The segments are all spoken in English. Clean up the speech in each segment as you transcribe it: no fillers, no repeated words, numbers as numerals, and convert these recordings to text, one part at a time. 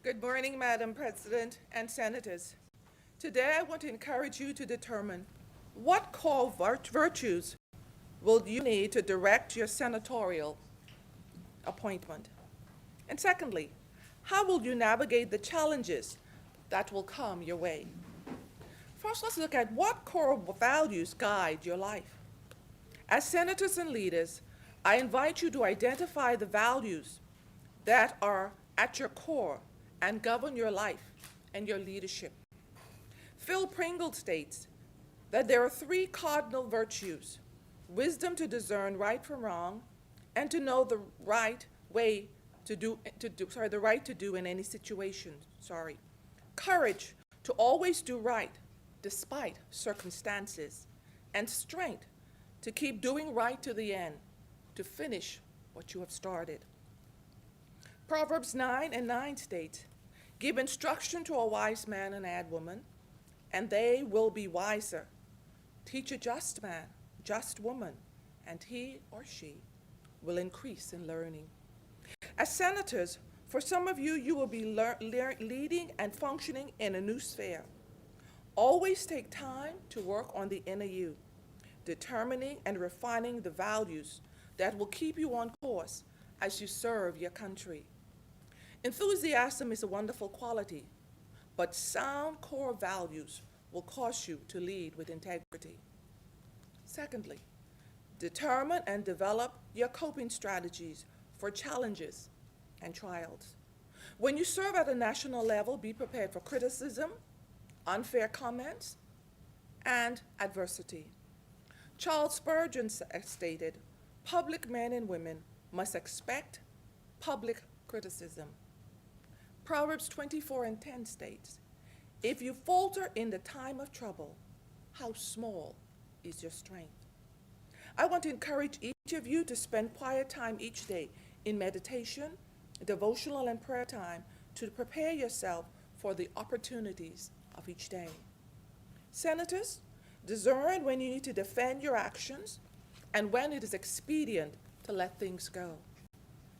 Good morning, Madam President and Senators. Today I want to encourage you to determine what core virtues will you need to direct your senatorial appointment. And secondly, how will you navigate the challenges that will come your way? First, let's look at what core values guide your life. As senators and leaders, I invite you to identify the values that are at your core and govern your life and your leadership. Phil Pringle states that there are three cardinal virtues: wisdom to discern right from wrong, and to know the right way the right to do in any situation. Courage to always do right despite circumstances, and strength to keep doing right to the end, to finish what you have started. Proverbs 9:9 states, "Give instruction to a wise man and ad woman, and they will be wiser. Teach a just man, just woman, and he or she will increase in learning." As senators, for some of you, you will be leading and functioning in a new sphere. Always take time to work on the inner you, determining and refining the values that will keep you on course as you serve your country. Enthusiasm is a wonderful quality, but sound core values will cause you to lead with integrity. Secondly, determine and develop your coping strategies for challenges and trials. When you serve at a national level, be prepared for criticism, unfair comments, and adversity. Charles Spurgeon stated, "Public men and women must expect public criticism." Proverbs 24:10 states, "If you falter in the time of trouble, how small is your strength?" I want to encourage each of you to spend quiet time each day in meditation, devotional, and prayer time to prepare yourself for the opportunities of each day. Senators, discern when you need to defend your actions and when it is expedient to let things go.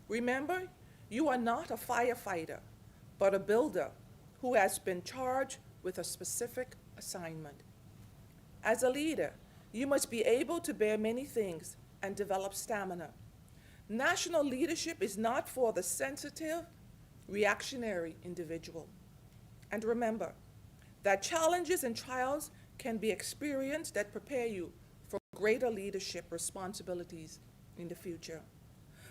Remember, you are not a firefighter, but a builder who has been charged with a specific assignment. As a leader, you must be able to bear many things and develop stamina. National leadership is not for the sensitive, reactionary individual. And remember that challenges and trials can be experienced that prepare you for greater leadership responsibilities in the future.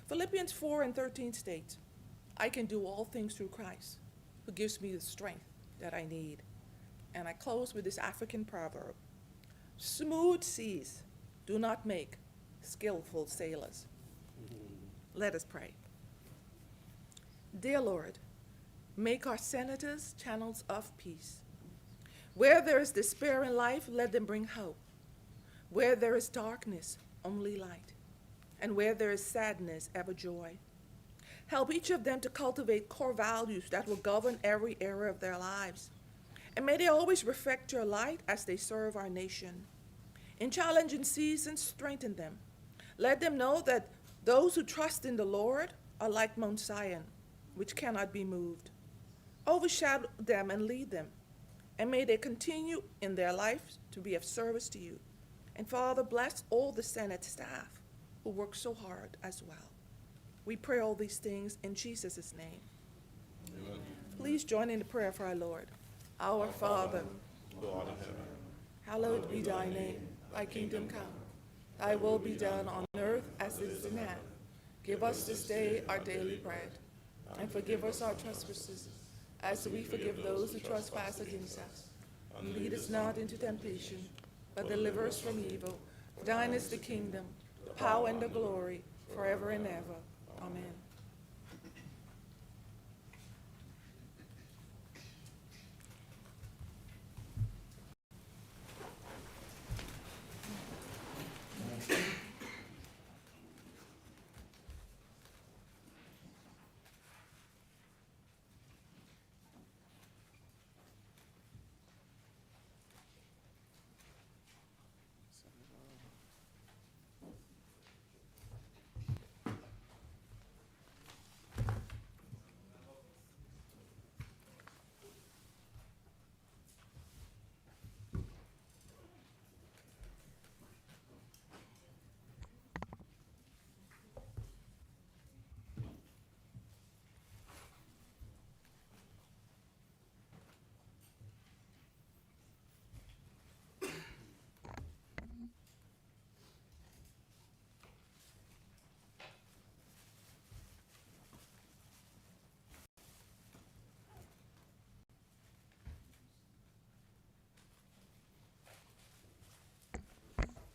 Philippians 4:13 states, "I can do all things through Christ, who gives me the strength that I need." And I close with this African proverb, "Smooth seas do not make skillful sailors." Let us pray. Dear Lord, make our senators channels of peace. Where there is despair in life, let them bring hope. Where there is darkness, only light. And where there is sadness, ever joy. Help each of them to cultivate core values that will govern every area of their lives. And may they always reflect your light as they serve our nation. In challenging seasons, strengthen them. Let them know that those who trust in the Lord are like Mount Zion, which cannot be moved. Overshadow them and lead them. And may they continue in their lives to be of service to you. And Father, bless all the Senate staff who work so hard as well. We pray all these things in Jesus' name. Amen. Please join in the prayer for our Lord. Our Father, who art in heaven, hallowed be thy name. Thy kingdom come. Thy will be done on earth as it is in heaven. Give us this day our daily bread, and forgive us our trespasses, as we forgive those who trespass against us. And lead us not into temptation, but deliver us from evil. For thine is the kingdom, the power, and the glory, forever and ever. Amen.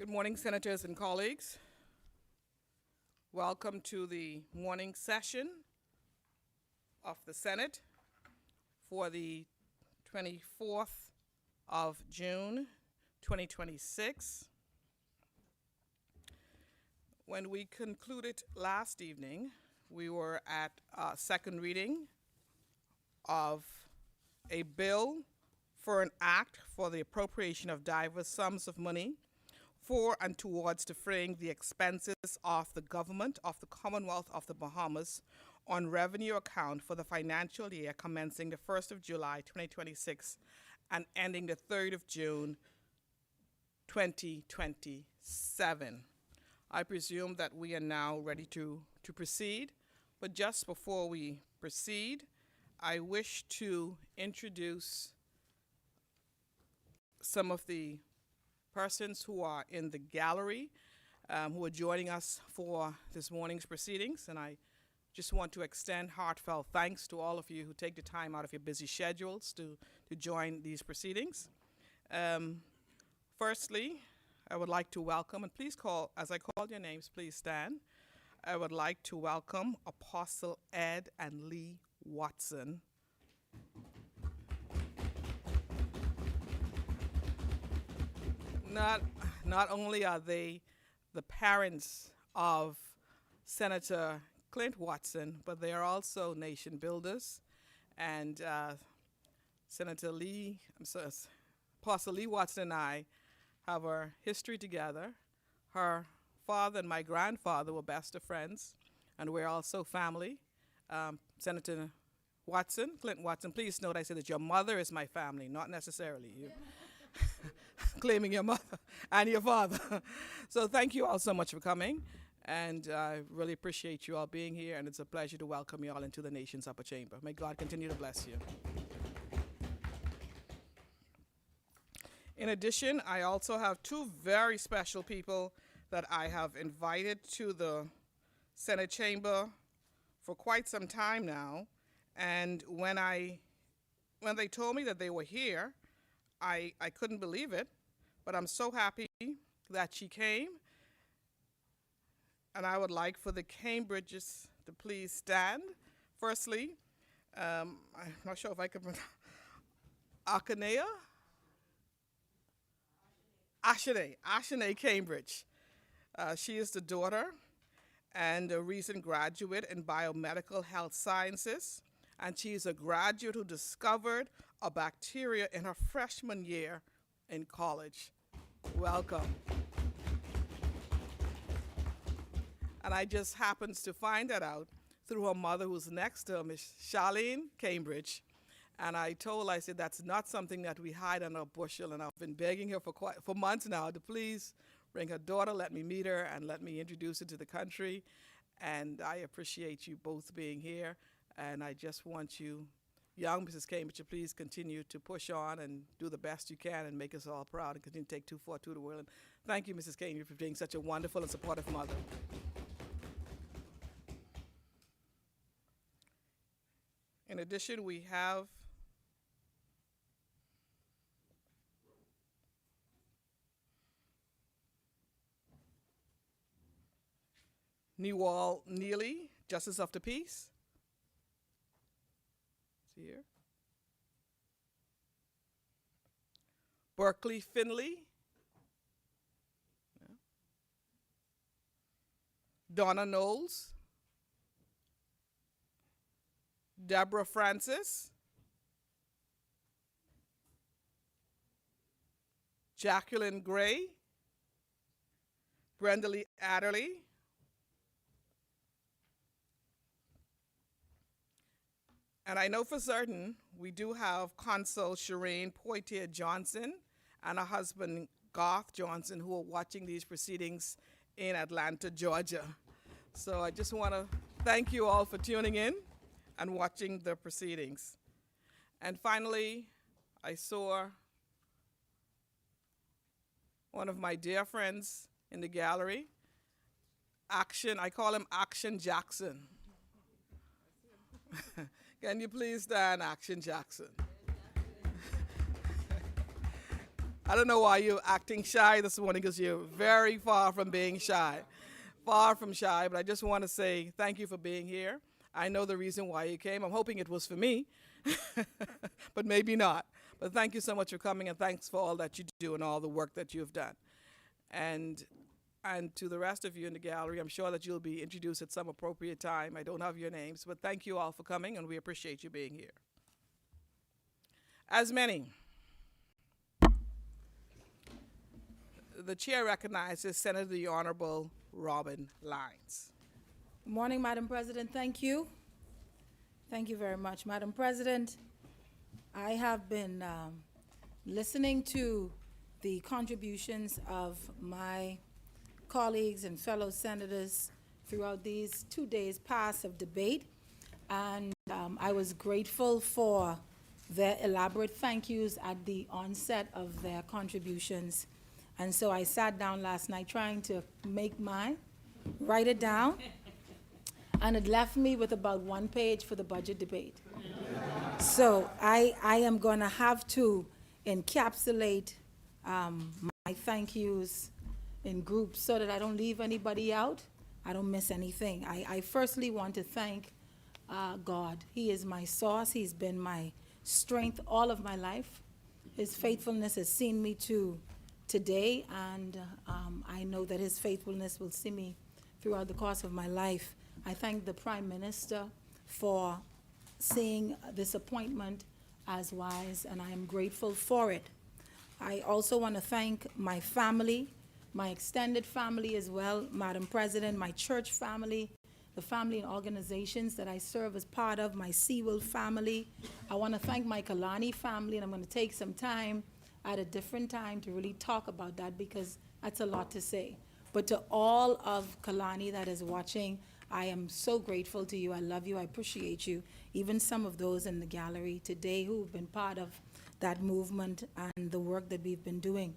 Good morning, senators and colleagues. Welcome to the morning session of the Senate for the 24th of June, 2026. When we concluded last evening, we were at second reading of a bill for an act for the appropriation of diverse sums of money for and towards defraying the expenses of the government of the Commonwealth of the Bahamas on revenue account for the financial year commencing the 1st of July 2026 and ending the 3rd of June 2027. I presume that we are now ready to proceed, but just before we proceed, I wish to introduce some of the persons who are in the gallery, who are joining us for this morning's proceedings, and I just want to extend heartfelt thanks to all of you who take the time out of your busy schedules to join these proceedings. Firstly, I would like to welcome, and please call, as I call your names, please stand. I would like to welcome Apostle Ed and Lee Watson. Not only are they the parents of Senator Clint Watson, but they are also nation builders. And Apostle Lee Watson and I have our history together. Her father and my grandfather were best of friends, and we're also family. Senator Watson, Clint Watson, please note I said that your mother is my family, not necessarily you. Claiming your mother and your father. So thank you all so much for coming, and I really appreciate you all being here, and it's a pleasure to welcome you all into the nation's upper chamber. May God continue to bless you. In addition, I also have two very special people that I have invited to the Senate chamber for quite some time now, and when they told me that they were here, I couldn't believe it, but I'm so happy that she came. And I would like for the Cambridges to please stand. Firstly, I'm not sure if I can pronounce Ashane Cambridge. She is the daughter and a recent graduate in biomedical health sciences, and she is a graduate who discovered a bacteria in her freshman year in college. Welcome. And I just happens to find that out through her mother, who's next to her, Miss Charlene Cambridge. And I said, that's not something that we hide under a bushel, and I've been begging her for months now to please bring her daughter, let me meet her, and let me introduce her to the country. And I appreciate you both being here, and I just want you, young Mrs. Cambridge, to please continue to push on and do the best you can and make us all proud and continue to take 242 to the world. And thank you, Mrs. Cambridge, for being such a wonderful and supportive mother. In addition, we have Newall Neely, Justice of the Peace. Is he here? Berkeley Finley. Yeah. Donna Knowles. Deborah Francis. Jacqueline Gray. Brenda Lee Adderley. And I know for certain we do have Consul Shireen Poitier Johnson and her husband Garth Johnson, who are watching these proceedings in Atlanta, Georgia. So I just want to thank you all for tuning in and watching the proceedings. And finally, I saw one of my dear friends in the gallery, I call him Action Jackson. Can you please stand, Action Jackson? I don't know why you're acting shy this morning, because you're very far from being shy. Far from shy, but I just want to say thank you for being here. I know the reason why you came. I'm hoping it was for me, but maybe not. But thank you so much for coming, and thanks for all that you do and all the work that you've done. And to the rest of you in the gallery, I'm sure that you'll be introduced at some appropriate time. I don't have your names, but thank you all for coming, and we appreciate you being here. As many, the chair recognizes Senator the Honorable Robin Lines. Good morning, Madam President. Thank you. Thank you very much. Madam President, I have been listening to the contributions of my colleagues and fellow senators throughout these 2 days past of debate, and I was grateful for their elaborate thank yous at the onset of their contributions. And so I sat down last night trying to write it down, and it left me with about 1 page for the budget debate. So I am going to have to encapsulate my thank yous in groups so that I don't leave anybody out, I don't miss anything. I firstly want to thank God. He is my source. He's been my strength all of my life. His faithfulness has seen me to today, and I know that his faithfulness will see me throughout the course of my life. I thank the Prime Minister for seeing this appointment as wise, and I am grateful for it. I also want to thank my family, my extended family as well, Madam President, my church family, the family and organizations that I serve as part of, my Sewell family. I want to thank my Kalani family, and I'm going to take some time at a different time to really talk about that, because that's a lot to say. But to all of Kalani that is watching, I am so grateful to you. I love you. I appreciate you. Even some of those in the gallery today who have been part of that movement and the work that we've been doing.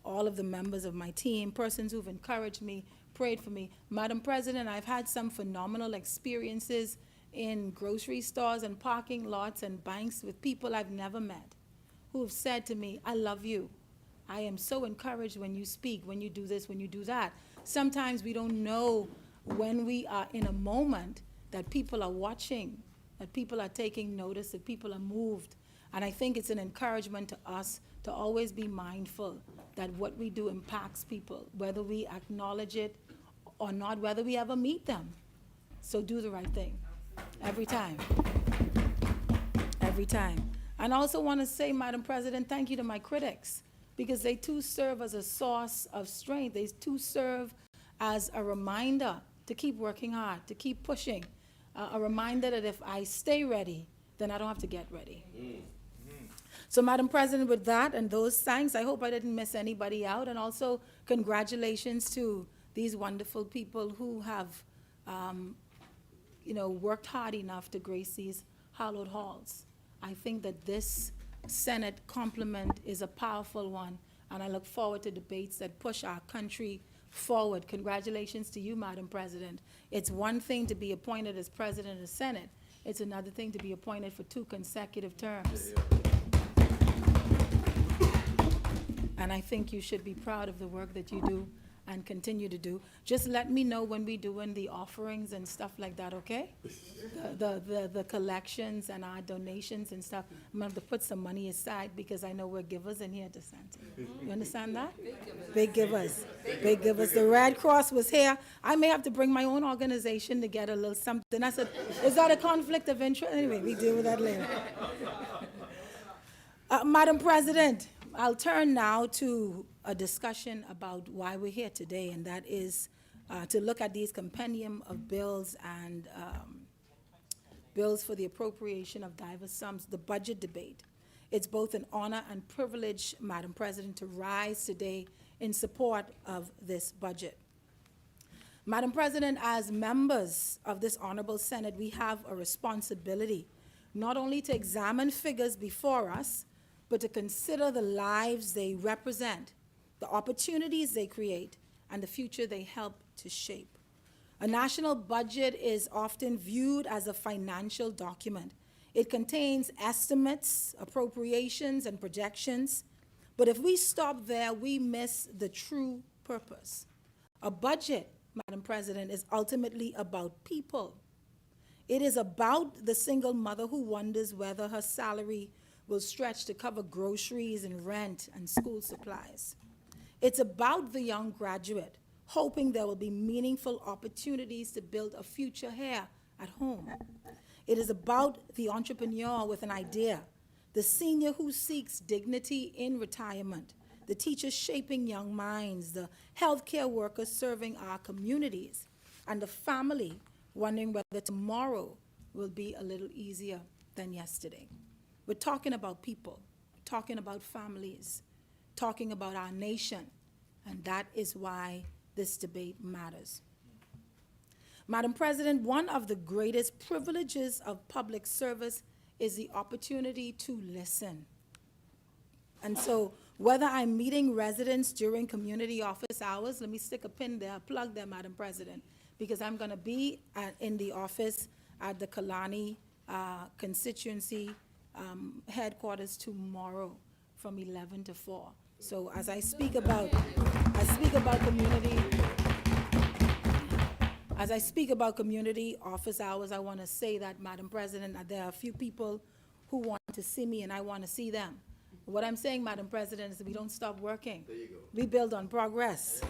All of the members of my team, persons who've encouraged me, prayed for me. Madam President, I've had some phenomenal experiences in grocery stores and parking lots and banks with people I've never met, who have said to me, I love you. I am so encouraged when you speak, when you do this, when you do that. Sometimes we don't know when we are in a moment that people are watching, that people are taking notice, that people are moved. And I think it's an encouragement to us to always be mindful that what we do impacts people, whether we acknowledge it or not, whether we ever meet them. So do the right thing, every time, every time. And I also want to say, Madam President, thank you to my critics, because they too serve as a source of strength. They too serve as a reminder to keep working hard, to keep pushing, a reminder that if I stay ready, then I don't have to get ready. So, Madam President, with that and those thanks, I hope I didn't miss anybody out, and also congratulations to these wonderful people who have, worked hard enough to grace these hallowed halls. I think that this Senate compliment is a powerful one, and I look forward to debates that push our country forward. Congratulations to you, Madam President. It's one thing to be appointed as President of the Senate. It's another thing to be appointed for 2 consecutive terms. And I think you should be proud of the work that you do and continue to do. Just let me know when we're doing the offerings and stuff like that, okay? The collections and our donations and stuff. I'm going to have to put some money aside, because I know we're givers in here at the center. You understand that? Big givers. Big givers. The Red Cross was here. I may have to bring my own organization to get a little something. I said, is that a conflict of interest? Anyway, we deal with that later. Madam President, I'll turn now to a discussion about why we're here today, and that is to look at these compendium of bills and bills for the appropriation of diverse sums, the budget debate. It's both an honor and privilege, Madam President, to rise today in support of this budget. Madam President, as members of this honorable Senate, we have a responsibility not only to examine figures before us, but to consider the lives they represent, the opportunities they create, and the future they help to shape. A national budget is often viewed as a financial document. It contains estimates, appropriations, and projections, But if we stop there, we miss the true purpose. A budget, Madam President, is ultimately about people. It is about the single mother who wonders whether her salary will stretch to cover groceries and rent and school supplies. It's about the young graduate hoping there will be meaningful opportunities to build a future here at home. It is about the entrepreneur with an idea, the senior who seeks dignity in retirement, the teacher shaping young minds, the healthcare workers serving our communities, and the family wondering whether tomorrow will be a little easier than yesterday. We're talking about people, talking about families, talking about our nation, and that is why this debate matters. Madam President, one of the greatest privileges of public service is the opportunity to listen. And so, whether I'm meeting residents during community office hours, let me stick a pin there, a plug there, Madam President, because I'm going to be in the office at the Kalani constituency headquarters tomorrow from 11 to 4. So as I speak about community office hours, I want to say that, Madam President, that there are a few people who want to see me and I want to see them. What I'm saying, Madam President, is that we don't stop working. There you go. We build on progress.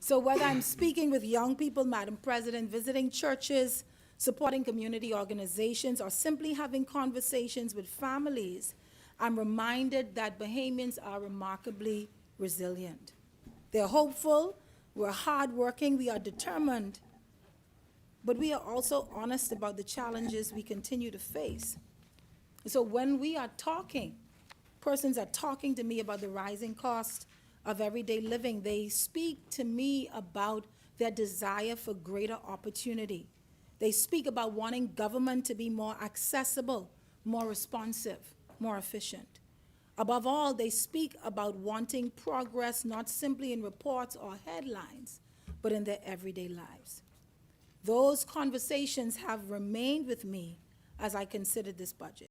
So whether I'm speaking with young people, Madam President, visiting churches, supporting community organizations, or simply having conversations with families, I'm reminded that Bahamians are remarkably resilient. They're hopeful, we're hardworking, we are determined, but we are also honest about the challenges we continue to face. So when we are talking, persons are talking to me about the rising cost of everyday living, they speak to me about their desire for greater opportunity. They speak about wanting government to be more accessible, more responsive, more efficient. Above all, they speak about wanting progress not simply in reports or headlines, but in their everyday lives. Those conversations have remained with me as I considered this budget,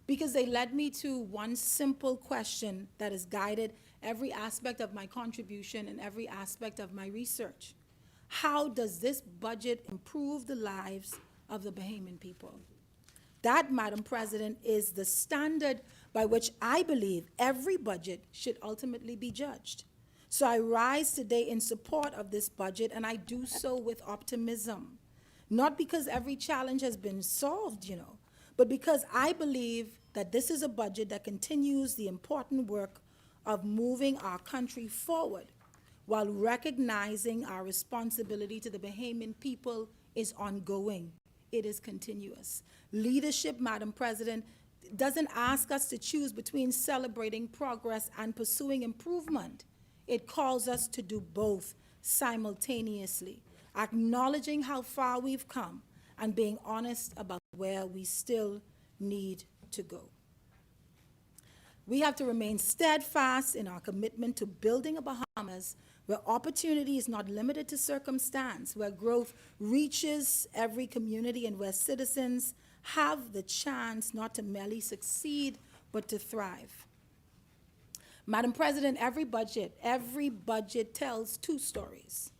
because they led me to one simple question that has guided every aspect of my contribution and every aspect of my research. How does this budget improve the lives of the Bahamian people? That, Madam President, is the standard by which I believe every budget should ultimately be judged. So I rise today in support of this budget, and I do so with optimism. Not because every challenge has been solved, but because I believe that this is a budget that continues the important work of moving our country forward while recognizing our responsibility to the Bahamian people is ongoing. It is continuous. Leadership, Madam President, doesn't ask us to choose between celebrating progress and pursuing improvement. It calls us to do both simultaneously, acknowledging how far we've come and being honest about where we still need to go. We have to remain steadfast in our commitment to building a Bahamas where opportunity is not limited to circumstance, where growth reaches every community, and where citizens have the chance not to merely succeed, but to thrive. Madam President, every budget tells two stories: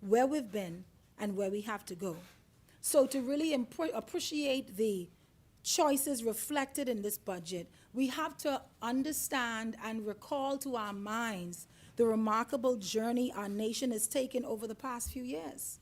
where we've been and where we have to go. So to really appreciate the choices reflected in this budget, we have to understand and recall to our minds the remarkable journey our nation has taken over the past few years.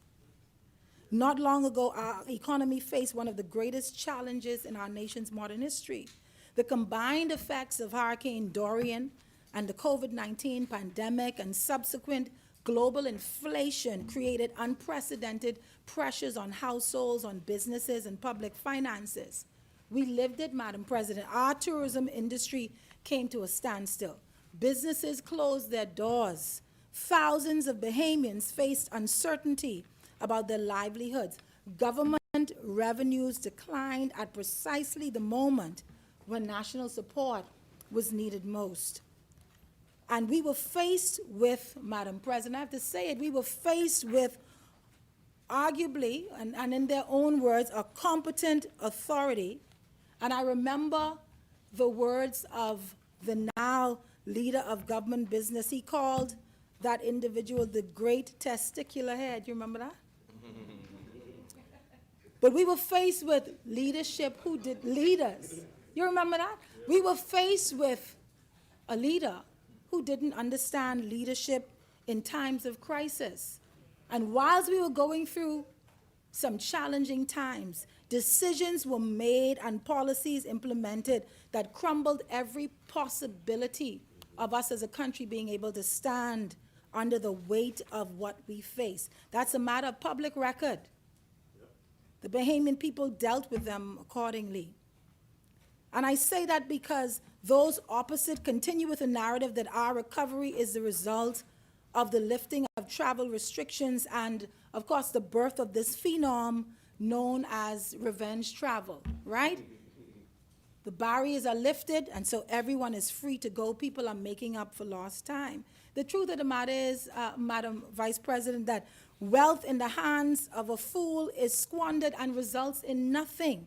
Not long ago, our economy faced one of the greatest challenges in our nation's modern history. The combined effects of Hurricane Dorian and the COVID-19 pandemic and subsequent global inflation created unprecedented pressures on households, on businesses, and public finances. We lived it, Madam President. Our tourism industry came to a standstill. Businesses closed their doors. Thousands of Bahamians faced uncertainty about their livelihoods. Government revenues declined at precisely the moment when national support was needed most. And we were faced with, Madam President, I have to say it, we were faced with arguably, and in their own words, a competent authority. And I remember the words of the now leader of government business. He called that individual the great testicular head. You remember that? But we were faced with leadership who did leaders. You remember that? We were faced with a leader who didn't understand leadership in times of crisis. And whilst we were going through some challenging times, decisions were made and policies implemented that crumbled every possibility of us as a country being able to stand under the weight of what we face. That's a matter of public record. The Bahamian people dealt with them accordingly. And I say that because those opposite continue with the narrative that our recovery is the result of the lifting of travel restrictions and, of course, the birth of this phenom known as revenge travel, right? The barriers are lifted, and so everyone is free to go. People are making up for lost time. The truth of the matter is, Madam Vice President, that wealth in the hands of a fool is squandered and results in nothing.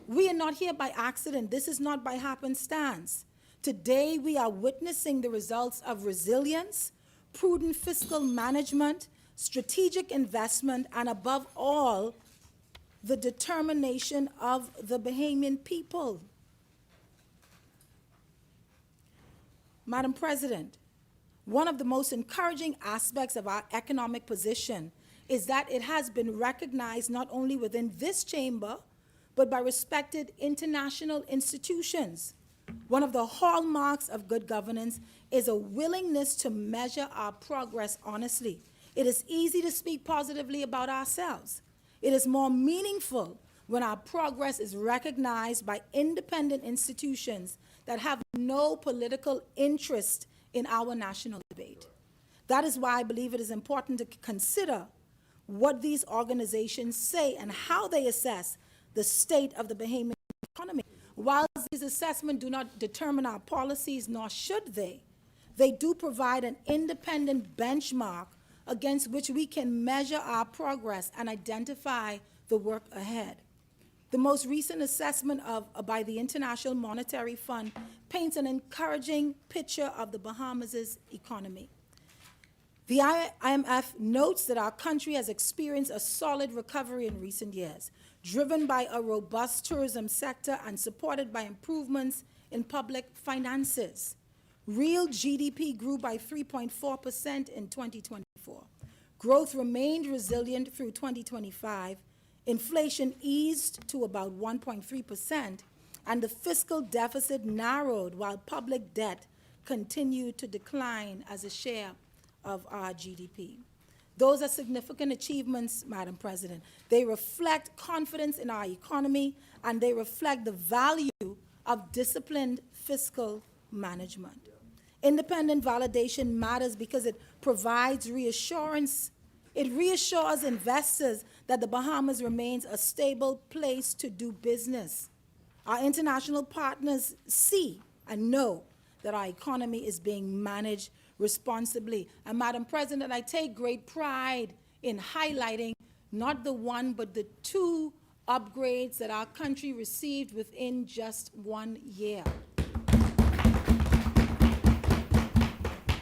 We are not here by accident. This is not by happenstance. Today, we are witnessing the results of resilience, prudent fiscal management, strategic investment, and above all, the determination of the Bahamian people. Madam President, one of the most encouraging aspects of our economic position is that it has been recognized not only within this chamber, but by respected international institutions. One of the hallmarks of good governance is a willingness to measure our progress honestly. It is easy to speak positively about ourselves. It is more meaningful when our progress is recognized by independent institutions that have no political interest in our national debate. That is why I believe it is important to consider what these organizations say and how they assess the state of the Bahamian economy. While these assessments do not determine our policies, nor should they do provide an independent benchmark against which we can measure our progress and identify the work ahead. The most recent assessment by the International Monetary Fund paints an encouraging picture of the Bahamas' economy. The IMF notes that our country has experienced a solid recovery in recent years, driven by a robust tourism sector and supported by improvements in public finances. Real GDP grew by 3.4% in 2024. Growth remained resilient through 2025. Inflation eased to about 1.3%, and the fiscal deficit narrowed while public debt continued to decline as a share of our GDP. Those are significant achievements, Madam President. They reflect confidence in our economy, and they reflect the value of disciplined fiscal management. Independent validation matters because it provides reassurance. It reassures investors that the Bahamas remains a stable place to do business. Our international partners see and know that our economy is being managed responsibly. And Madam President, I take great pride in highlighting not the one, but the two upgrades that our country received within just 1 year.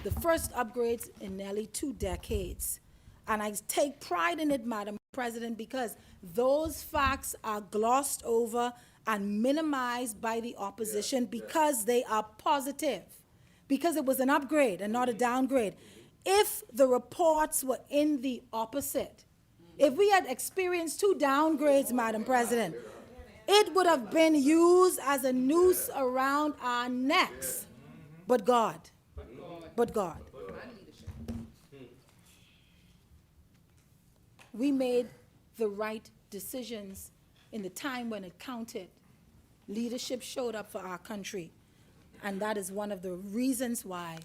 The first upgrades in nearly 2 decades. And I take pride in it, Madam President, because those facts are glossed over and minimized by the opposition because they are positive, because it was an upgrade and not a downgrade. If the reports were in the opposite, if we had experienced 2 downgrades, Madam President, it would have been used as a noose around our necks. But God. We made the right decisions in the time when it counted. Leadership showed up for our country, and that is one of the reasons why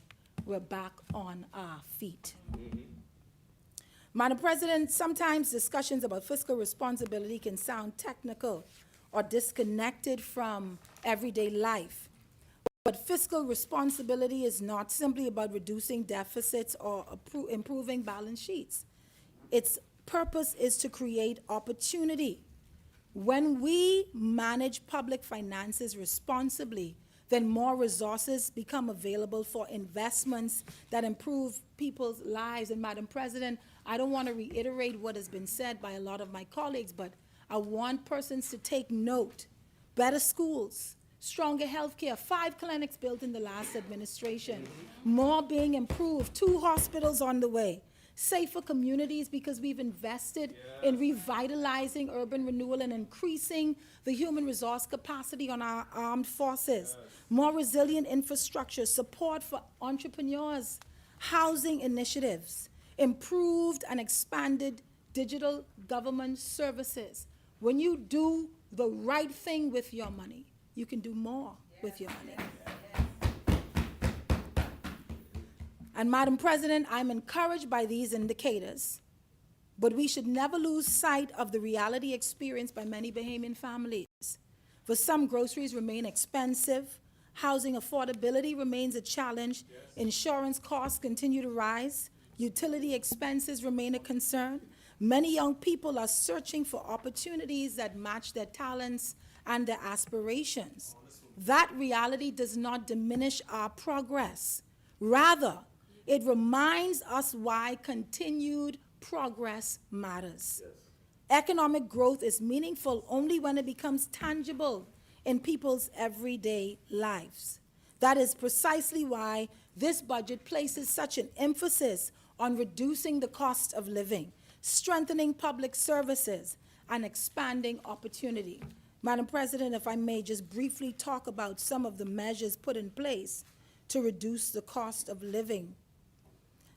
we're back on our feet. Madam President, sometimes discussions about fiscal responsibility can sound technical or disconnected from everyday life. But fiscal responsibility is not simply about reducing deficits or improving balance sheets. Its purpose is to create opportunity When we manage public finances responsibly, then more resources become available for investments that improve people's lives. And Madam President, I don't want to reiterate what has been said by a lot of my colleagues, but I want persons to take note. Better schools, stronger health care, 5 clinics built in the last administration, more being improved, 2 hospitals on the way, safer communities because we've invested in revitalizing urban renewal and increasing the human resource capacity on our armed forces, more resilient infrastructure, support for entrepreneurs, housing initiatives, improved and expanded digital government services. When you do the right thing with your money, you can do more with your money. And Madam President, I'm encouraged by these indicators, but we should never lose sight of the reality experienced by many Bahamian families. For some, groceries remain expensive, housing affordability remains a challenge, insurance costs continue to rise, utility expenses remain a concern. Many young people are searching for opportunities that match their talents and their aspirations. That reality does not diminish our progress. Rather, it reminds us why continued progress matters. Economic growth is meaningful only when it becomes tangible in people's everyday lives. That is precisely why this budget places such an emphasis on reducing the cost of living, strengthening public services, and expanding opportunity. Madam President, if I may just briefly talk about some of the measures put in place to reduce the cost of living,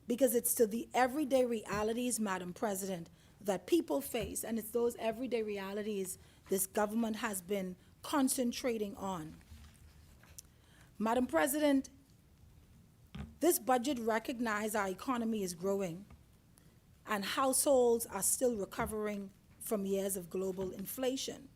because it's to the everyday realities, Madam President, that people face, and it's those everyday realities this government has been concentrating on. Madam President, this budget recognizes our economy is growing and households are still recovering from years of global inflation.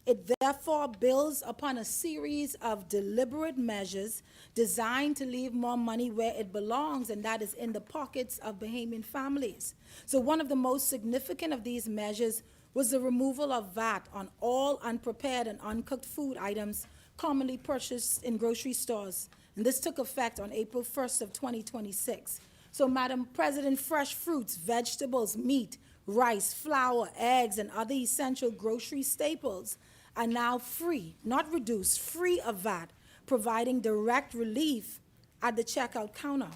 It therefore builds upon a series of deliberate measures designed to leave more money where it belongs, and that is in the pockets of Bahamian families. So one of the most significant of these measures was the removal of VAT on all unprepared and uncooked food items commonly purchased in grocery stores. And this took effect on April 1st of 2026. So, Madam President, fresh fruits, vegetables, meat, rice, flour, eggs, and other essential grocery staples are now free, not reduced, free of VAT, providing direct relief at the checkout counter.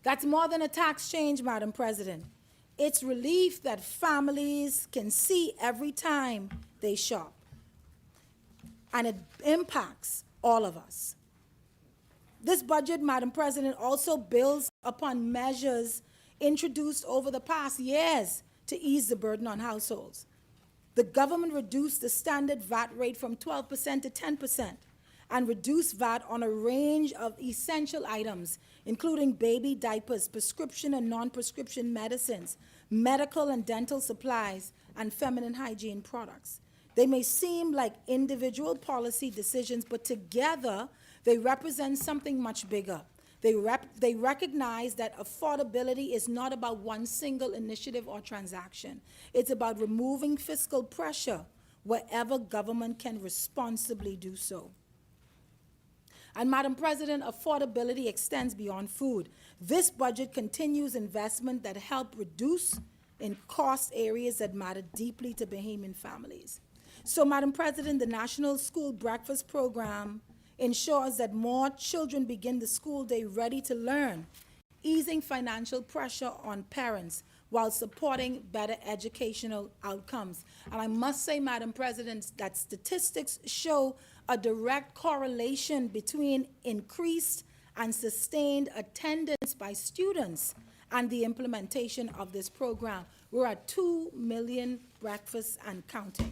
That's more than a tax change, Madam President. It's relief that families can see every time they shop. And it impacts all of us. This budget, Madam President, also builds upon measures introduced over the past years to ease the burden on households. The government reduced the standard VAT rate from 12% to 10% and reduced VAT on a range of essential items, including baby diapers, prescription and non-prescription medicines, medical and dental supplies, and feminine hygiene products. They may seem like individual policy decisions, but together they represent something much bigger. They recognize that affordability is not about one single initiative or transaction. It's about removing fiscal pressure wherever government can responsibly do so. And Madam President, affordability extends beyond food. This budget continues investment that help reduce in cost areas that matter deeply to Bahamian families. So, Madam President, the National School Breakfast Program ensures that more children begin the school day ready to learn, easing financial pressure on parents while supporting better educational outcomes. And I must say, Madam President, that statistics show a direct correlation between increased and sustained attendance by students and the implementation of this program. We're at 2 million breakfasts and counting.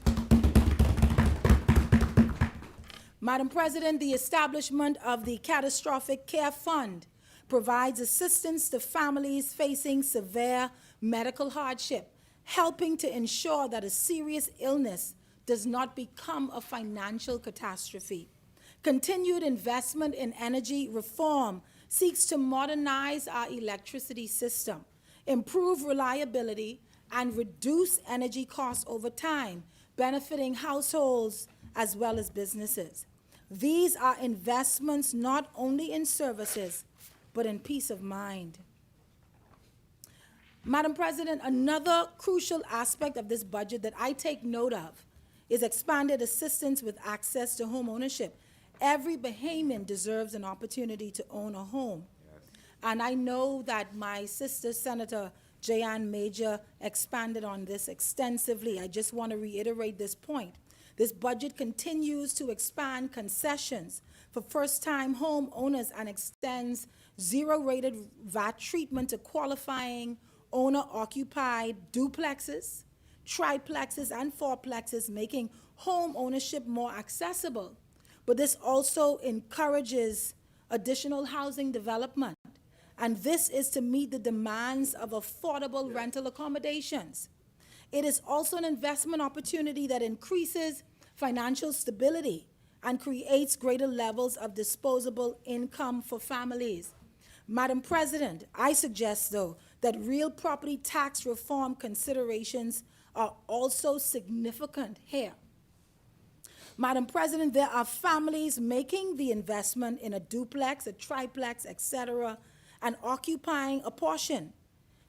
Madam President, the establishment of the Catastrophic Care Fund provides assistance to families facing severe medical hardship, helping to ensure that a serious illness does not become a financial catastrophe. Continued investment in energy reform seeks to modernize our electricity system, improve reliability, and reduce energy costs over time, benefiting households as well as businesses. These are investments not only in services, but in peace of mind. Madam President, another crucial aspect of this budget that I take note of is expanded assistance with access to home ownership. Every Bahamian deserves an opportunity to own a home. And I know that my sister, Senator Jayan Major, expanded on this extensively. I just want to reiterate this point. This budget continues to expand concessions for first-time home owners and extends zero-rated VAT treatment to qualifying owner-occupied duplexes, triplexes, and fourplexes, making home ownership more accessible. But this also encourages additional housing development. And this is to meet the demands of affordable rental accommodations. It is also an investment opportunity that increases financial stability and creates greater levels of disposable income for families. Madam President, I suggest, though, that real property tax reform considerations are also significant here. Madam President, there are families making the investment in a duplex, a triplex, etc., and occupying a portion.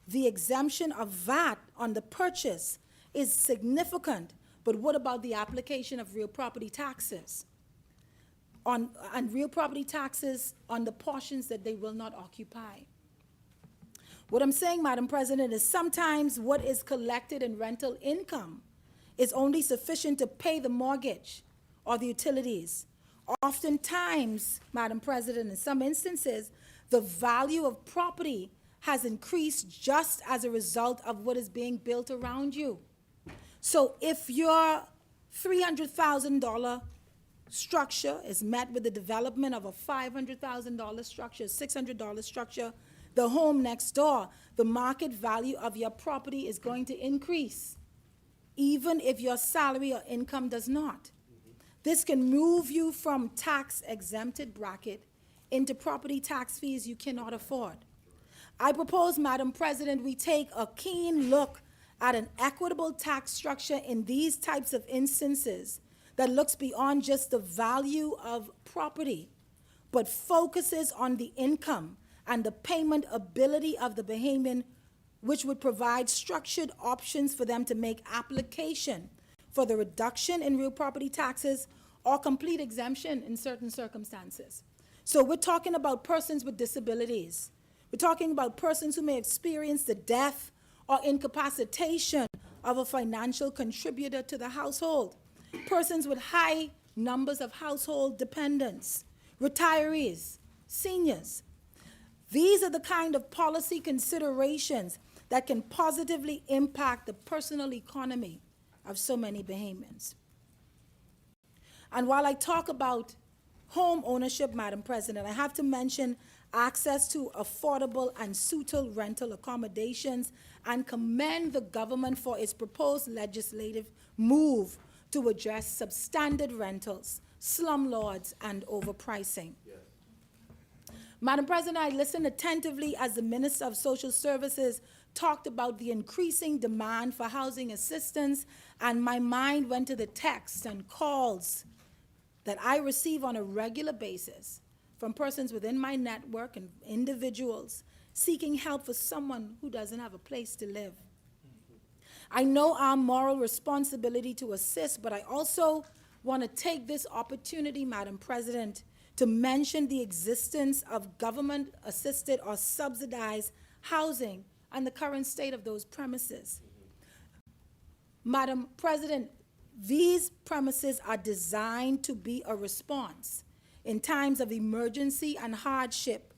The exemption of VAT on the purchase is significant, but what about the application of real property taxes? And real property taxes on the portions that they will not occupy. What I'm saying, Madam President, is sometimes what is collected in rental income is only sufficient to pay the mortgage or the utilities. Oftentimes, Madam President, in some instances, the value of property has increased just as a result of what is being built around you. So if your $300,000 structure is met with the development of a $500,000 structure, $600 structure, the home next door, the market value of your property is going to increase, even if your salary or income does not. This can move you from tax-exempted bracket into property tax fees you cannot afford. I propose, Madam President, we take a keen look at an equitable tax structure in these types of instances that looks beyond just the value of property, but focuses on the income and the payment ability of the Bahamian, which would provide structured options for them to make application for the reduction in real property taxes or complete exemption in certain circumstances. So we're talking about persons with disabilities. We're talking about persons who may experience the death or incapacitation of a financial contributor to the household, persons with high numbers of household dependents, retirees, seniors. These are the kind of policy considerations that can positively impact the personal economy of so many Bahamians. And while I talk about home ownership, Madam President, I have to mention access to affordable and suitable rental accommodations and commend the government for its proposed legislative move to address substandard rentals, slumlords, and overpricing. Yes. Madam President, I listened attentively as the Minister of Social Services talked about the increasing demand for housing assistance, and my mind went to the texts and calls that I receive on a regular basis from persons within my network and individuals seeking help for someone who doesn't have a place to live. I know our moral responsibility to assist, but I also want to take this opportunity, Madam President, to mention the existence of government-assisted or subsidized housing and the current state of those premises. Madam President, these premises are designed to be a response in times of emergency and hardship,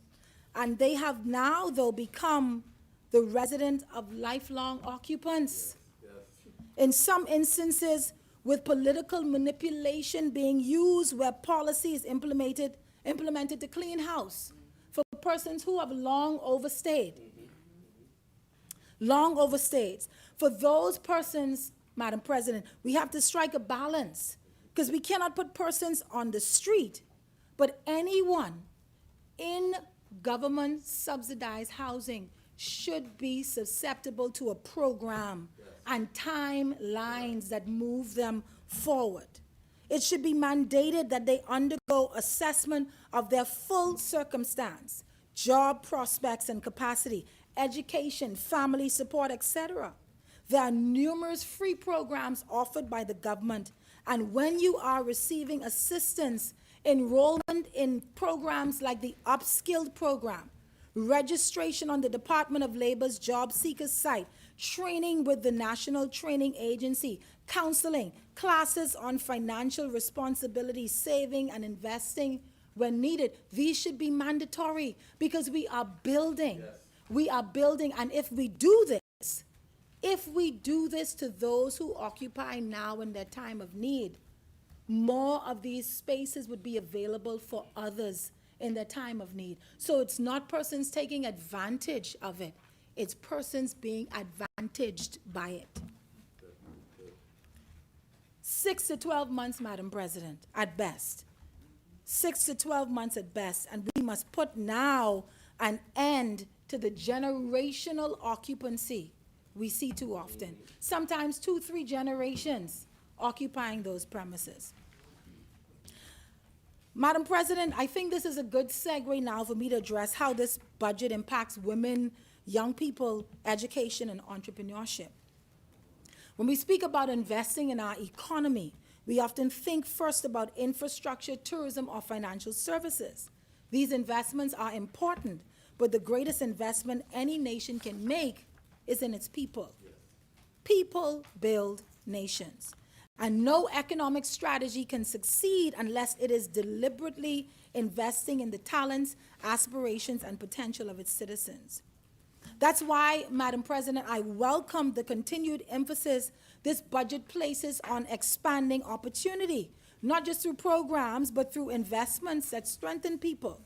and they have now, though, become the residence of lifelong occupants. Yes. In some instances, with political manipulation being used where policy is implemented to clean house for persons who have long overstayed. Long overstayed. For those persons, Madam President, we have to strike a balance because we cannot put persons on the street, but anyone in government subsidized housing should be susceptible to a program and timelines that move them forward. It should be mandated that they undergo assessment of their full circumstance, job prospects and capacity, education, family support, etc. There are numerous free programs offered by the government, and when you are receiving assistance, enrollment in programs like the Upskilled Program, registration on the Department of Labor's Job Seekers site, training with the National Training Agency, counseling, classes on financial responsibility, saving and investing when needed. These should be mandatory because we are building. Yes. We are building, and if we do this to those who occupy now in their time of need, more of these spaces would be available for others in their time of need. So it's not persons taking advantage of it. It's persons being advantaged by it. 6 to 12 months, Madam President, at best. 6 to 12 months at best. And we must put now an end to the generational occupancy we see too often. Sometimes 2, 3 generations occupying those premises. Madam President, I think this is a good segue now for me to address how this budget impacts women, young people, education, and entrepreneurship. When we speak about investing in our economy, we often think first about infrastructure, tourism, or financial services. These investments are important, but the greatest investment any nation can make is in its people. Yes. People build nations. And no economic strategy can succeed unless it is deliberately investing in the talents, aspirations, and potential of its citizens. That's why, Madam President, I welcome the continued emphasis this budget places on expanding opportunity, not just through programs, but through investments that strengthen people.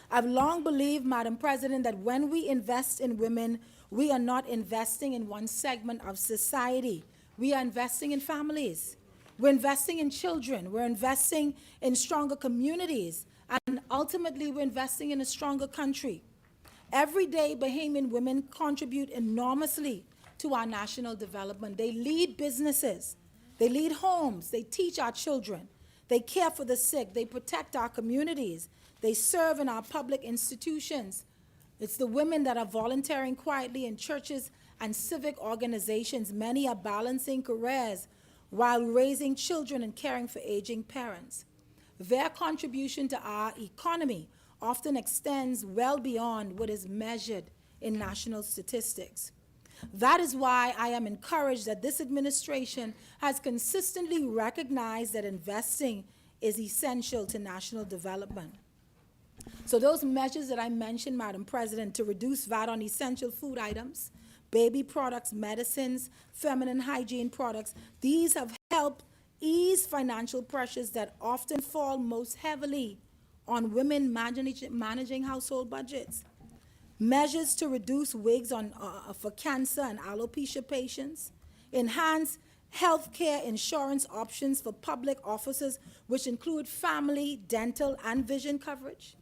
I've long believed, Madam President, that when we invest in women, we are not investing in one segment of society. We are investing in families. We're investing in children. We're investing in stronger communities. And ultimately, we're investing in a stronger country. Every day, Bahamian women contribute enormously to our national development. They lead businesses. They lead homes. They teach our children. They care for the sick. They protect our communities. They serve in our public institutions. It's the women that are volunteering quietly in churches and civic organizations. Many are balancing careers while raising children and caring for aging parents. Their contribution to our economy often extends well beyond what is measured in national statistics. That is why I am encouraged that this administration has consistently recognized that investing is essential to national development. So those measures that I mentioned, Madam President, to reduce VAT on essential food items, baby products, medicines, feminine hygiene products, these have helped ease financial pressures that often fall most heavily on women managing household budgets. Measures to reduce wigs for cancer and alopecia patients, enhance health care insurance options for public officers, which include family, dental, and vision coverage,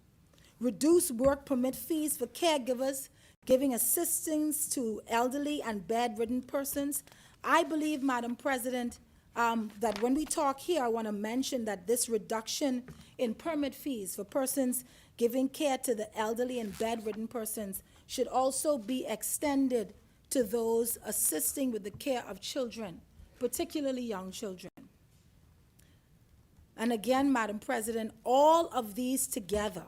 reduce work permit fees for caregivers, giving assistance to elderly and bedridden persons. I believe, Madam President, that when we talk here, I want to mention that this reduction in permit fees for persons giving care to the elderly and bedridden persons should also be extended to those assisting with the care of children, particularly young children. And again, Madam President, all of these together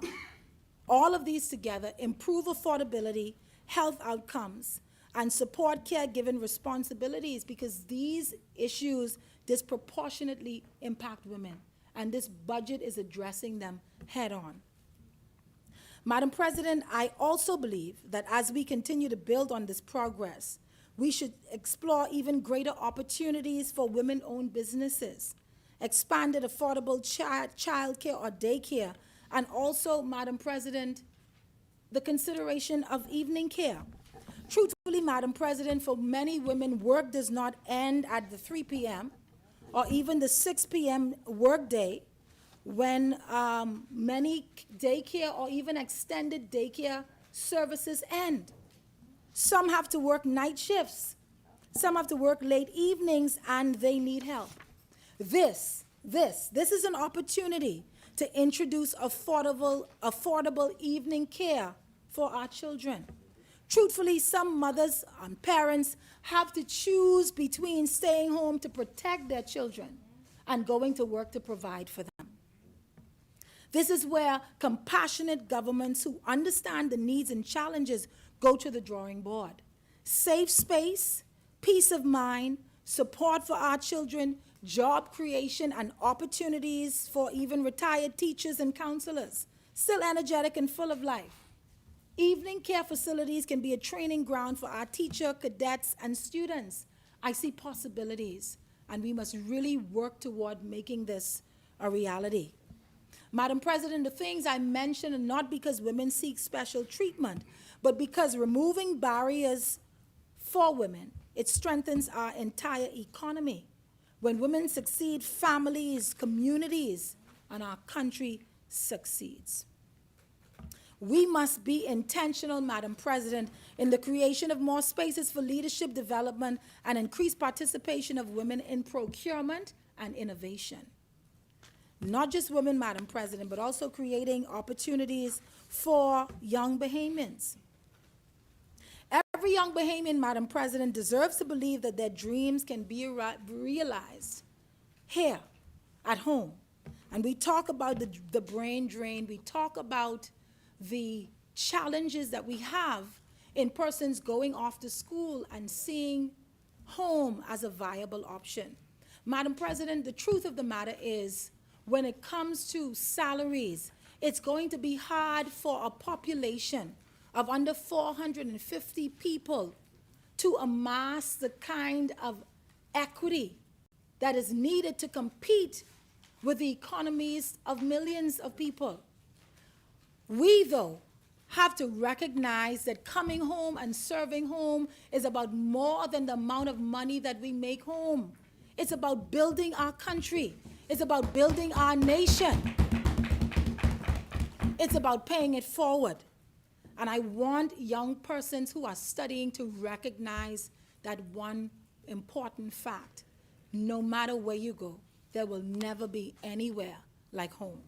improve affordability, health outcomes, and support caregiving responsibilities, because these issues disproportionately impact women, and this budget is addressing them head on. Madam President, I also believe that as we continue to build on this progress, we should explore even greater opportunities for women-owned businesses, expanded affordable child care or daycare, and also, Madam President, the consideration of evening care. Truthfully, Madam President, for many women, work does not end at the 3 p.m. or even the 6 p.m. workday, when many daycare or even extended daycare services end. Some have to work night shifts. Some have to work late evenings, and they need help. This is an opportunity to introduce affordable evening care for our children. Truthfully, some mothers and parents have to choose between staying home to protect their children and going to work to provide for them. This is where compassionate governments who understand the needs and challenges go to the drawing board. Safe space, peace of mind, support for our children, job creation, and opportunities for even retired teachers and counselors, still energetic and full of life. Evening care facilities can be a training ground for our teacher, cadets, and students. I see possibilities, and we must really work toward making this a reality. Madam President, the things I mentioned are not because women seek special treatment, but because removing barriers for women, it strengthens our entire economy. When women succeed, families, communities, and our country succeeds. We must be intentional, Madam President, in the creation of more spaces for leadership development and increased participation of women in procurement and innovation. Not just women, Madam President, but also creating opportunities for young Bahamians. Every young Bahamian, Madam President, deserves to believe that their dreams can be realized here, at home. And we talk about the brain drain. We talk about the challenges that we have in persons going off to school and seeing home as a viable option. Madam President, the truth of the matter is, when it comes to salaries, it's going to be hard for a population of under 450 people to amass the kind of equity that is needed to compete with the economies of millions of people. We, though, have to recognize that coming home and serving home is about more than the amount of money that we make home. It's about building our country. It's about building our nation. It's about paying it forward. And I want young persons who are studying to recognize that one important fact. No matter where you go, there will never be anywhere like home.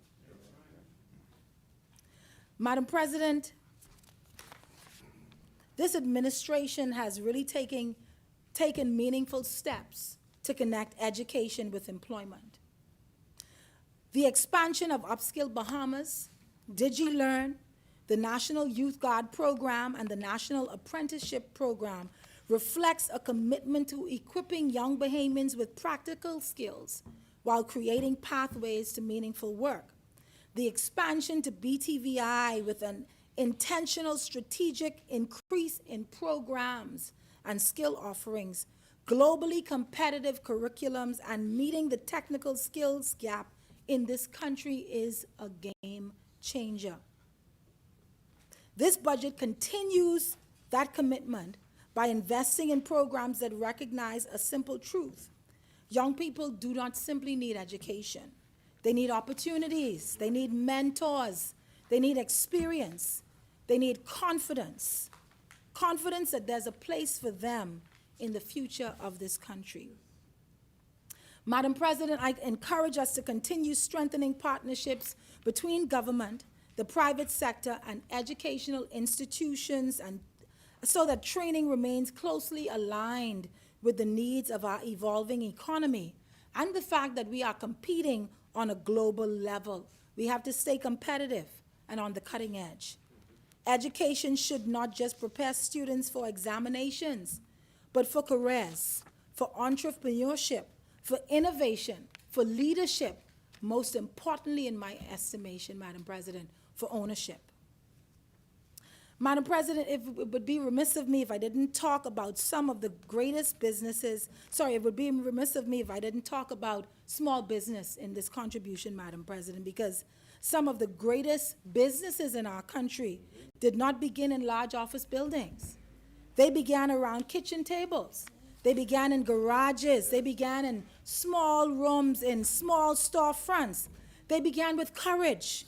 Madam President, this administration has really taken meaningful steps to connect education with employment. The expansion of Upskill Bahamas, DigiLearn, the National Youth Guard Program, and the National Apprenticeship Program reflects a commitment to equipping young Bahamians with practical skills while creating pathways to meaningful work. The expansion to BTVI with an intentional strategic increase in programs and skill offerings, globally competitive curriculums, and meeting the technical skills gap in this country is a game changer. This budget continues that commitment by investing in programs that recognize a simple truth. Young people do not simply need education. They need opportunities. They need mentors. They need experience. They need confidence. Confidence that there's a place for them in the future of this country. Madam President, I encourage us to continue strengthening partnerships between government, the private sector, and educational institutions, and so that training remains closely aligned with the needs of our evolving economy and the fact that we are competing on a global level. We have to stay competitive and on the cutting edge. Education should not just prepare students for examinations, but for careers, for entrepreneurship, for innovation, for leadership, most importantly, in my estimation, Madam President, for ownership. Madam President, it would be remiss of me if I didn't talk about some of the greatest businesses. Sorry, it would be remiss of me if I didn't talk about small business in this contribution, Madam President, because some of the greatest businesses in our country did not begin in large office buildings. They began around kitchen tables. They began in garages. They began in small rooms, in small storefronts. They began with courage.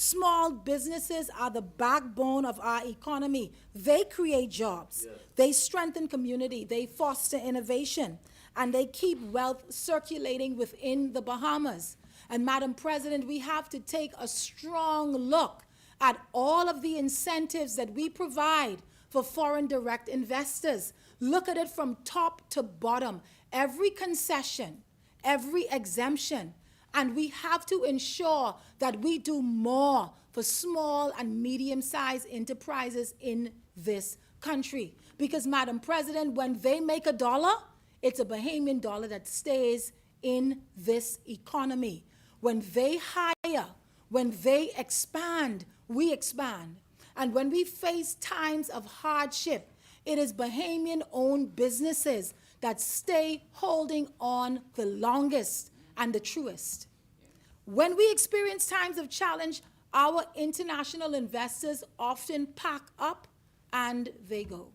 Small businesses are the backbone of our economy. They create jobs. They strengthen community. They foster innovation. And they keep wealth circulating within the Bahamas. And Madam President, we have to take a strong look at all of the incentives that we provide for foreign direct investors. Look at it from top to bottom. Every concession, every exemption. And we have to ensure that we do more for small and medium-sized enterprises in this country. Because, Madam President, when they make a dollar, it's a Bahamian dollar that stays in this economy. When they hire, when they expand, we expand. And when we face times of hardship, it is Bahamian-owned businesses that stay holding on the longest and the truest. When we experience times of challenge, our international investors often pack up and they go.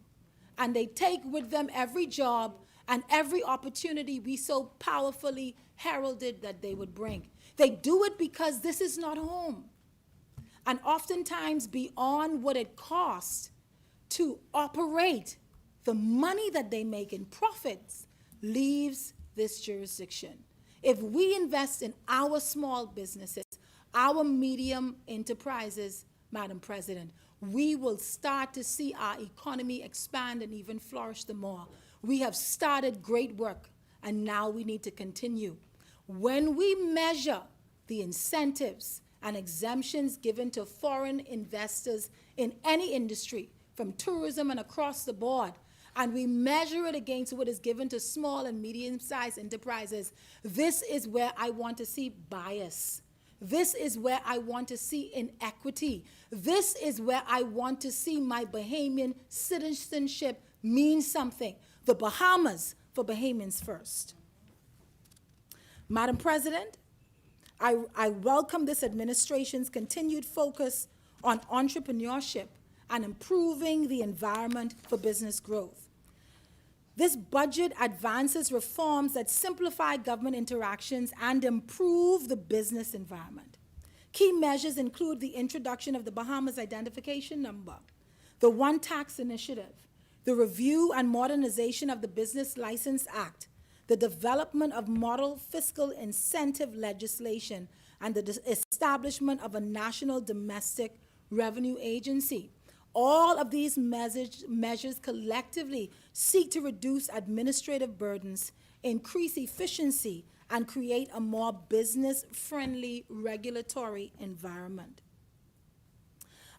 And they take with them every job and every opportunity we so powerfully heralded that they would bring. They do it because this is not home. And oftentimes beyond what it costs to operate, the money that they make in profits leaves this jurisdiction. If we invest in our small businesses, our medium enterprises, Madam President, we will start to see our economy expand and even flourish the more. We have started great work, and now we need to continue. When we measure the incentives and exemptions given to foreign investors in any industry, from tourism and across the board, and we measure it against what is given to small and medium-sized enterprises, this is where I want to see bias. This is where I want to see inequity. This is where I want to see my Bahamian citizenship mean something. The Bahamas for Bahamians first. Madam President, I welcome this administration's continued focus on entrepreneurship and improving the environment for business growth. This budget advances reforms that simplify government interactions and improve the business environment. Key measures include the introduction of the Bahamas Identification Number, the One Tax Initiative, the review and modernization of the Business License Act, the development of model fiscal incentive legislation, and the establishment of a national domestic revenue agency. All of these measures collectively seek to reduce administrative burdens, increase efficiency, and create a more business-friendly regulatory environment.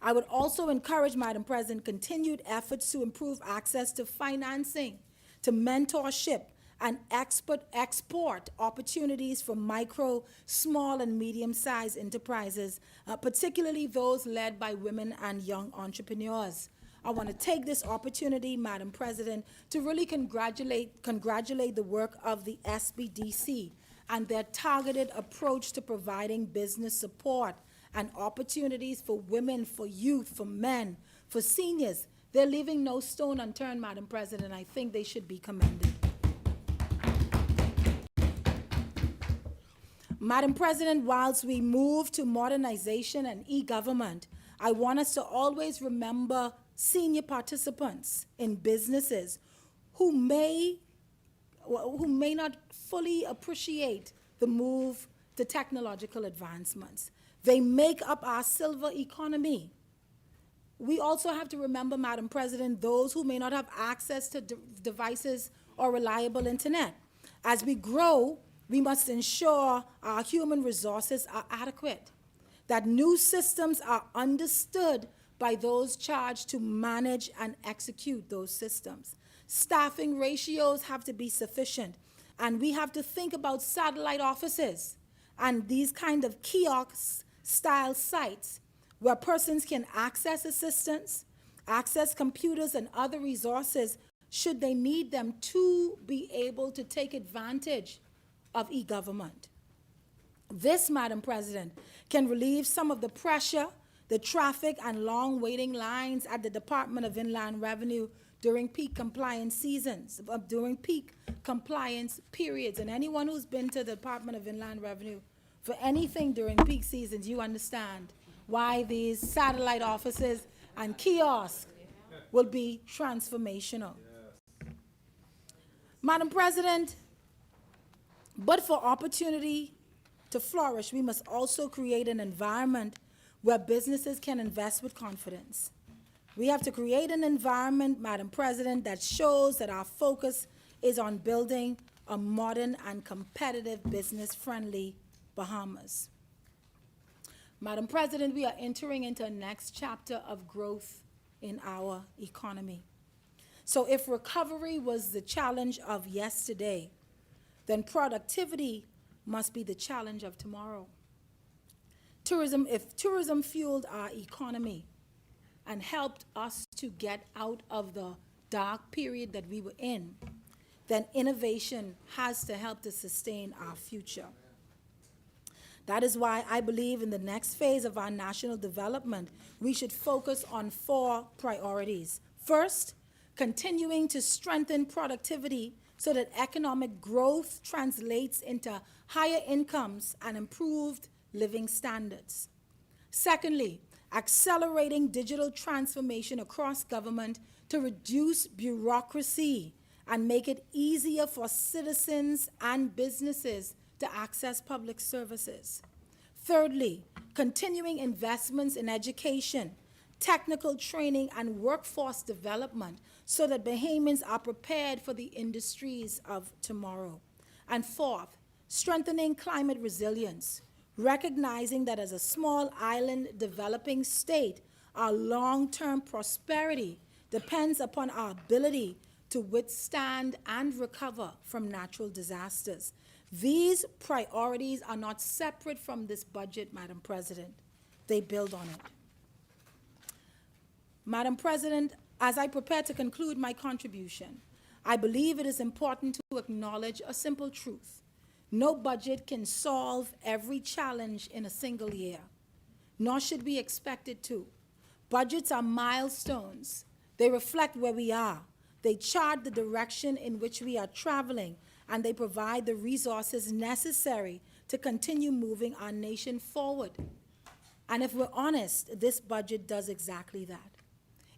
I would also encourage, Madam President, continued efforts to improve access to financing, to mentorship, and export opportunities for micro, small, and medium-sized enterprises, particularly those led by women and young entrepreneurs. I want to take this opportunity, Madam President, to really congratulate the work of the SBDC and their targeted approach to providing business support and opportunities for women, for youth, for men, for seniors. They're leaving no stone unturned, Madam President. I think they should be commended. Madam President, whilst we move to modernization and e-government, I want us to always remember senior participants in businesses who may not fully appreciate the move to technological advancements. They make up our silver economy. We also have to remember, Madam President, those who may not have access to devices or reliable internet. As we grow, we must ensure our human resources are adequate, that new systems are understood by those charged to manage and execute those systems. Staffing ratios have to be sufficient, and we have to think about satellite offices and these kind of kiosk-style sites where persons can access assistance, access computers and other resources should they need them to be able to take advantage of e-government. This, Madam President, can relieve some of the pressure, the traffic, and long waiting lines at the Department of Inland Revenue during peak compliance seasons, during peak compliance periods. And anyone who's been to the Department of Inland Revenue for anything during peak seasons, you understand why these satellite offices and kiosks will be transformational. Madam President, but for opportunity to flourish, we must also create an environment where businesses can invest with confidence. We have to create an environment, Madam President, that shows that our focus is on building a modern and competitive, business-friendly Bahamas. Madam President, we are entering into a next chapter of growth in our economy. So if recovery was the challenge of yesterday, then productivity must be the challenge of tomorrow. If tourism fueled our economy and helped us to get out of the dark period that we were in, then innovation has to help to sustain our future. That is why I believe in the next phase of our national development, we should focus on 4 priorities. First, continuing to strengthen productivity so that economic growth translates into higher incomes and improved living standards. Secondly, accelerating digital transformation across government to reduce bureaucracy and make it easier for citizens and businesses to access public services. Thirdly, continuing investments in education, technical training, and workforce development so that Bahamians are prepared for the industries of tomorrow. And fourth, strengthening climate resilience, recognizing that as a small island developing state, our long-term prosperity depends upon our ability to withstand and recover from natural disasters. These priorities are not separate from this budget, Madam President. They build on it. Madam President, as I prepare to conclude my contribution, I believe it is important to acknowledge a simple truth. No budget can solve every challenge in a single year, nor should we expect it to. Budgets are milestones. They reflect where we are. They chart the direction in which we are traveling, and they provide the resources necessary to continue moving our nation forward. And if we're honest, this budget does exactly that.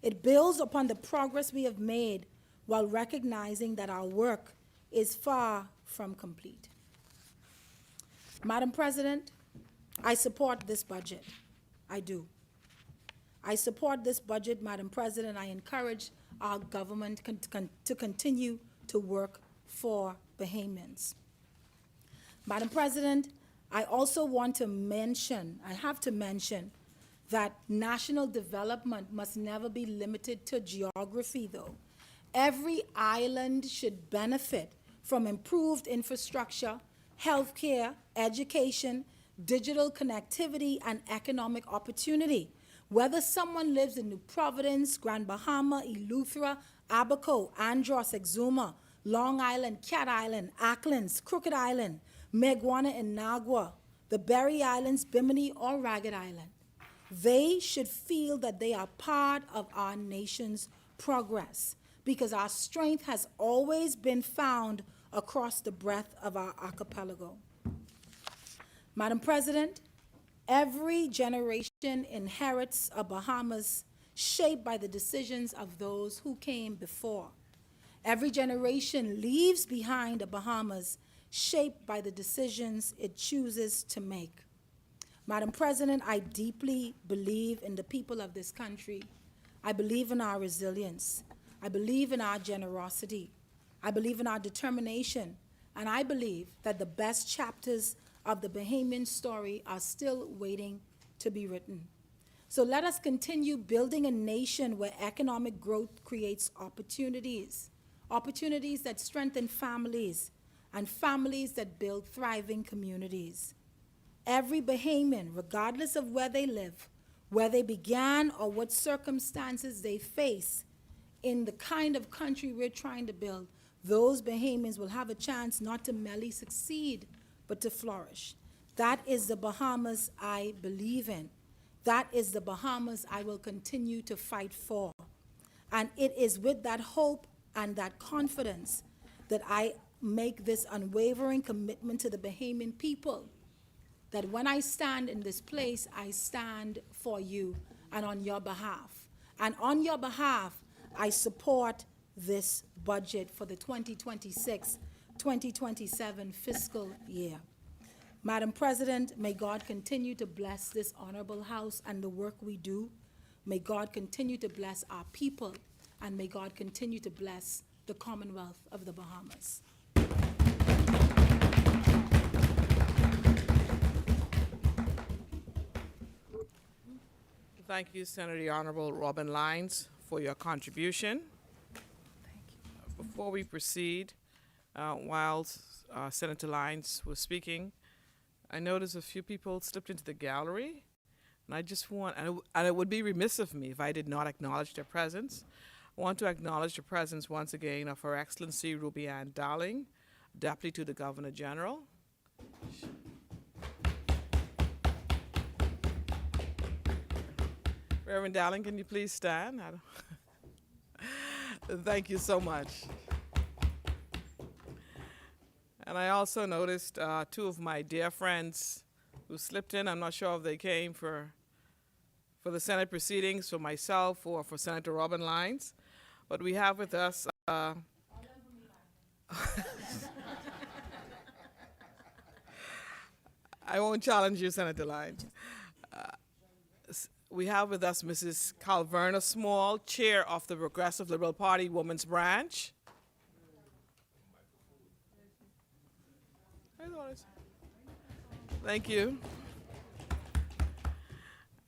It builds upon the progress we have made while recognizing that our work is far from complete. Madam President, I support this budget. I do. I support this budget, Madam President. I encourage our government to continue to work for Bahamians. Madam President, I also want to mention, I have to mention, that national development must never be limited to geography, though. Every island should benefit from improved infrastructure, healthcare, education, digital connectivity, and economic opportunity. Whether someone lives in New Providence, Grand Bahama, Eleuthera, Abaco, Andros, Exuma, Long Island, Cat Island, Acklands, Crooked Island, Meguana and Nagua, the Berry Islands, Bimini, or Ragged Island, they should feel that they are part of our nation's progress, because our strength has always been found across the breadth of our archipelago. Madam President, every generation inherits a Bahamas shaped by the decisions of those who came before. Every generation leaves behind a Bahamas shaped by the decisions it chooses to make. Madam President, I deeply believe in the people of this country. I believe in our resilience. I believe in our generosity. I believe in our determination. And I believe that the best chapters of the Bahamian story are still waiting to be written. So let us continue building a nation where economic growth creates opportunities, opportunities that strengthen families, and families that build thriving communities. Every Bahamian, regardless of where they live, where they began, or what circumstances they face, in the kind of country we're trying to build, those Bahamians will have a chance not to merely succeed, but to flourish. That is the Bahamas I believe in. That is the Bahamas I will continue to fight for. And it is with that hope and that confidence that I make this unwavering commitment to the Bahamian people, that when I stand in this place, I stand for you and on your behalf. And on your behalf, I support this budget for the 2026-2027 fiscal year. Madam President, may God continue to bless this honorable House and the work we do. May God continue to bless our people, and may God continue to bless the Commonwealth of the Bahamas. Thank you, Senator the Honorable Robin Lyons, for your contribution. Before we proceed, while Senator Lyons was speaking, I noticed a few people slipped into the gallery, and I just want, and it would be remiss of me if I did not acknowledge their presence. I want to acknowledge the presence once again of Her Excellency Ruby Ann Darling, Deputy to the Governor General. Reverend Darling, can you please stand? Thank you so much. And I also noticed two of my dear friends who slipped in. I'm not sure if they came for the Senate proceedings, for myself or for Senator Robin Lyons. But we have with us I won't challenge you, Senator Lyons. We have with us Mrs. Calverna Small, Chair of the Progressive Liberal Party Women's Branch. Thank you.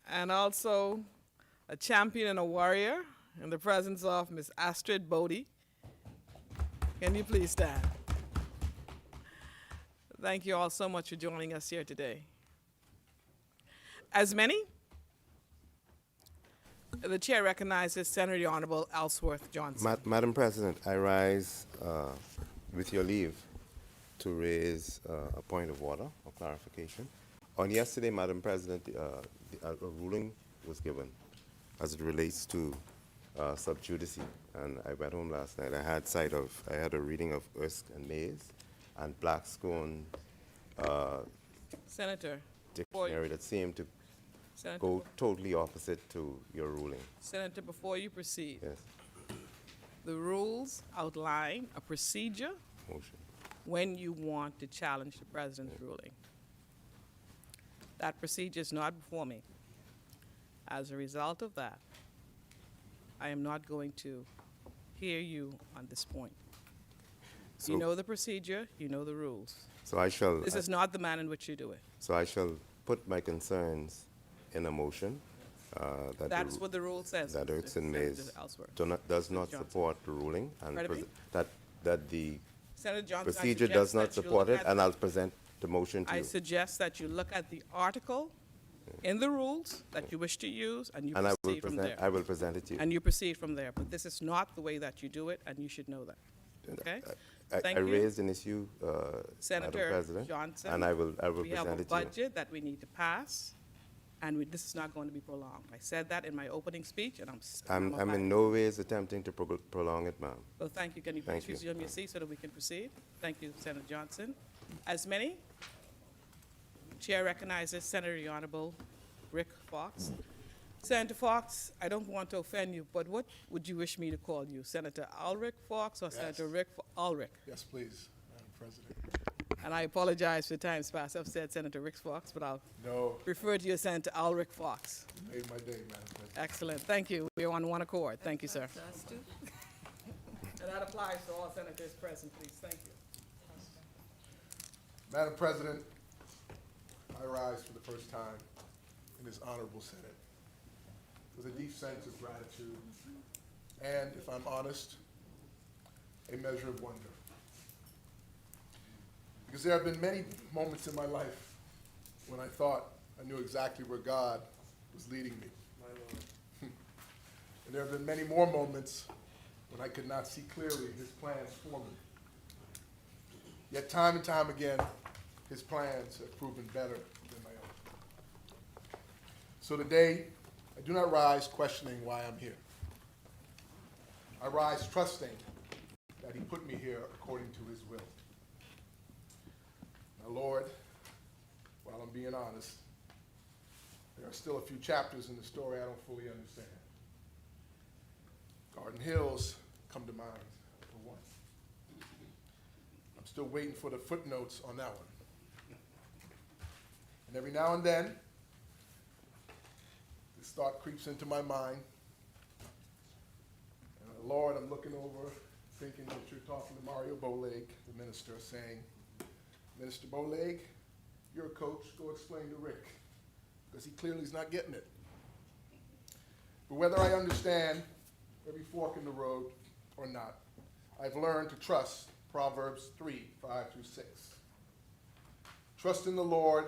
And also a champion and a warrior in the presence of Ms. Astrid Bodie. Can you please stand? Thank you all so much for joining us here today. As many, the chair recognizes Senator the Honorable Ellsworth Johnson. Madam President, I rise with your leave to raise a point of order or clarification. On yesterday, Madam President, a ruling was given as it relates to sub judice, and I went home last night. I had a reading of Erskine and Mays and Blackstone Senator, dictionary that seemed to Senator, go totally opposite to your ruling. Senator, before you proceed, Yes, the rules outline a procedure motion. when you want to challenge the president's ruling. That procedure is not before me. As a result of that, I am not going to hear you on this point. So, You know the procedure, you know the rules. so I shall. This is not the manner in which you do it. So I shall put my concerns in a motion that That is what the rule says. that Mr. Erskine Senator Mays Ellsworth. does not Johnson. support the ruling, and Pardon me? that the Senator Johnson, I procedure suggest does not that you support look it, at and I'll present the motion to I you. suggest that you look at the article in the rules that you wish to use, and you And proceed from there. I will present it to you. And you proceed from there. But this is not the way that you do it, and you should know that. Okay? Thank I you. raised an issue, Senator Madam President, Johnson, and I will we have a present it to you. budget that we need to pass, and this is not going to be prolonged. I said that in my opening speech, and I'm abiding. in no ways attempting to prolong it, ma'am. Well, thank you. Can you Thank please you. resume your seat so that we can proceed? Thank you, Senator Johnson. As many, Chair recognizes Senator the Honorable Rick Fox. Senator Fox, I don't want to offend you, but what would you wish me to call you? Senator Ulrich Fox or Senator Rick Ulrich? Yes, please, Madam President. And I apologize for times past. I've said Senator Rick Fox, but I'll No, refer to you as Senator Ulrich Fox. you made my day, Madam President. Excellent. Thank you. We're on one accord. Thank you, sir. And that applies to all senators present, please. Thank you. Madam President, I rise for the first time in this honorable Senate with a deep sense of gratitude and, if I'm honest, a measure of wonder. Because there have been many moments in my life when I thought I knew exactly where God was leading me. And there have been many more moments when I could not see clearly his plans for me. Yet time and time again, his plans have proven better than my own. So today, I do not rise questioning why I'm here. I rise trusting that he put me here according to his will. Now, Lord, while I'm being honest, there are still a few chapters in the story I don't fully understand. Garden Hills come to mind, for one. I'm still waiting for the footnotes on that one. And every now and then, this thought creeps into my mind. And Lord, I'm looking over, thinking that you're talking to Mario Bowleg, the minister, saying, Minister Bowleg, you're a coach, go explain to Rick, because he clearly is not getting it. But whether I understand every fork in the road or not, I've learned to trust Proverbs 3, 5 through 6. Trust in the Lord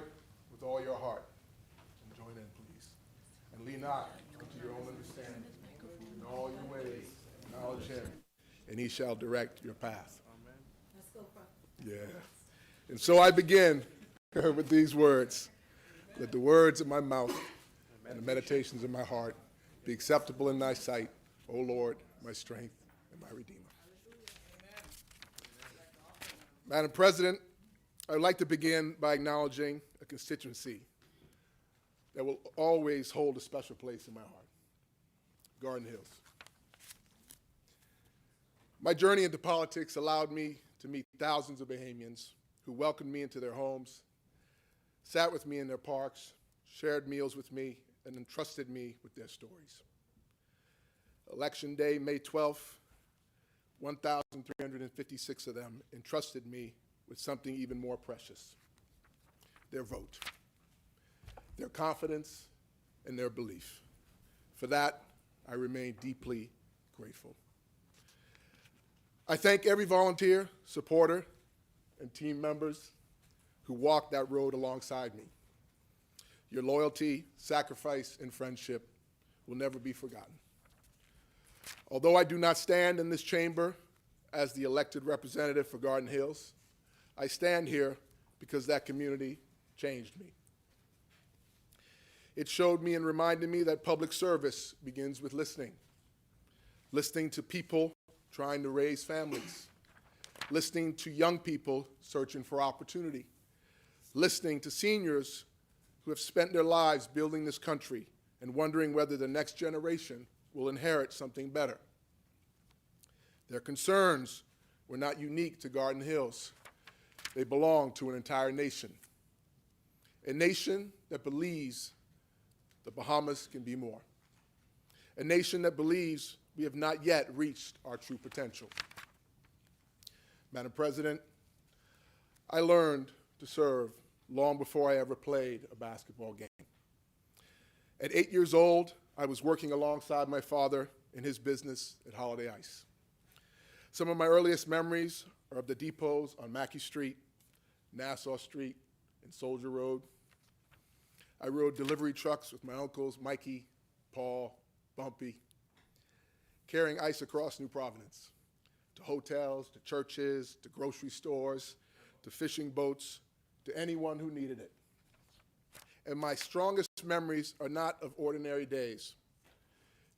with all your heart. And join in, please. And lean not unto your own understanding. In all your ways, acknowledge him, and he shall direct your path. Let's go, Prof. Yeah. And so I begin with these words. Let the words of my mouth and the meditations of my heart be acceptable in thy sight, O Lord, my strength and my Redeemer. Madam President, I would like to begin by acknowledging a constituency that will always hold a special place in my heart, Garden Hills. My journey into politics allowed me to meet thousands of Bahamians who welcomed me into their homes, sat with me in their parks, shared meals with me, and entrusted me with their stories. Election day, May 12th, 1,356 of them entrusted me with something even more precious, their vote, their confidence, and their belief. For that, I remain deeply grateful. I thank every volunteer, supporter, and team members who walked that road alongside me. Your loyalty, sacrifice, and friendship will never be forgotten. Although I do not stand in this chamber as the elected representative for Garden Hills, I stand here because that community changed me. It showed me and reminded me that public service begins with listening. Listening to people trying to raise families. Listening to young people searching for opportunity. Listening to seniors who have spent their lives building this country and wondering whether the next generation will inherit something better. Their concerns were not unique to Garden Hills. They belong to an entire nation. A nation that believes the Bahamas can be more. A nation that believes we have not yet reached our true potential. Madam President, I learned to serve long before I ever played a basketball game. At 8 years old, I was working alongside my father in his business at Holiday Ice. Some of my earliest memories are of the depots on Mackey Street, Nassau Street, and Soldier Road. I rode delivery trucks with my uncles, Mikey, Paul, Bumpy, carrying ice across New Providence, to hotels, to churches, to grocery stores, to fishing boats, to anyone who needed it. And my strongest memories are not of ordinary days.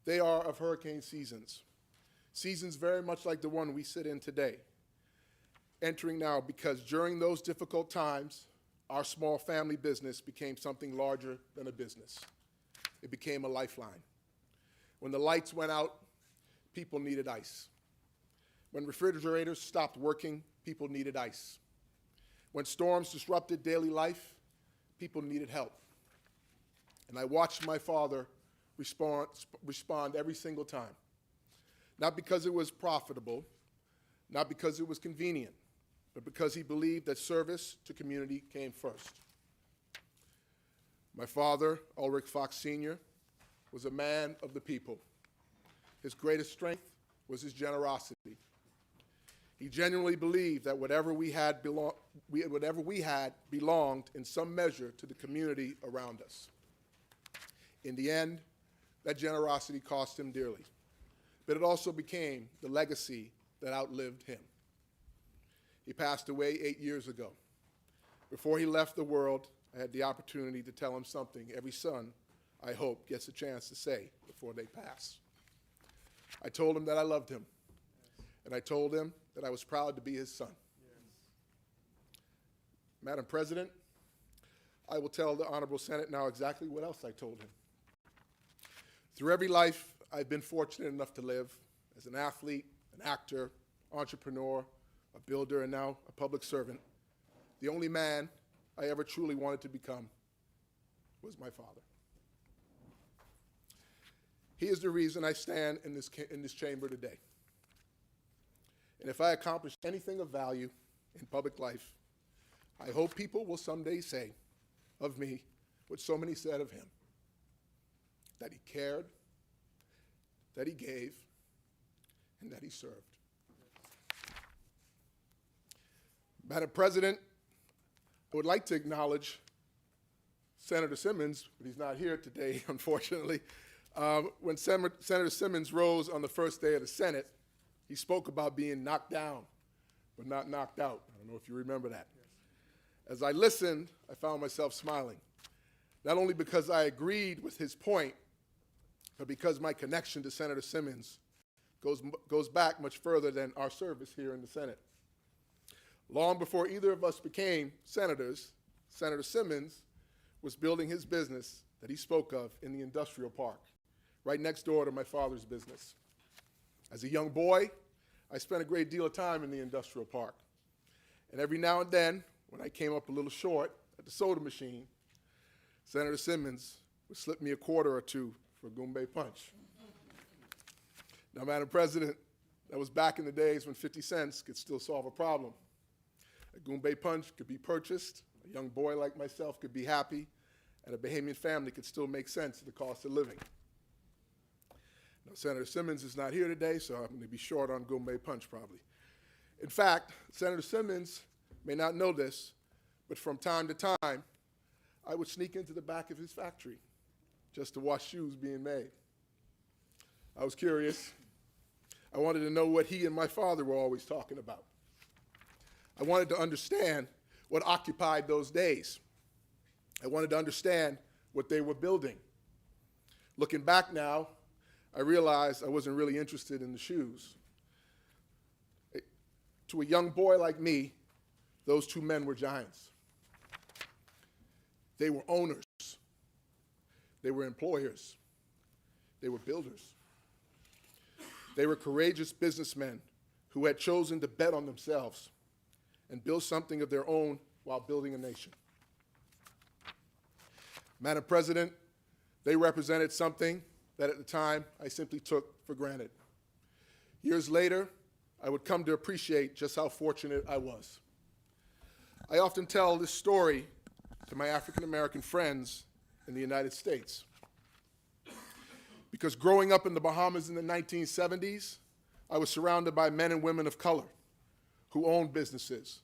They are of hurricane seasons. Seasons very much like the one we sit in today, entering now, because during those difficult times, our small family business became something larger than a business. It became a lifeline. When the lights went out, people needed ice. When refrigerators stopped working, people needed ice. When storms disrupted daily life, people needed help. And I watched my father respond every single time. Not because it was profitable, not because it was convenient, but because he believed that service to community came first. My father, Ulrich Fox Sr., was a man of the people. His greatest strength was his generosity. He genuinely believed that whatever we had belonged in some measure to the community around us. In the end, that generosity cost him dearly, but it also became the legacy that outlived him. He passed away 8 years ago. Before he left the world, I had the opportunity to tell him something every son, I hope, gets a chance to say before they pass. I told him that I loved him, and I told him that I was proud to be his son. Madam President, I will tell the Honorable Senate now exactly what else I told him. Through every life I've been fortunate enough to live, as an athlete, an actor, entrepreneur, a builder, and now a public servant, the only man I ever truly wanted to become was my father. He is the reason I stand in this chamber today. And if I accomplish anything of value in public life, I hope people will someday say of me what so many said of him, that he cared, that he gave, and that he served. Madam President, I would like to acknowledge Senator Simmons, but he's not here today, unfortunately. When Senator Simmons rose on the first day of the Senate, he spoke about being knocked down, but not knocked out. I don't know if you remember that. Yes. As I listened, I found myself smiling, not only because I agreed with his point, but because my connection to Senator Simmons goes back much further than our service here in the Senate. Long before either of us became senators, Senator Simmons was building his business that he spoke of in the industrial park, right next door to my father's business. As a young boy, I spent a great deal of time in the industrial park. And every now and then, when I came up a little short at the soda machine, Senator Simmons would slip me a quarter or two for a Goombay punch. Now, Madam President, that was back in the days when 50 cents could still solve a problem. A Goombay punch could be purchased, a young boy like myself could be happy, and a Bahamian family could still make sense of the cost of living. Now, Senator Simmons is not here today, so I'm going to be short on Goombay punch probably. In fact, Senator Simmons may not know this, but from time to time, I would sneak into the back of his factory just to watch shoes being made. I was curious. I wanted to know what he and my father were always talking about. I wanted to understand what occupied those days. I wanted to understand what they were building. Looking back now, I realized I wasn't really interested in the shoes. To a young boy like me, those two men were giants. They were owners. They were employers. They were builders. They were courageous businessmen who had chosen to bet on themselves and build something of their own while building a nation. Madam President, they represented something that at the time I simply took for granted. Years later, I would come to appreciate just how fortunate I was. I often tell this story to my African American friends in the United States. Because growing up in the Bahamas in the 1970s, I was surrounded by men and women of color who owned businesses,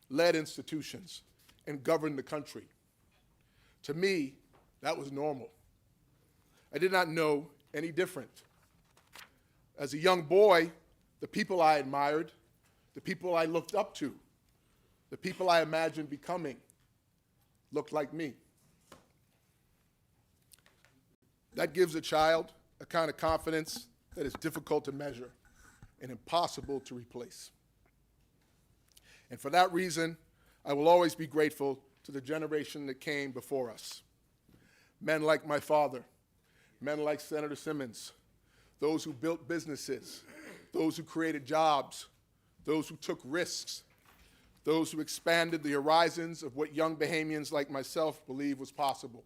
led institutions, and governed the country. To me, that was normal. I did not know any different. As a young boy, the people I admired, the people I looked up to, the people I imagined becoming looked like me. That gives a child a kind of confidence that is difficult to measure and impossible to replace. And for that reason, I will always be grateful to the generation that came before us. Men like my father, men like Senator Simmons, those who built businesses, those who created jobs, those who took risks, those who expanded the horizons of what young Bahamians like myself believed was possible.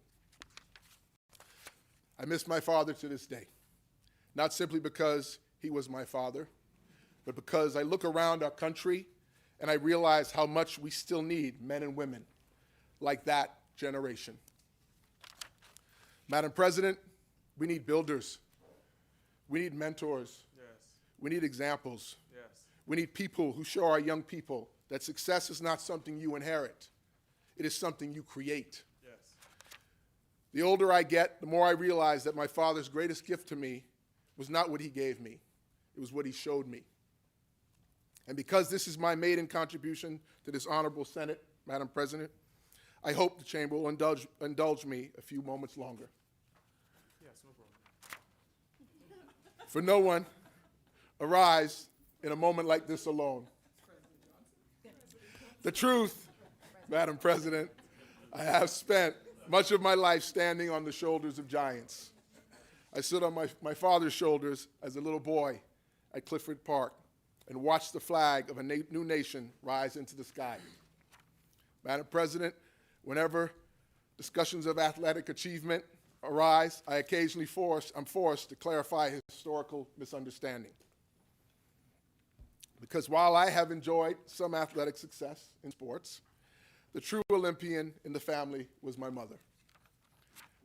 I miss my father to this day, not simply because he was my father, but because I look around our country and I realize how much we still need men and women like that generation. Madam President, we need builders. We need mentors. Yes. We need examples. Yes. We need people who show our young people that success is not something you inherit. It is something you create. Yes. The older I get, the more I realize that my father's greatest gift to me was not what he gave me. It was what he showed me. And because this is my maiden contribution to this honorable Senate, Madam President, I hope the chamber will indulge me a few moments longer. Yes, no problem. For no one arise in a moment like this alone. The truth, Madam President, I have spent much of my life standing on the shoulders of giants. I stood on my father's shoulders as a little boy at Clifford Park and watched the flag of a new nation rise into the sky. Madam President, whenever discussions of athletic achievement arise, I'm forced to clarify a historical misunderstanding. Because while I have enjoyed some athletic success in sports, the true Olympian in the family was my mother.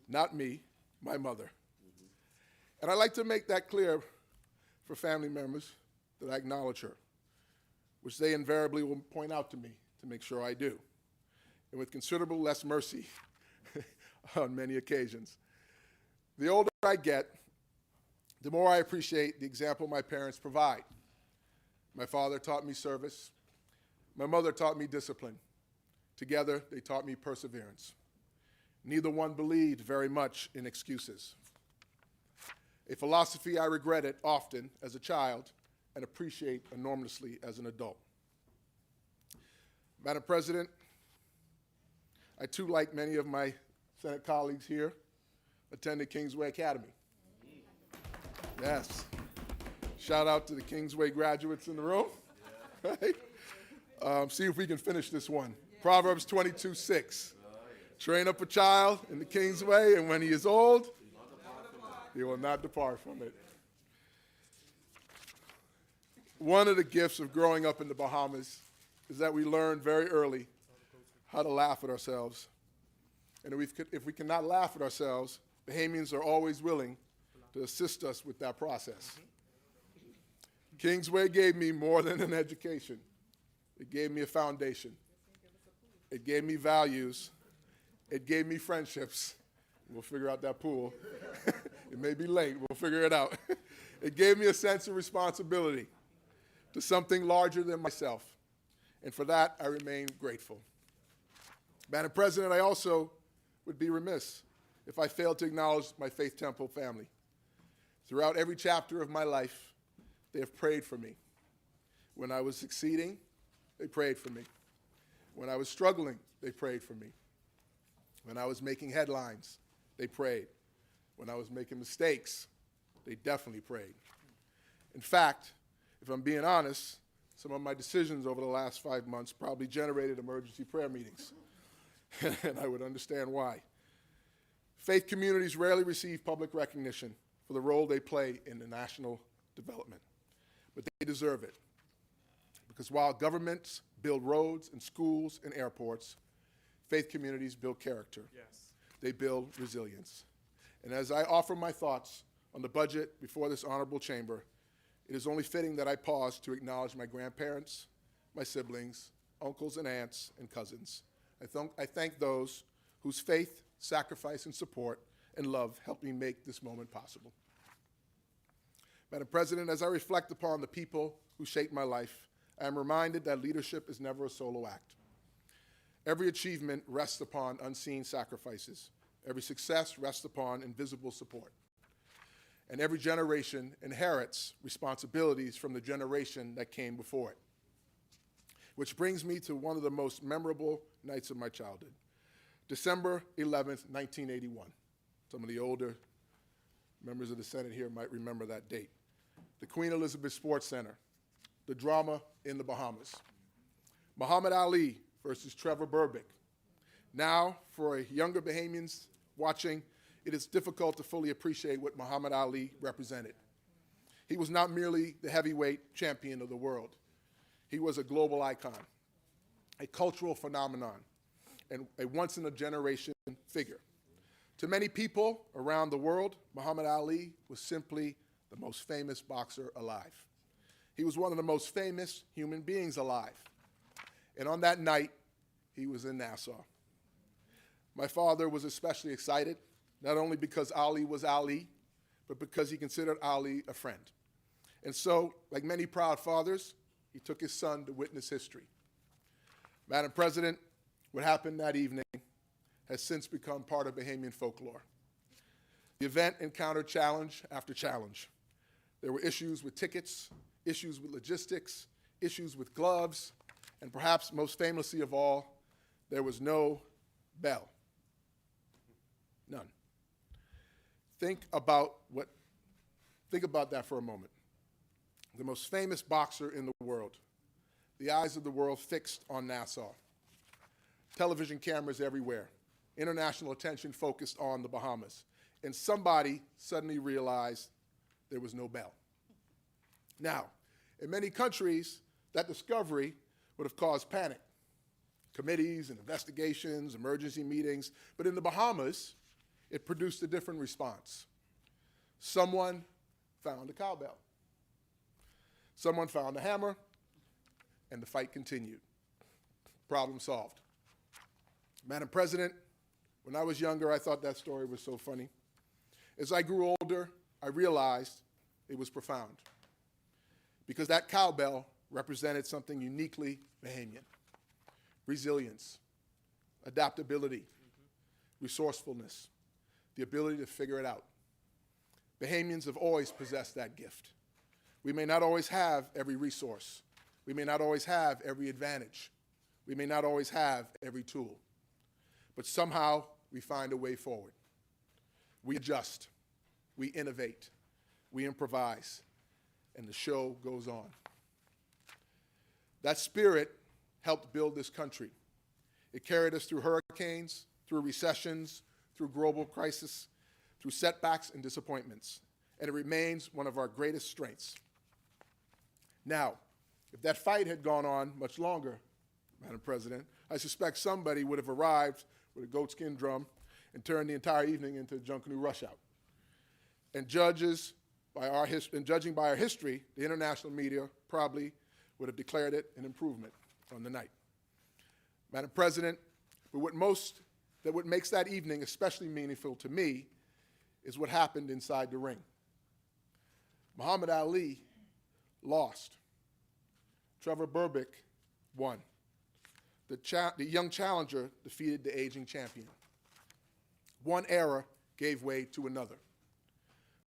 Not me, my mother. And I'd like to make that clear for family members that I acknowledge her, which they invariably will point out to me to make sure I do, and with considerable less mercy on many occasions. The older I get, the more I appreciate the example my parents provide. My father taught me service. My mother taught me discipline. Together, they taught me perseverance. Neither one believed very much in excuses. A philosophy I regretted often as a child and appreciate enormously as an adult. Madam President, I too, like many of my Senate colleagues here, attended Kingsway Academy. Yes. Shout out to the Kingsway graduates in the room. Right? See if we can finish this one. Proverbs 22:6. Train up a child in the Kingsway, and when he is old, he will not depart from it. One of the gifts of growing up in the Bahamas is that we learn very early how to laugh at ourselves. And if we cannot laugh at ourselves, Bahamians are always willing to assist us with that process. Kingsway gave me more than an education. It gave me a foundation. It gave me values. It gave me friendships. We'll figure out that pool. It may be late. We'll figure it out. It gave me a sense of responsibility to something larger than myself. And for that, I remain grateful. Madam President, I also would be remiss if I failed to acknowledge my Faith Temple family. Throughout every chapter of my life, they have prayed for me. When I was succeeding, they prayed for me. When I was struggling, they prayed for me. When I was making headlines, they prayed. When I was making mistakes, they definitely prayed. In fact, if I'm being honest, some of my decisions over the last 5 months probably generated emergency prayer meetings, and I would understand why. Faith communities rarely receive public recognition for the role they play in the national development, but they deserve it. Because while governments build roads and schools and airports, faith communities build character. Yes. They build resilience. And as I offer my thoughts on the budget before this honorable chamber, it is only fitting that I pause to acknowledge my grandparents, my siblings, uncles and aunts, and cousins. I thank those whose faith, sacrifice, and support and love helped me make this moment possible. Madam President, as I reflect upon the people who shaped my life, I am reminded that leadership is never a solo act. Every achievement rests upon unseen sacrifices. Every success rests upon invisible support. And every generation inherits responsibilities from the generation that came before it. Which brings me to one of the most memorable nights of my childhood, December 11th, 1981. Some of the older members of the Senate here might remember that date. The Queen Elizabeth Sports Center, the drama in the Bahamas. Muhammad Ali versus Trevor Berbick. Now, for younger Bahamians watching, it is difficult to fully appreciate what Muhammad Ali represented. He was not merely the heavyweight champion of the world. He was a global icon, a cultural phenomenon, and a once-in-a-generation figure. To many people around the world, Muhammad Ali was simply the most famous boxer alive. He was one of the most famous human beings alive. And on that night, he was in Nassau. My father was especially excited, not only because Ali was Ali, but because he considered Ali a friend. And so, like many proud fathers, he took his son to witness history. Madam President, what happened that evening has since become part of Bahamian folklore. The event encountered challenge after challenge. There were issues with tickets, issues with logistics, issues with gloves, and perhaps most famously of all, there was no bell. None. Think about that for a moment. The most famous boxer in the world, the eyes of the world fixed on Nassau. Television cameras everywhere, international attention focused on the Bahamas. And somebody suddenly realized there was no bell. Now, in many countries, that discovery would have caused panic. Committees and investigations, emergency meetings. But in the Bahamas, it produced a different response. Someone found a cowbell. Someone found a hammer, and the fight continued. Problem solved. Madam President, when I was younger, I thought that story was so funny. As I grew older, I realized it was profound, because that cowbell represented something uniquely Bahamian: resilience, adaptability, resourcefulness, the ability to figure it out. Bahamians have always possessed that gift. We may not always have every resource. We may not always have every advantage. We may not always have every tool. But somehow we find a way forward. We adjust, we innovate, we improvise, and the show goes on. That spirit helped build this country. It carried us through hurricanes, through recessions, through global crisis, through setbacks and disappointments, and it remains one of our greatest strengths. Now, if that fight had gone on much longer, Madam President, I suspect somebody would have arrived with a goatskin drum and turned the entire evening into a Junkanoo rush out. And judging by our history, the international media probably would have declared it an improvement on the night. Madam President, but what makes that evening especially meaningful to me is what happened inside the ring. Muhammad Ali lost. Trevor Berbick won. The young challenger defeated the aging champion. One era gave way to another.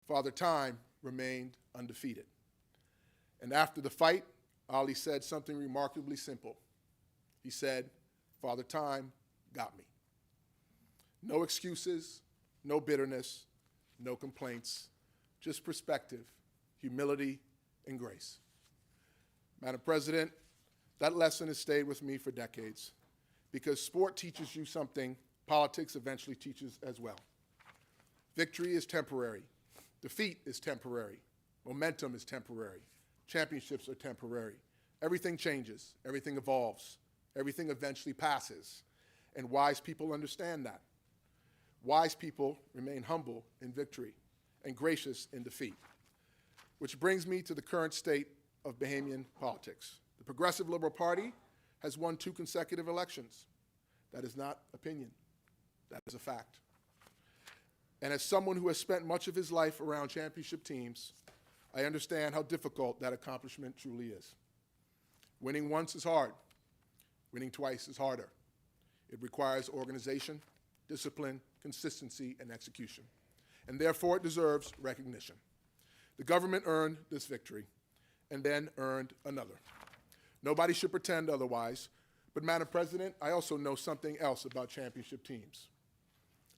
Father Time remained undefeated. And after the fight, Ali said something remarkably simple. He said, "Father Time got me." No excuses, no bitterness, no complaints, just perspective, humility, and grace. Madam President, that lesson has stayed with me for decades, because sport teaches you something politics eventually teaches as well. Victory is temporary. Defeat is temporary. Momentum is temporary. Championships are temporary. Everything changes. Everything evolves. Everything eventually passes. And wise people understand that. Wise people remain humble in victory and gracious in defeat. Which brings me to the current state of Bahamian politics. The Progressive Liberal Party has won 2 consecutive elections. That is not opinion. That is a fact. And as someone who has spent much of his life around championship teams, I understand how difficult that accomplishment truly is. Winning once is hard. Winning twice is harder. It requires organization, discipline, consistency, and execution. And therefore, it deserves recognition. The government earned this victory and then earned another. Nobody should pretend otherwise, but Madam President, I also know something else about championship teams.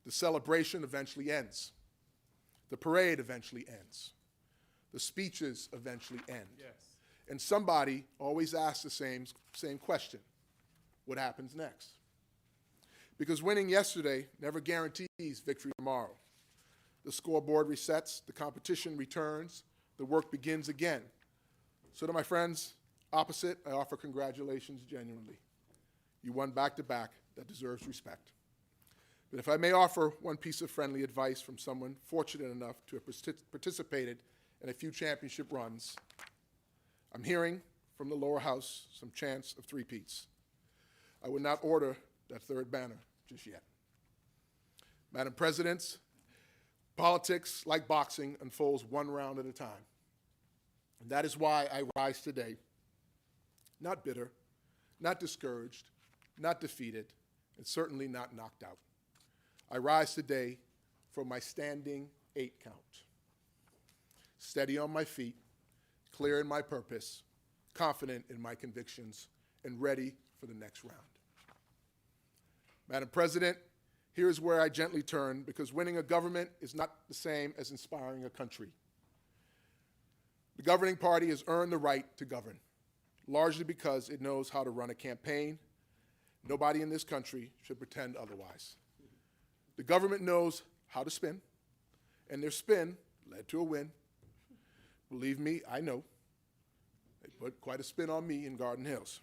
The celebration eventually ends. The parade eventually ends. The speeches eventually end. Yes. And somebody always asks the same question: what happens next? Because winning yesterday never guarantees victory tomorrow. The scoreboard resets, the competition returns, the work begins again. So to my friends opposite, I offer congratulations genuinely. You won back-to-back. That deserves respect. But if I may offer one piece of friendly advice from someone fortunate enough to have participated in a few championship runs, I'm hearing from the lower house some chants of three-peats. I would not order that third banner just yet. Madam President, politics, like boxing, unfolds one round at a time. And that is why I rise today, not bitter, not discouraged, not defeated, and certainly not knocked out. I rise today for my standing 8 count. Steady on my feet, clear in my purpose, confident in my convictions, and ready for the next round. Madam President, here is where I gently turn, because winning a government is not the same as inspiring a country. The governing party has earned the right to govern, largely because it knows how to run a campaign. Nobody in this country should pretend otherwise. The government knows how to spin, and their spin led to a win. Believe me, I know. They put quite a spin on me in Garden Hills.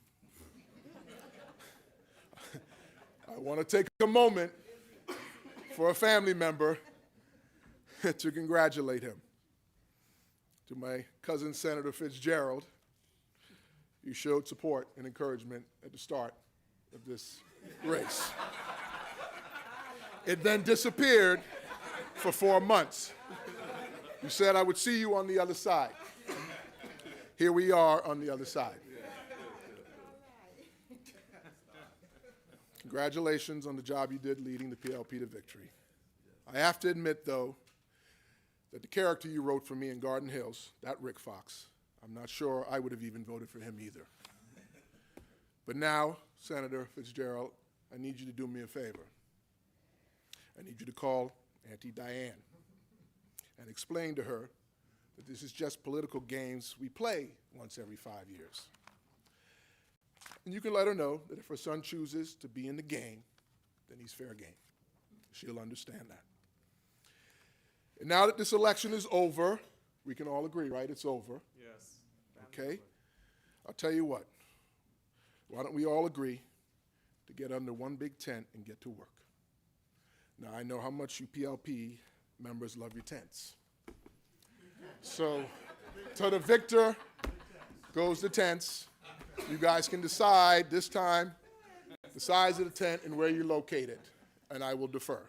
I want to take a moment for a family member to congratulate him. To my cousin, Senator Fitzgerald, you showed support and encouragement at the start of this race. It then disappeared for 4 months. You said I would see you on the other side. Here we are on the other side. Congratulations on the job you did leading the PLP to victory. I have to admit, though, that the character you wrote for me in Garden Hills, that Rick Fox, I'm not sure I would have even voted for him either. But now, Senator Fitzgerald, I need you to do me a favor. I need you to call Auntie Diane and explain to her that this is just political games we play once every 5 years. And you can let her know that if her son chooses to be in the game, then he's fair game. She'll understand that. And now that this election is over, we can all agree, right? It's over. Yes. Okay? I'll tell you what. Why don't we all agree to get under one big tent and get to work? Now, I know how much you PLP members love your tents. So, to the victor goes the tents. You guys can decide this time the size of the tent and where you locate it, and I will defer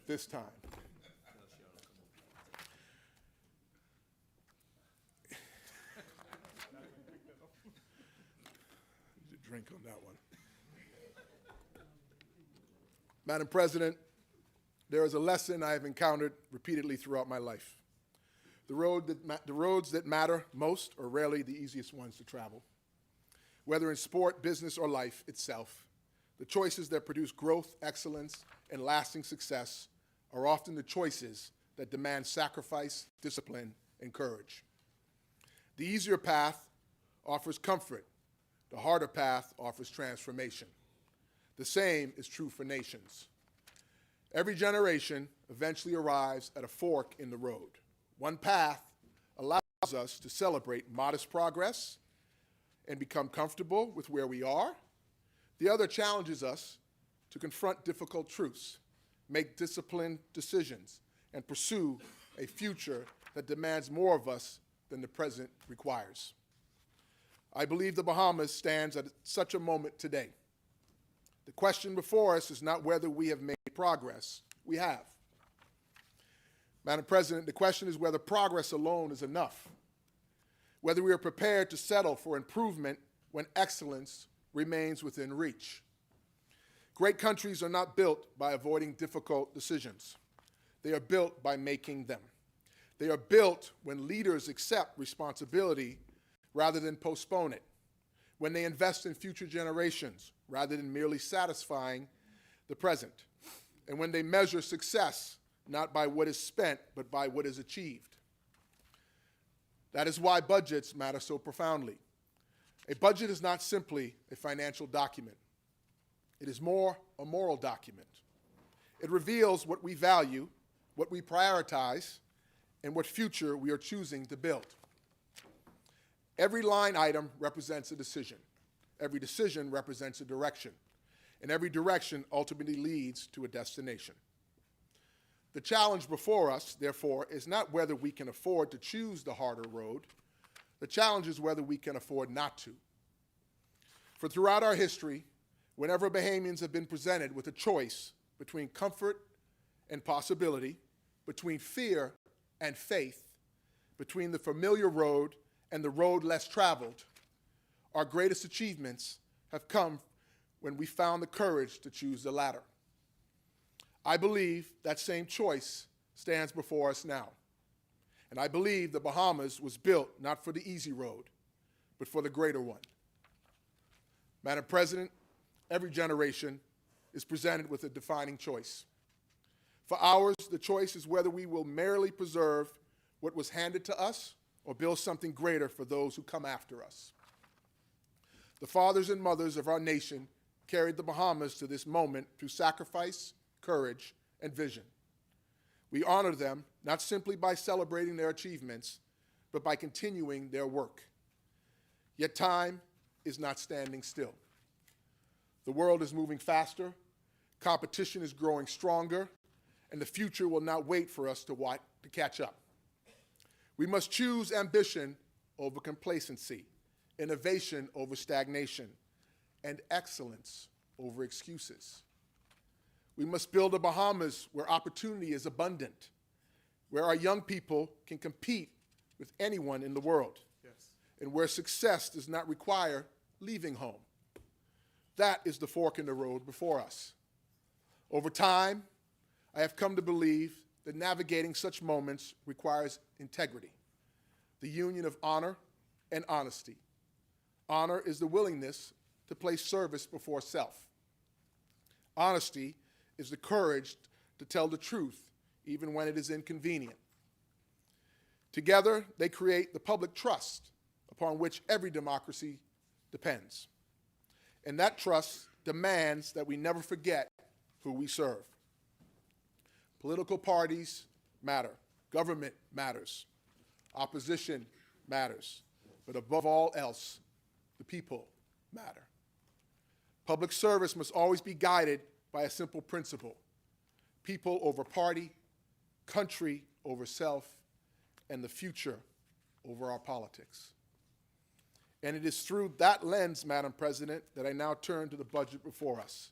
this time. Drink on that one. Madam President, there is a lesson I have encountered repeatedly throughout my life. The roads that matter most are rarely the easiest ones to travel. Whether in sport, business, or life itself, the choices that produce growth, excellence, and lasting success are often the choices that demand sacrifice, discipline, and courage. The easier path offers comfort. The harder path offers transformation. The same is true for nations. Every generation eventually arrives at a fork in the road. One path allows us to celebrate modest progress and become comfortable with where we are. The other challenges us to confront difficult truths, make disciplined decisions, and pursue a future that demands more of us than the present requires. I believe the Bahamas stands at such a moment today. The question before us is not whether we have made progress. We have. Madam President, the question is whether progress alone is enough, whether we are prepared to settle for improvement when excellence remains within reach. Great countries are not built by avoiding difficult decisions. They are built by making them. They are built when leaders accept responsibility rather than postpone it, when they invest in future generations rather than merely satisfying the present, and when they measure success not by what is spent, but by what is achieved. That is why budgets matter so profoundly. A budget is not simply a financial document. It is more a moral document. It reveals what we value, what we prioritize, and what future we are choosing to build. Every line item represents a decision. Every decision represents a direction. And every direction ultimately leads to a destination. The challenge before us, therefore, is not whether we can afford to choose the harder road. The challenge is whether we can afford not to. For throughout our history, whenever Bahamians have been presented with a choice between comfort and possibility, between fear and faith, between the familiar road and the road less traveled, our greatest achievements have come when we found the courage to choose the latter. I believe that same choice stands before us now. And I believe the Bahamas was built not for the easy road, but for the greater one. Madam President, every generation is presented with a defining choice. For ours, the choice is whether we will merely preserve what was handed to us or build something greater for those who come after us. The fathers and mothers of our nation carried the Bahamas to this moment through sacrifice, courage, and vision. We honor them not simply by celebrating their achievements, but by continuing their work. Yet time is not standing still. The world is moving faster, competition is growing stronger, and the future will not wait for us to catch up. We must choose ambition over complacency, innovation over stagnation, and excellence over excuses. We must build a Bahamas where opportunity is abundant, where our young people can compete with anyone in the world, Yes. and where success does not require leaving home. That is the fork in the road before us. Over time, I have come to believe that navigating such moments requires integrity, the union of honor and honesty. Honor is the willingness to place service before self. Honesty is the courage to tell the truth, even when it is inconvenient. Together, they create the public trust upon which every democracy depends. And that trust demands that we never forget who we serve. Political parties matter. Government matters. Opposition matters. But above all else, the people matter. Public service must always be guided by a simple principle: people over party, country over self, and the future over our politics. And it is through that lens, Madam President, that I now turn to the budget before us.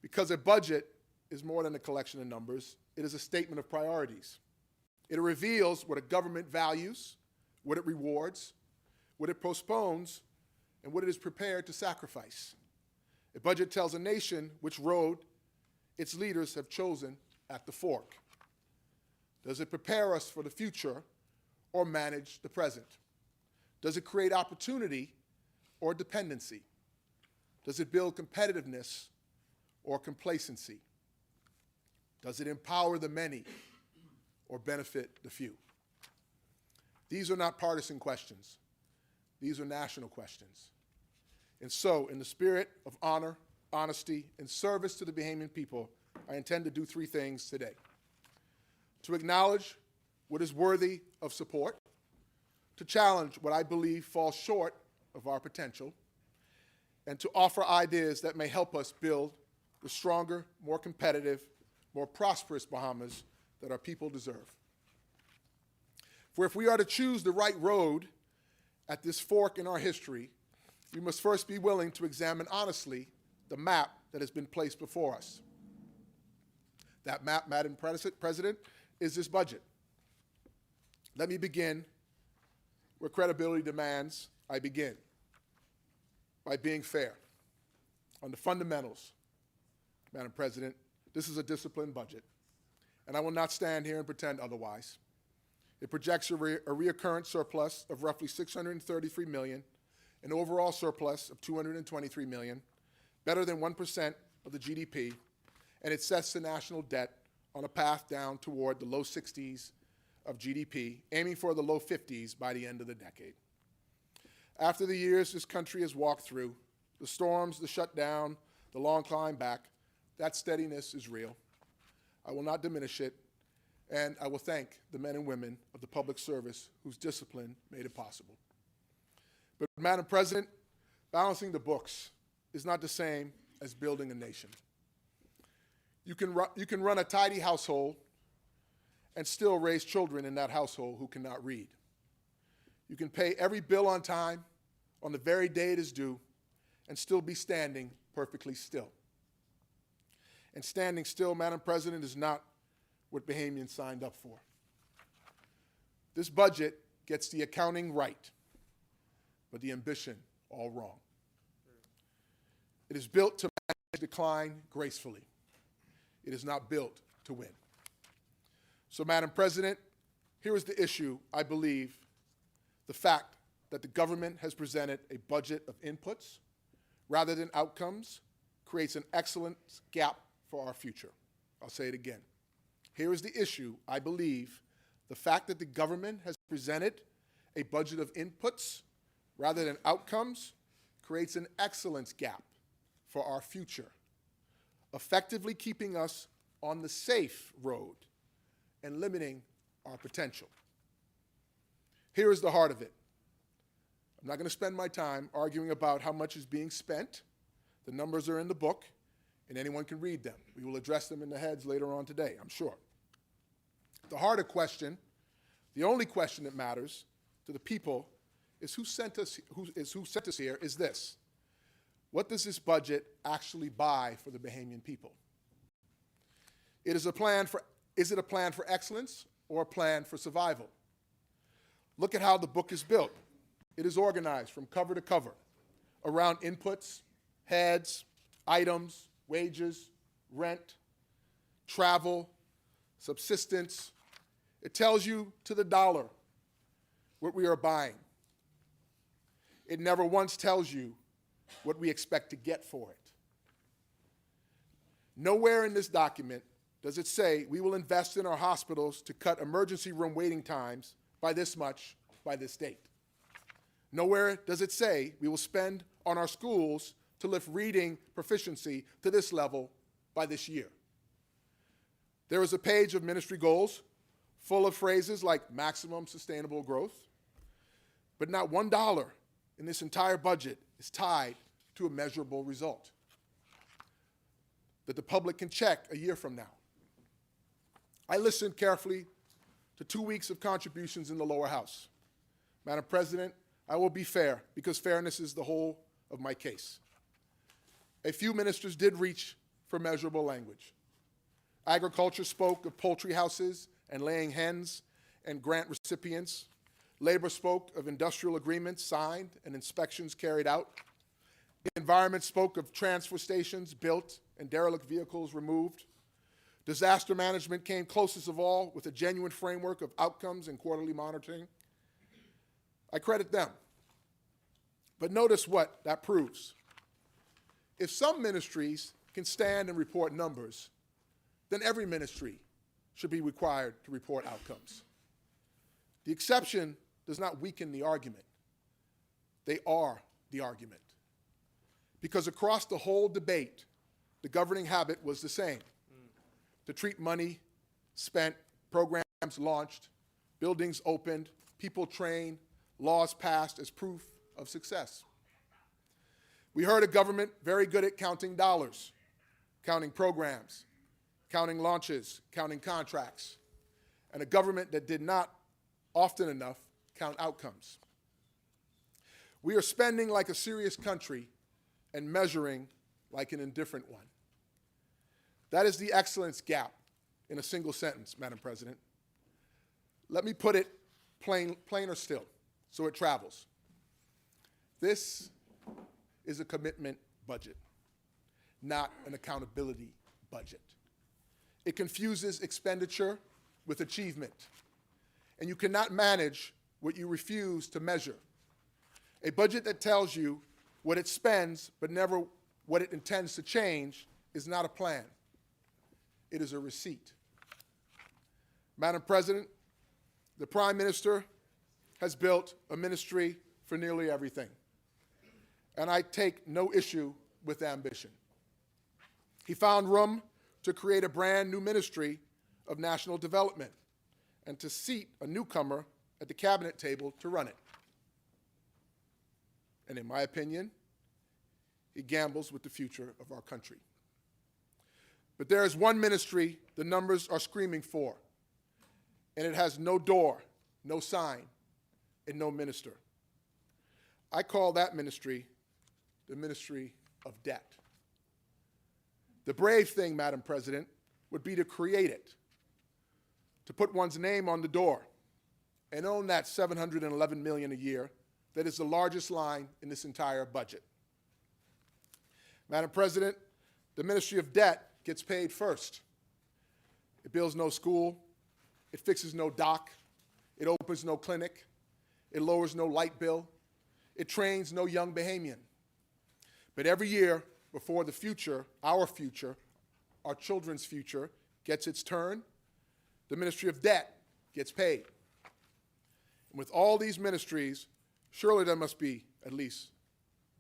Because a budget is more than a collection of numbers, it is a statement of priorities. It reveals what a government values, what it rewards, what it postpones, and what it is prepared to sacrifice. A budget tells a nation which road its leaders have chosen at the fork. Does it prepare us for the future or manage the present? Does it create opportunity or dependency? Does it build competitiveness or complacency? Does it empower the many or benefit the few? These are not partisan questions. These are national questions. And so, in the spirit of honor, honesty, and service to the Bahamian people, I intend to do three things today: to acknowledge what is worthy of support, to challenge what I believe falls short of our potential, and to offer ideas that may help us build the stronger, more competitive, more prosperous Bahamas that our people deserve. For if we are to choose the right road at this fork in our history, we must first be willing to examine honestly the map that has been placed before us. That map, Madam President, is this budget. Let me begin where credibility demands I begin, by being fair. On the fundamentals, Madam President, this is a disciplined budget, and I will not stand here and pretend otherwise. It projects a reoccurrent surplus of roughly $633 million, an overall surplus of $223 million, better than 1% of the GDP, and it sets the national debt on a path down toward the low 60s of GDP, aiming for the low 50s by the end of the decade. After the years this country has walked through, the storms, the shutdown, the long climb back, that steadiness is real. I will not diminish it, and I will thank the men and women of the public service whose discipline made it possible. But, Madam President, balancing the books is not the same as building a nation. You can run a tidy household and still raise children in that household who cannot read. You can pay every bill on time, on the very day it is due, and still be standing perfectly still. And standing still, Madam President, is not what Bahamians signed up for. This budget gets the accounting right, but the ambition all wrong. It is built to manage decline gracefully. It is not built to win. So, Madam President, here is the issue, I believe: the fact that the government has presented a budget of inputs rather than outcomes creates an excellent gap for our future. I'll say it again. Here is the issue. I believe the fact that the government has presented a budget of inputs rather than outcomes creates an excellence gap for our future, effectively keeping us on the safe road and limiting our potential. Here is the heart of it. I'm not going to spend my time arguing about how much is being spent. The numbers are in the book, and anyone can read them. We will address them in the heads later on today, I'm sure. The harder question, the only question that matters to the people, is who sent us here is this. What does this budget actually buy for the Bahamian people? Is it a plan for excellence or a plan for survival? Look at how the book is built. It is organized from cover to cover around inputs, heads, items, wages, rent, travel, subsistence. It tells you to the dollar what we are buying. It never once tells you what we expect to get for it. Nowhere in this document does it say we will invest in our hospitals to cut emergency room waiting times by this much by this date. Nowhere does it say we will spend on our schools to lift reading proficiency to this level by this year. There is a page of ministry goals full of phrases like maximum sustainable growth, but not $1 in this entire budget is tied to a measurable result that the public can check a year from now. I listened carefully to 2 weeks of contributions in the lower house. Madam President, I will be fair because fairness is the whole of my case. A few ministers did reach for measurable language. Agriculture spoke of poultry houses and laying hens and grant recipients. Labor spoke of industrial agreements signed and inspections carried out. The environment spoke of transfer stations built and derelict vehicles removed. Disaster management came closest of all with a genuine framework of outcomes and quarterly monitoring. I credit them. But notice what that proves. If some ministries can stand and report numbers, then every ministry should be required to report outcomes. The exception does not weaken the argument. They are the argument. Because across the whole debate, the governing habit was the same. To treat money spent, programs launched, buildings opened, people trained, laws passed as proof of success. We heard a government very good at counting dollars, counting programs, counting launches, counting contracts, and a government that did not often enough count outcomes. We are spending like a serious country and measuring like an indifferent one. That is the excellence gap in a single sentence, Madam President. Let me put it plainer still, so it travels. This is a commitment budget, not an accountability budget. It confuses expenditure with achievement, and you cannot manage what you refuse to measure. A budget that tells you what it spends but never what it intends to change is not a plan. It is a receipt. Madam President, the Prime Minister has built a ministry for nearly everything, and I take no issue with ambition. He found room to create a brand new ministry of national development and to seat a newcomer at the cabinet table to run it. And in my opinion, he gambles with the future of our country. But there is one ministry the numbers are screaming for, and it has no door, no sign, and no minister. I call that ministry the ministry of debt. The brave thing, Madam President, would be to create it, to put one's name on the door, and own that $711 million a year that is the largest line in this entire budget. Madam President, the Ministry of Debt gets paid first. It builds no school, it fixes no dock, it opens no clinic, it lowers no light bill, it trains no young Bahamian. But every year, before the future, our children's future, gets its turn, the Ministry of Debt gets paid. And with all these ministries, surely there must be at least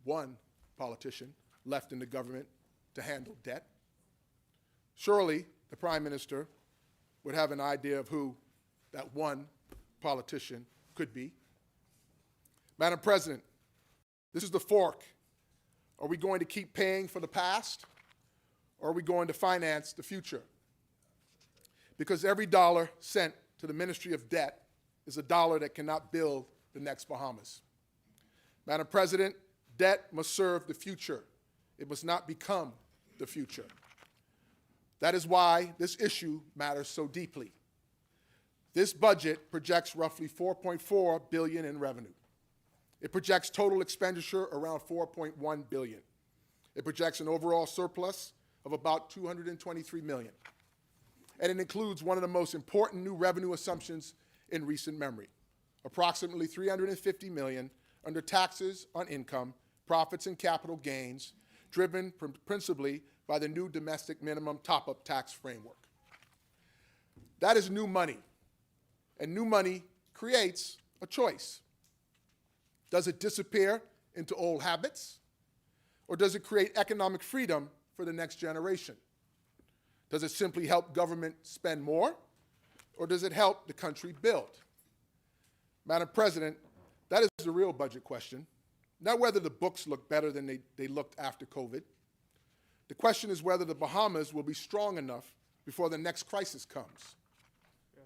one politician left in the government to handle debt. Surely the Prime Minister would have an idea of who that one politician could be. Madam President, this is the fork. Are we going to keep paying for the past, or are we going to finance the future? Because every dollar sent to the Ministry of Debt is a dollar that cannot build the next Bahamas. Madam President, debt must serve the future. It must not become the future. That is why this issue matters so deeply. This budget projects roughly $4.4 billion in revenue. It projects total expenditure around $4.1 billion. It projects an overall surplus of about $223 million. And it includes one of the most important new revenue assumptions in recent memory, approximately $350 million under taxes on income, profits, and capital gains, driven principally by the new domestic minimum top-up tax framework. That is new money, and new money creates a choice. Does it disappear into old habits, or does it create economic freedom for the next generation? Does it simply help government spend more, or does it help the country build? Madam President, that is the real budget question, not whether the books look better than they looked after COVID. The question is whether the Bahamas will be strong enough before the next crisis comes. Yes.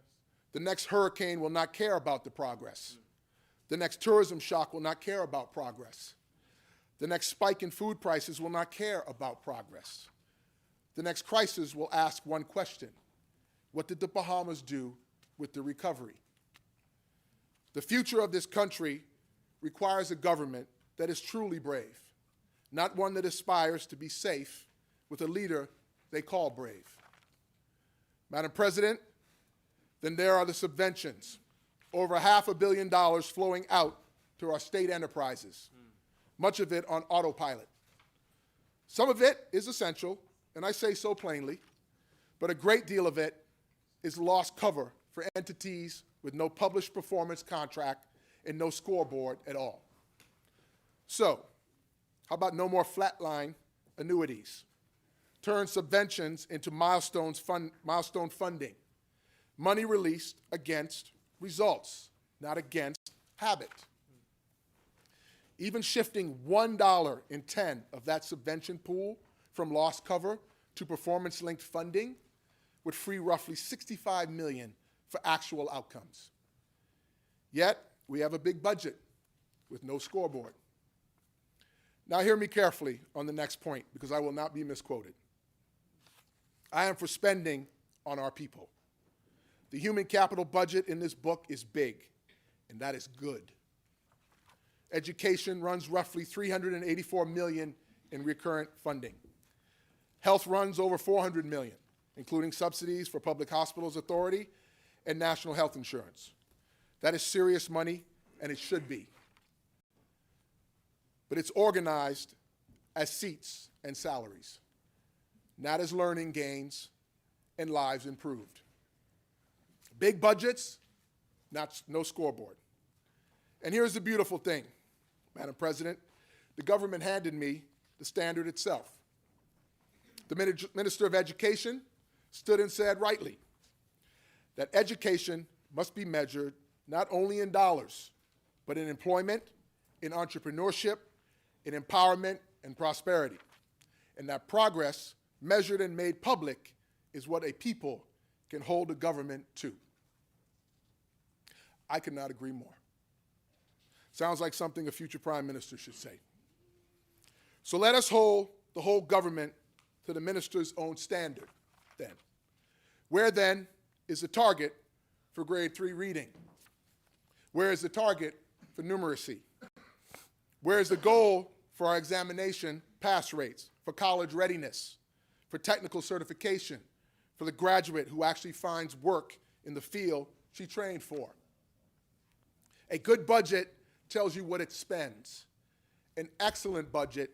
The next hurricane will not care about the progress. The next tourism shock will not care about progress. The next spike in food prices will not care about progress. The next crisis will ask one question: what did the Bahamas do with the recovery? The future of this country requires a government that is truly brave, not one that aspires to be safe with a leader they call brave. Madam President, then there are the subventions, over $500 million flowing out to our state enterprises, much of it on autopilot. Some of it is essential, and I say so plainly, but a great deal of it is lost cover for entities with no published performance contract and no scoreboard at all. So, how about no more flatline annuities? Turn subventions into milestone funding. Money released against results, not against habit. Even shifting $1 in 10 of that subvention pool from loss cover to performance-linked funding would free roughly $65 million for actual outcomes. Yet, we have a big budget with no scoreboard. Now hear me carefully on the next point, because I will not be misquoted. I am for spending on our people. The human capital budget in this book is big, and that is good. Education runs roughly $384 million in recurrent funding. Health runs over $400 million, including subsidies for Public Hospitals Authority and National Health Insurance. That is serious money, and it should be. But it's organized as seats and salaries, not as learning gains and lives improved. Big budgets, no scoreboard. And here's the beautiful thing, Madam President. The government handed me the standard itself. The Minister of Education stood and said rightly that education must be measured not only in dollars, but in employment, in entrepreneurship, in empowerment and prosperity. And that progress, measured and made public, is what a people can hold a government to. I could not agree more. Sounds like something a future prime minister should say. So let us hold the whole government to the minister's own standard then. Where then is the target for grade 3 reading? Where is the target for numeracy? Where is the goal for our examination pass rates, for college readiness, for technical certification, for the graduate who actually finds work in the field she trained for? A good budget tells you what it spends. An excellent budget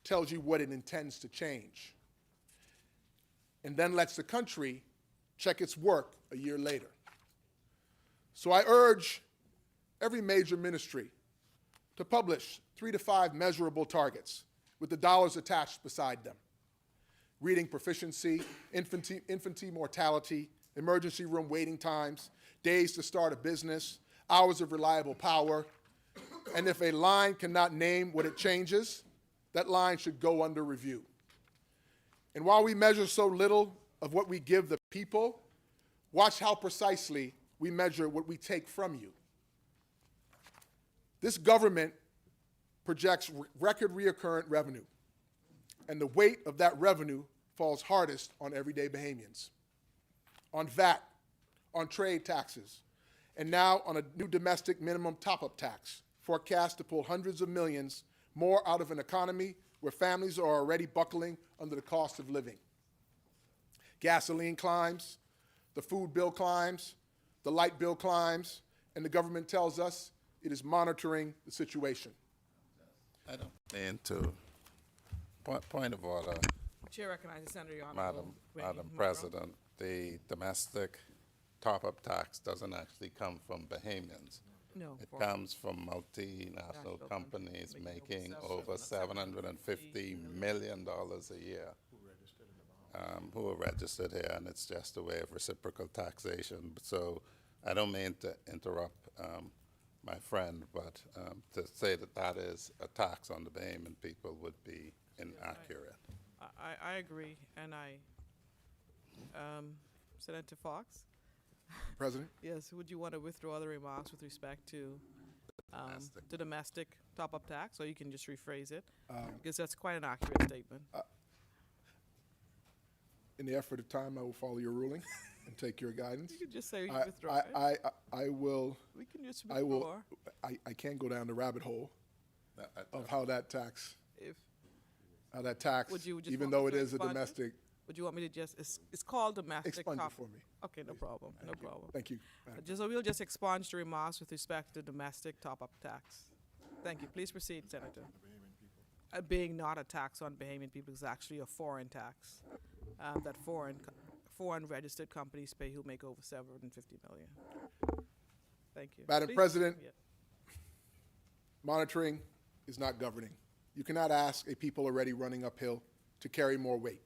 tells you what it intends to change, and then lets the country check its work a year later. So I urge every major ministry to publish 3 to 5 measurable targets with the dollars attached beside them. Reading proficiency, infant mortality, emergency room waiting times, days to start a business, hours of reliable power, and if a line cannot name what it changes, that line should go under review. And while we measure so little of what we give the people, watch how precisely we measure what we take from you. This government projects record reoccurrent revenue, and the weight of that revenue falls hardest on everyday Bahamians, on VAT, on trade taxes, and now on a new domestic minimum top-up tax, forecast to pull hundreds of millions more out of an economy where families are already buckling under the cost of living. Gasoline climbs, the food bill climbs, the light bill climbs, and the government tells us it is monitoring the situation. I don't mean to, point of order, Chair recognizes Senator Honorable Madam President, the domestic top-up tax doesn't actually come from Bahamians. No. It comes from multinational companies making over $750 million a year, who are registered here, and it's just a way of reciprocal taxation. So I don't mean to interrupt my friend, but to say that that is a tax on the Bahamian people would be inaccurate. I agree, and Senator Fox? President? Yes, would you want to withdraw the remarks with respect to the domestic top-up tax, or you can just rephrase it? Because that's quite an accurate statement. In the effort of time, I will follow your ruling and take your guidance. You can just say you withdraw it. I will. We can just I will. withdraw. I can't go down the rabbit hole of how that tax, If, Would you just even want though me it to is a expunge it? domestic, would you want me to just, it's called domestic expunge it top. for me. Okay, no problem, no problem. Thank you. We'll just expunge the remarks with respect to domestic top-up tax. Thank you. Please proceed, Senator. Being not a tax on Bahamian people is actually a foreign tax that foreign registered companies pay who make over $750 million. Thank you. Madam Please- President, yeah. monitoring is not governing. You cannot ask a people already running uphill to carry more weight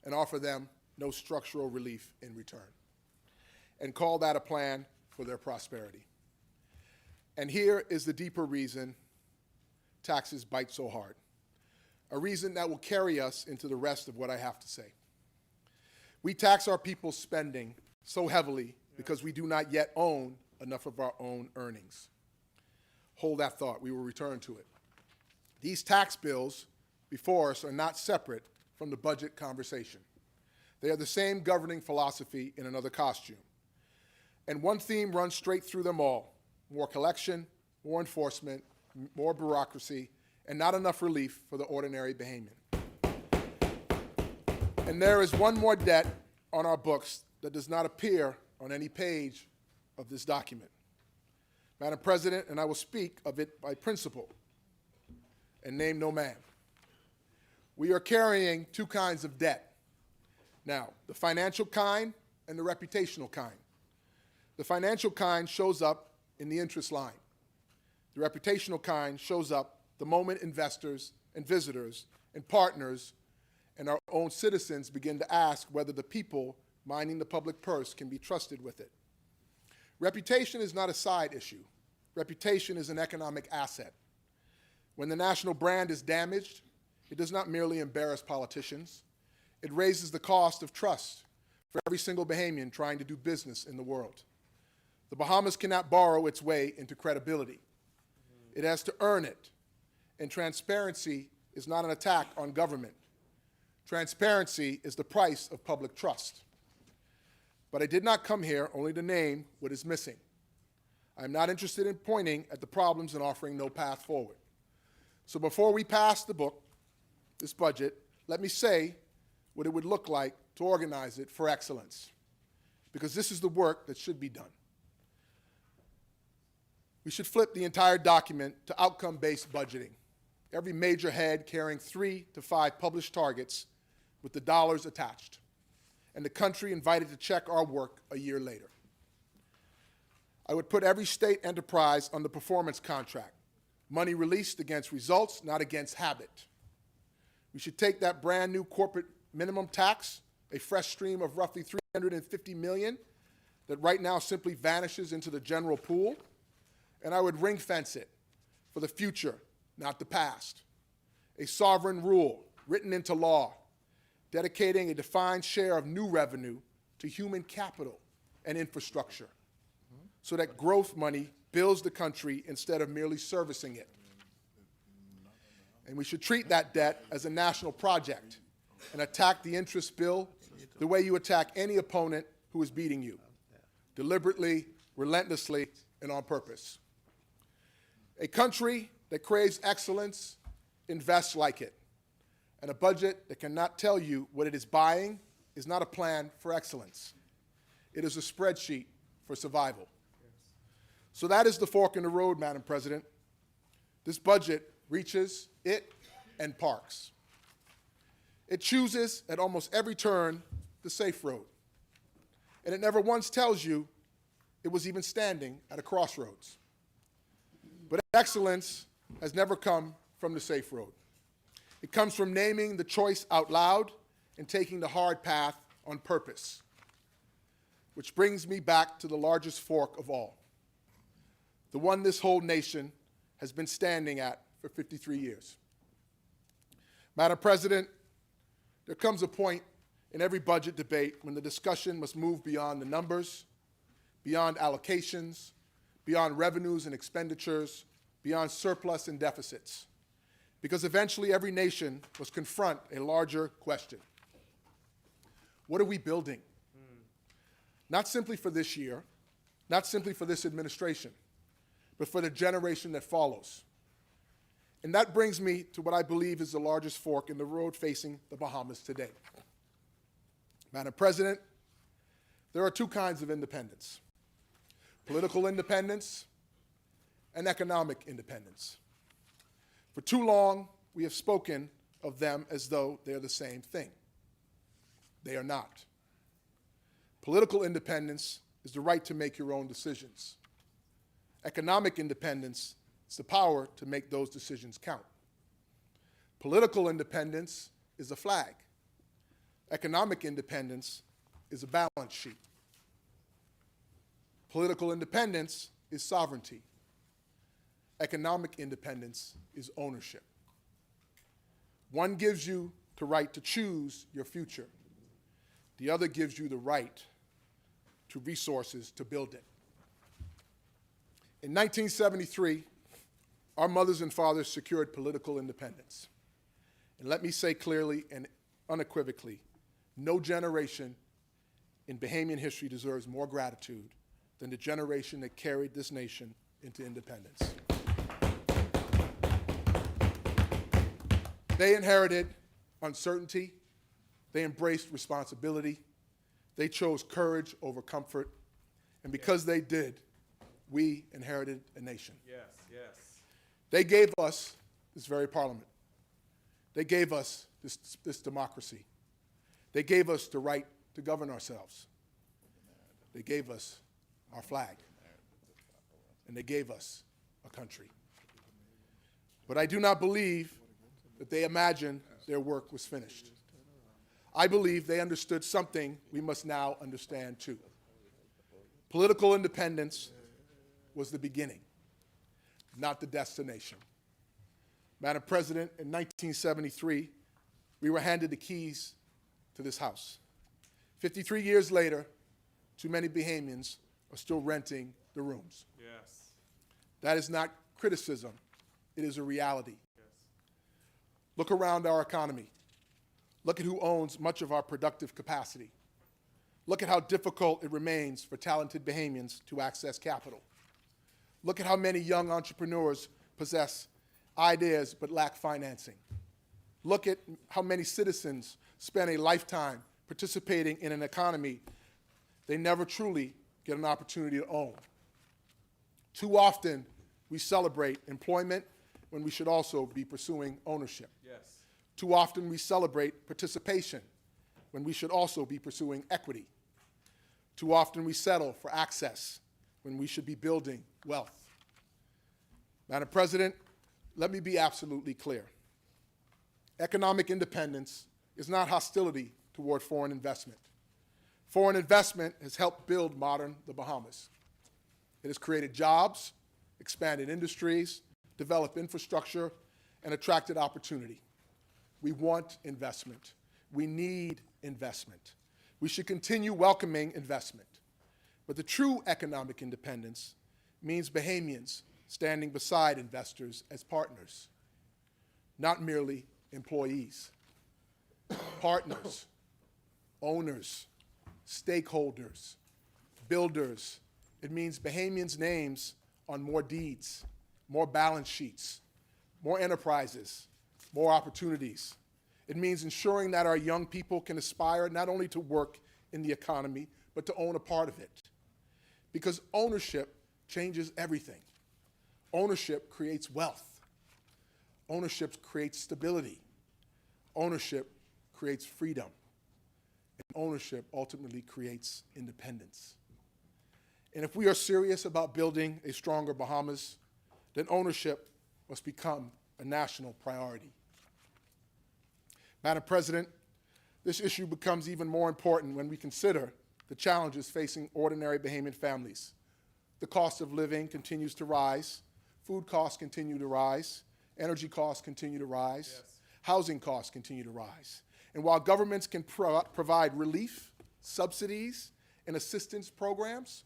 and offer them no structural relief in return, and call that a plan for their prosperity. And here is the deeper reason taxes bite so hard, a reason that will carry us into the rest of what I have to say. We tax our people's spending so heavily because we do not yet own enough of our own earnings. Hold that thought. We will return to it. These tax bills before us are not separate from the budget conversation. They are the same governing philosophy in another costume. And one theme runs straight through them all: more collection, more enforcement, more bureaucracy, and not enough relief for the ordinary Bahamian. And there is one more debt on our books that does not appear on any page of this document. Madam President, and I will speak of it by principle and name no man. We are carrying two kinds of debt. Now, the financial kind and the reputational kind. The financial kind shows up in the interest line. The reputational kind shows up the moment investors and visitors and partners and our own citizens begin to ask whether the people minding the public purse can be trusted with it. Reputation is not a side issue. Reputation is an economic asset. When the national brand is damaged, it does not merely embarrass politicians. It raises the cost of trust for every single Bahamian trying to do business in the world. The Bahamas cannot borrow its way into credibility. It has to earn it. And transparency is not an attack on government. Transparency is the price of public trust. But I did not come here only to name what is missing. I am not interested in pointing at the problems and offering no path forward. So before we pass the book, this budget, let me say what it would look like to organize it for excellence, because this is the work that should be done. We should flip the entire document to outcome-based budgeting. every major head carrying 3 to 5 published targets with the dollars attached, and the country invited to check our work a year later. I would put every state enterprise on the performance contract, money released against results, not against habit. We should take that brand new corporate minimum tax, a fresh stream of roughly $350 million that right now simply vanishes into the general pool, and I would ring fence it for the future, not the past. A sovereign rule written into law, dedicating a defined share of new revenue to human capital and infrastructure, so that growth money builds the country instead of merely servicing it. And we should treat that debt as a national project and attack the interest bill the way you attack any opponent who is beating you, deliberately, relentlessly, and on purpose. A country that craves excellence invests like it, and a budget that cannot tell you what it is buying is not a plan for excellence. It is a spreadsheet for survival. So that is the fork in the road, Madam President. This budget reaches it and parks. It chooses at almost every turn the safe road, and it never once tells you it was even standing at a crossroads. But excellence has never come from the safe road. It comes from naming the choice out loud and taking the hard path on purpose. Which brings me back to the largest fork of all, the one this whole nation has been standing at for 53 years. Madam President, there comes a point in every budget debate when the discussion must move beyond the numbers, beyond allocations, beyond revenues and expenditures, beyond surplus and deficits. Because eventually every nation must confront a larger question. What are we building? Not simply for this year, not simply for this administration, but for the generation that follows. And that brings me to what I believe is the largest fork in the road facing the Bahamas today. Madam President, there are two kinds of independence: political independence and economic independence. For too long, we have spoken of them as though they are the same thing. They are not. Political independence is the right to make your own decisions. Economic independence is the power to make those decisions count. Political independence is a flag. Economic independence is a balance sheet. Political independence is sovereignty. Economic independence is ownership. One gives you the right to choose your future. The other gives you the right to resources to build it. In 1973, our mothers and fathers secured political independence. And let me say clearly and unequivocally, no generation in Bahamian history deserves more gratitude than the generation that carried this nation into independence. They inherited uncertainty. They embraced responsibility. They chose courage over comfort. And because they did, we inherited a nation. Yes, yes. They gave us this very parliament. They gave us this democracy. They gave us the right to govern ourselves. They gave us our flag. And they gave us a country. But I do not believe that they imagined their work was finished. I believe they understood something we must now understand too. Political independence was the beginning, not the destination. Madam President, in 1973, we were handed the keys to this house. 53 years later, too many Bahamians are still renting the rooms. Yes. That is not criticism, it is a reality. Yes. Look around our economy. Look at who owns much of our productive capacity. Look at how difficult it remains for talented Bahamians to access capital. Look at how many young entrepreneurs possess ideas but lack financing. Look at how many citizens spend a lifetime participating in an economy they never truly get an opportunity to own. Too often, we celebrate employment when we should also be pursuing ownership. Yes. Too often we celebrate participation when we should also be pursuing equity. Too often we settle for access when we should be building wealth. Madam President, let me be absolutely clear. Economic independence is not hostility toward foreign investment. Foreign investment has helped build modern the Bahamas. It has created jobs, expanded industries, developed infrastructure, and attracted opportunity. We want investment. We need investment. We should continue welcoming investment. But the true economic independence means Bahamians standing beside investors as partners, not merely employees. Partners, owners, stakeholders, builders. It means Bahamians' names on more deeds, more balance sheets, more enterprises, more opportunities. It means ensuring that our young people can aspire not only to work in the economy, but to own a part of it. Because ownership changes everything. Ownership creates wealth. Ownership creates stability. Ownership creates freedom. And ownership ultimately creates independence. And if we are serious about building a stronger Bahamas, then ownership must become a national priority. Madam President, this issue becomes even more important when we consider the challenges facing ordinary Bahamian families. The cost of living continues to rise, food costs continue to rise, energy costs continue to rise, housing costs continue to rise. And while governments can provide relief, subsidies, and assistance programs,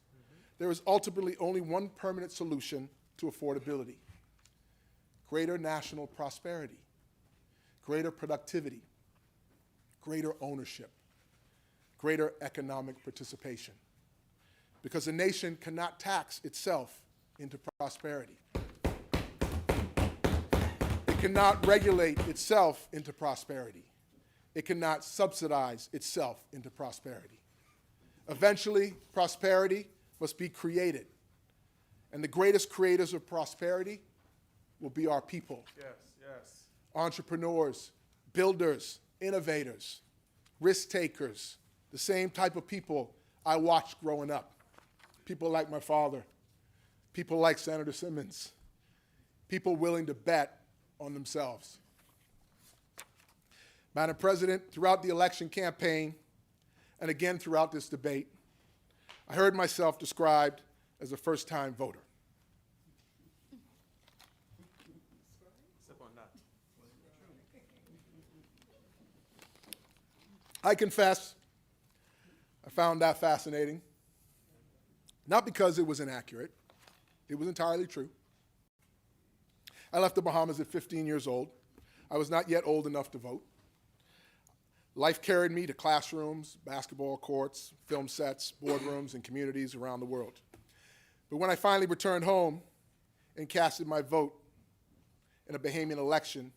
there is ultimately only one permanent solution to affordability: greater national prosperity, greater productivity, greater ownership, greater economic participation. Because a nation cannot tax itself into prosperity. It cannot regulate itself into prosperity. It cannot subsidize itself into prosperity. Eventually, prosperity must be created. And the greatest creators of prosperity will be our people. Yes, yes. Entrepreneurs, builders, innovators, risk takers, the same type of people I watched growing up. People like my father, people like Senator Simmons, people willing to bet on themselves. Madam President, throughout the election campaign, and again throughout this debate, I heard myself described as a first-time voter. Step on that. I confess, I found that fascinating. Not because it was inaccurate. It was entirely true. I left the Bahamas at 15 years old. I was not yet old enough to vote. Life carried me to classrooms, basketball courts, film sets, boardrooms, and communities around the world. But when I finally returned home and casted my vote in a Bahamian election,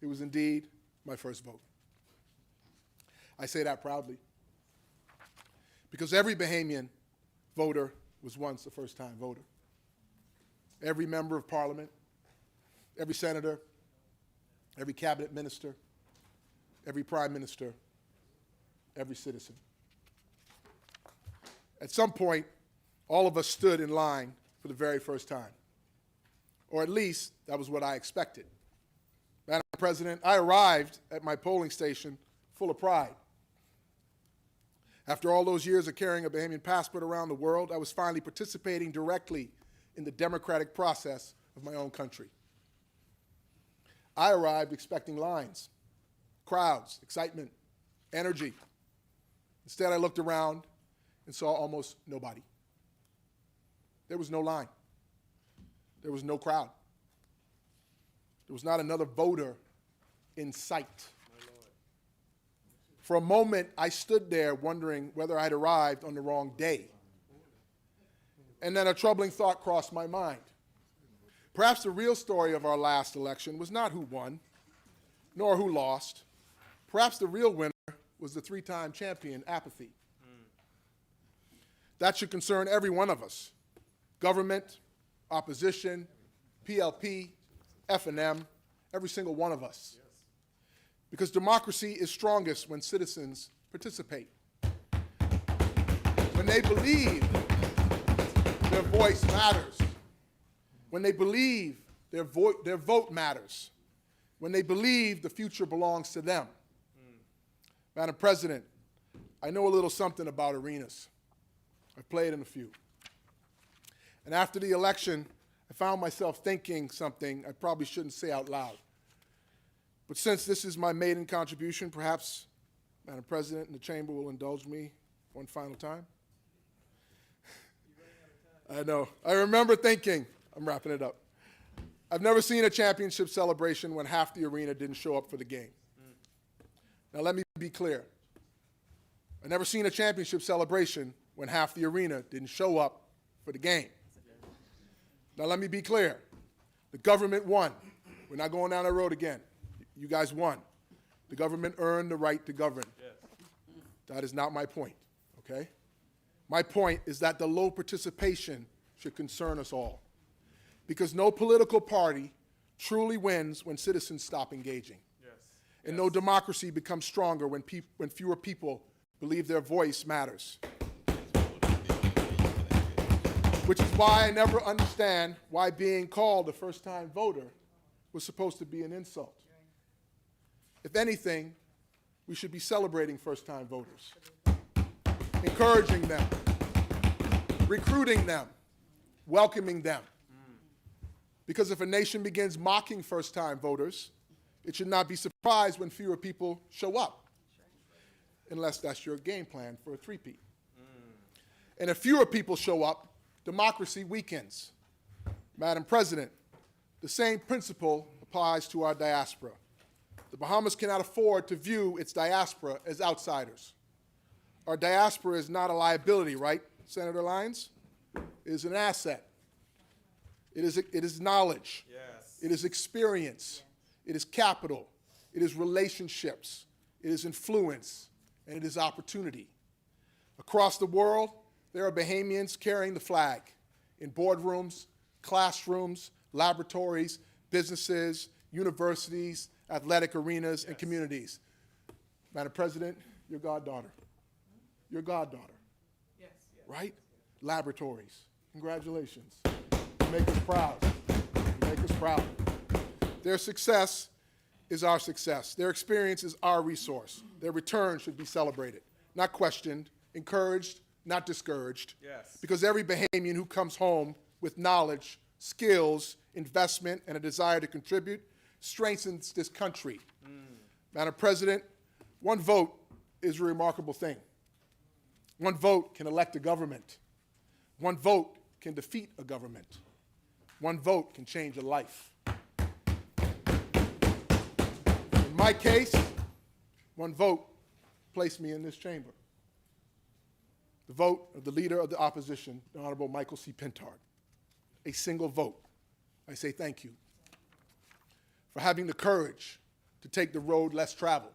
it was indeed my first vote. I say that proudly, because every Bahamian voter was once a first-time voter. Every member of Parliament, every senator, every cabinet minister, every prime minister, every citizen. At some point, all of us stood in line for the very first time. Or at least, that was what I expected. Madam President, I arrived at my polling station full of pride. After all those years of carrying a Bahamian passport around the world, I was finally participating directly in the democratic process of my own country. I arrived expecting lines, crowds, excitement, energy. Instead, I looked around and saw almost nobody. There was no line. There was no crowd. There was not another voter in sight. For a moment, I stood there wondering whether I'd arrived on the wrong day. And then a troubling thought crossed my mind. Perhaps the real story of our last election was not who won, nor who lost. Perhaps the real winner was the three-time champion, apathy. That should concern every one of us: government, opposition, PLP, F&M, every single one of us. Because democracy is strongest when citizens participate. When they believe their voice matters. When they believe their vote matters. When they believe the future belongs to them. Madam President, I know a little something about arenas. I've played in a few. And after the election, I found myself thinking something I probably shouldn't say out loud. But since this is my maiden contribution, perhaps, Madam President, and the Chamber will indulge me one final time. I know. I remember thinking, I'm wrapping it up, I've never seen a championship celebration when half the arena didn't show up for the game. Now let me be clear. I've never seen a championship celebration when half the arena didn't show up for the game. Now let me be clear. The government won. We're not going down that road again. You guys won. The government earned the right to govern. That is not my point, okay? My point is that the low participation should concern us all. Because no political party truly wins when citizens stop engaging. And no democracy becomes stronger when fewer people believe their voice matters. Which is why I never understand why being called a first-time voter was supposed to be an insult. If anything, we should be celebrating first-time voters, encouraging them, recruiting them, welcoming them. Because if a nation begins mocking first-time voters, it should not be surprised when fewer people show up, unless that's your game plan for a three-peat. And if fewer people show up, democracy weakens. Madam President, the same principle applies to our diaspora. The Bahamas cannot afford to view its diaspora as outsiders. Our diaspora is not a liability, right, Senator Lyons? It is an asset. It is knowledge. Yes. It is experience. It is capital. It is relationships. It is influence. And it is opportunity. Across the world, there are Bahamians carrying the flag in boardrooms, classrooms, laboratories, businesses, universities, athletic arenas, and communities. Madam President, your goddaughter. Your goddaughter. Yes. Right? Laboratories. Congratulations. You make us proud. You make us proud. Their success is our success. Their experience is our resource. Their return should be celebrated, not questioned, encouraged, not discouraged. Yes. Because every Bahamian who comes home with knowledge, skills, investment, and a desire to contribute strengthens this country. Madam President, one vote is a remarkable thing. One vote can elect a government. One vote can defeat a government. One vote can change a life. In my case, one vote placed me in this chamber. The vote of the leader of the opposition, the Honorable Michael C. Pintard. A single vote. I say thank you for having the courage to take the road less traveled,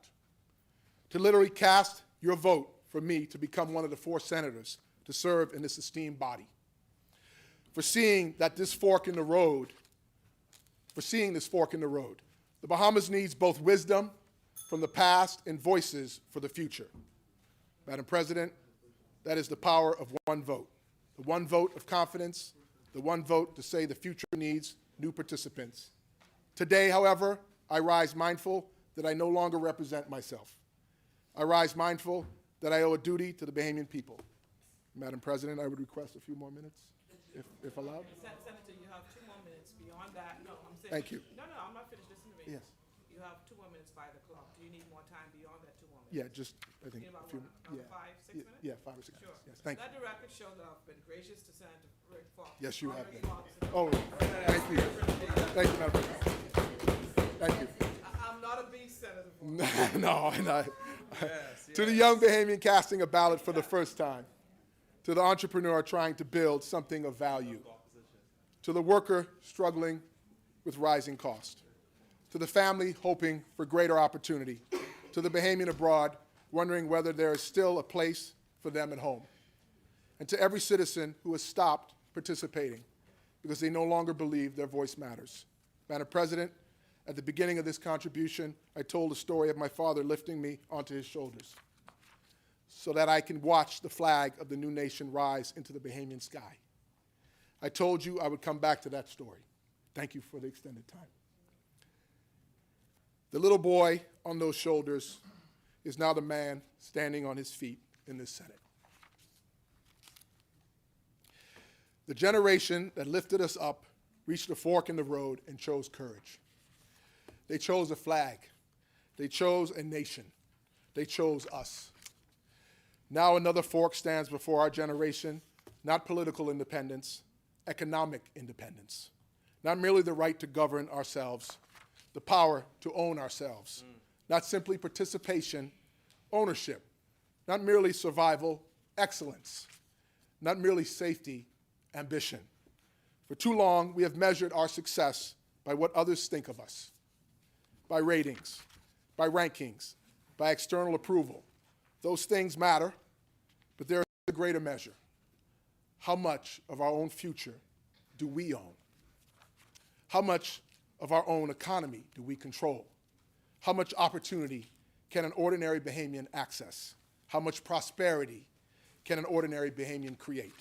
to literally cast your vote for me to become one of the 4 senators to serve in this esteemed body, for seeing this fork in the road. The Bahamas needs both wisdom from the past and voices for the future. Madam President, that is the power of one vote. The one vote of confidence, the one vote to say the future needs new participants. Today, however, I rise mindful that I no longer represent myself. I rise mindful that I owe a duty to the Bahamian people. Madam President, I would request a few more minutes, if allowed. Senator, you have 2 more minutes. Beyond that, no, I'm saying. Thank you. No, I'm not finished. Listen to me. Yes. You have 2 more minutes by the clock. Do you need more time beyond that 2 more minutes? Yeah, just, I think, Need a about few, what, about 5, 6 yeah, minutes? yeah, 5 or 6 Sure. minutes. Yes, thank you. Let the record show that I've been gracious to Senator Rick Fox. Yes, you have been. Honorary Oh, thank you. Thank you, Madam President. Thank you. I'm not a beast, Senator Fox. No, no. Yes. To the young Bahamian casting a ballot for the first time, to the entrepreneur trying to build something of value, to the worker struggling with rising cost, to the family hoping for greater opportunity, to the Bahamian abroad wondering whether there is still a place for them at home, and to every citizen who has stopped participating because they no longer believe their voice matters. Madam President, at the beginning of this contribution, I told the story of my father lifting me onto his shoulders so that I can watch the flag of the new nation rise into the Bahamian sky. I told you I would come back to that story. Thank you for the extended time. The little boy on those shoulders is now the man standing on his feet in this Senate. The generation that lifted us up reached a fork in the road and chose courage. They chose a flag. They chose a nation. They chose us. Now another fork stands before our generation, not political independence, economic independence. Not merely the right to govern ourselves, the power to own ourselves. Not simply participation, ownership. Not merely survival, excellence. Not merely safety, ambition. For too long, we have measured our success by what others think of us, by ratings, by rankings, by external approval. Those things matter, but there is a greater measure. How much of our own future do we own? How much of our own economy do we control? How much opportunity can an ordinary Bahamian access? How much prosperity can an ordinary Bahamian create?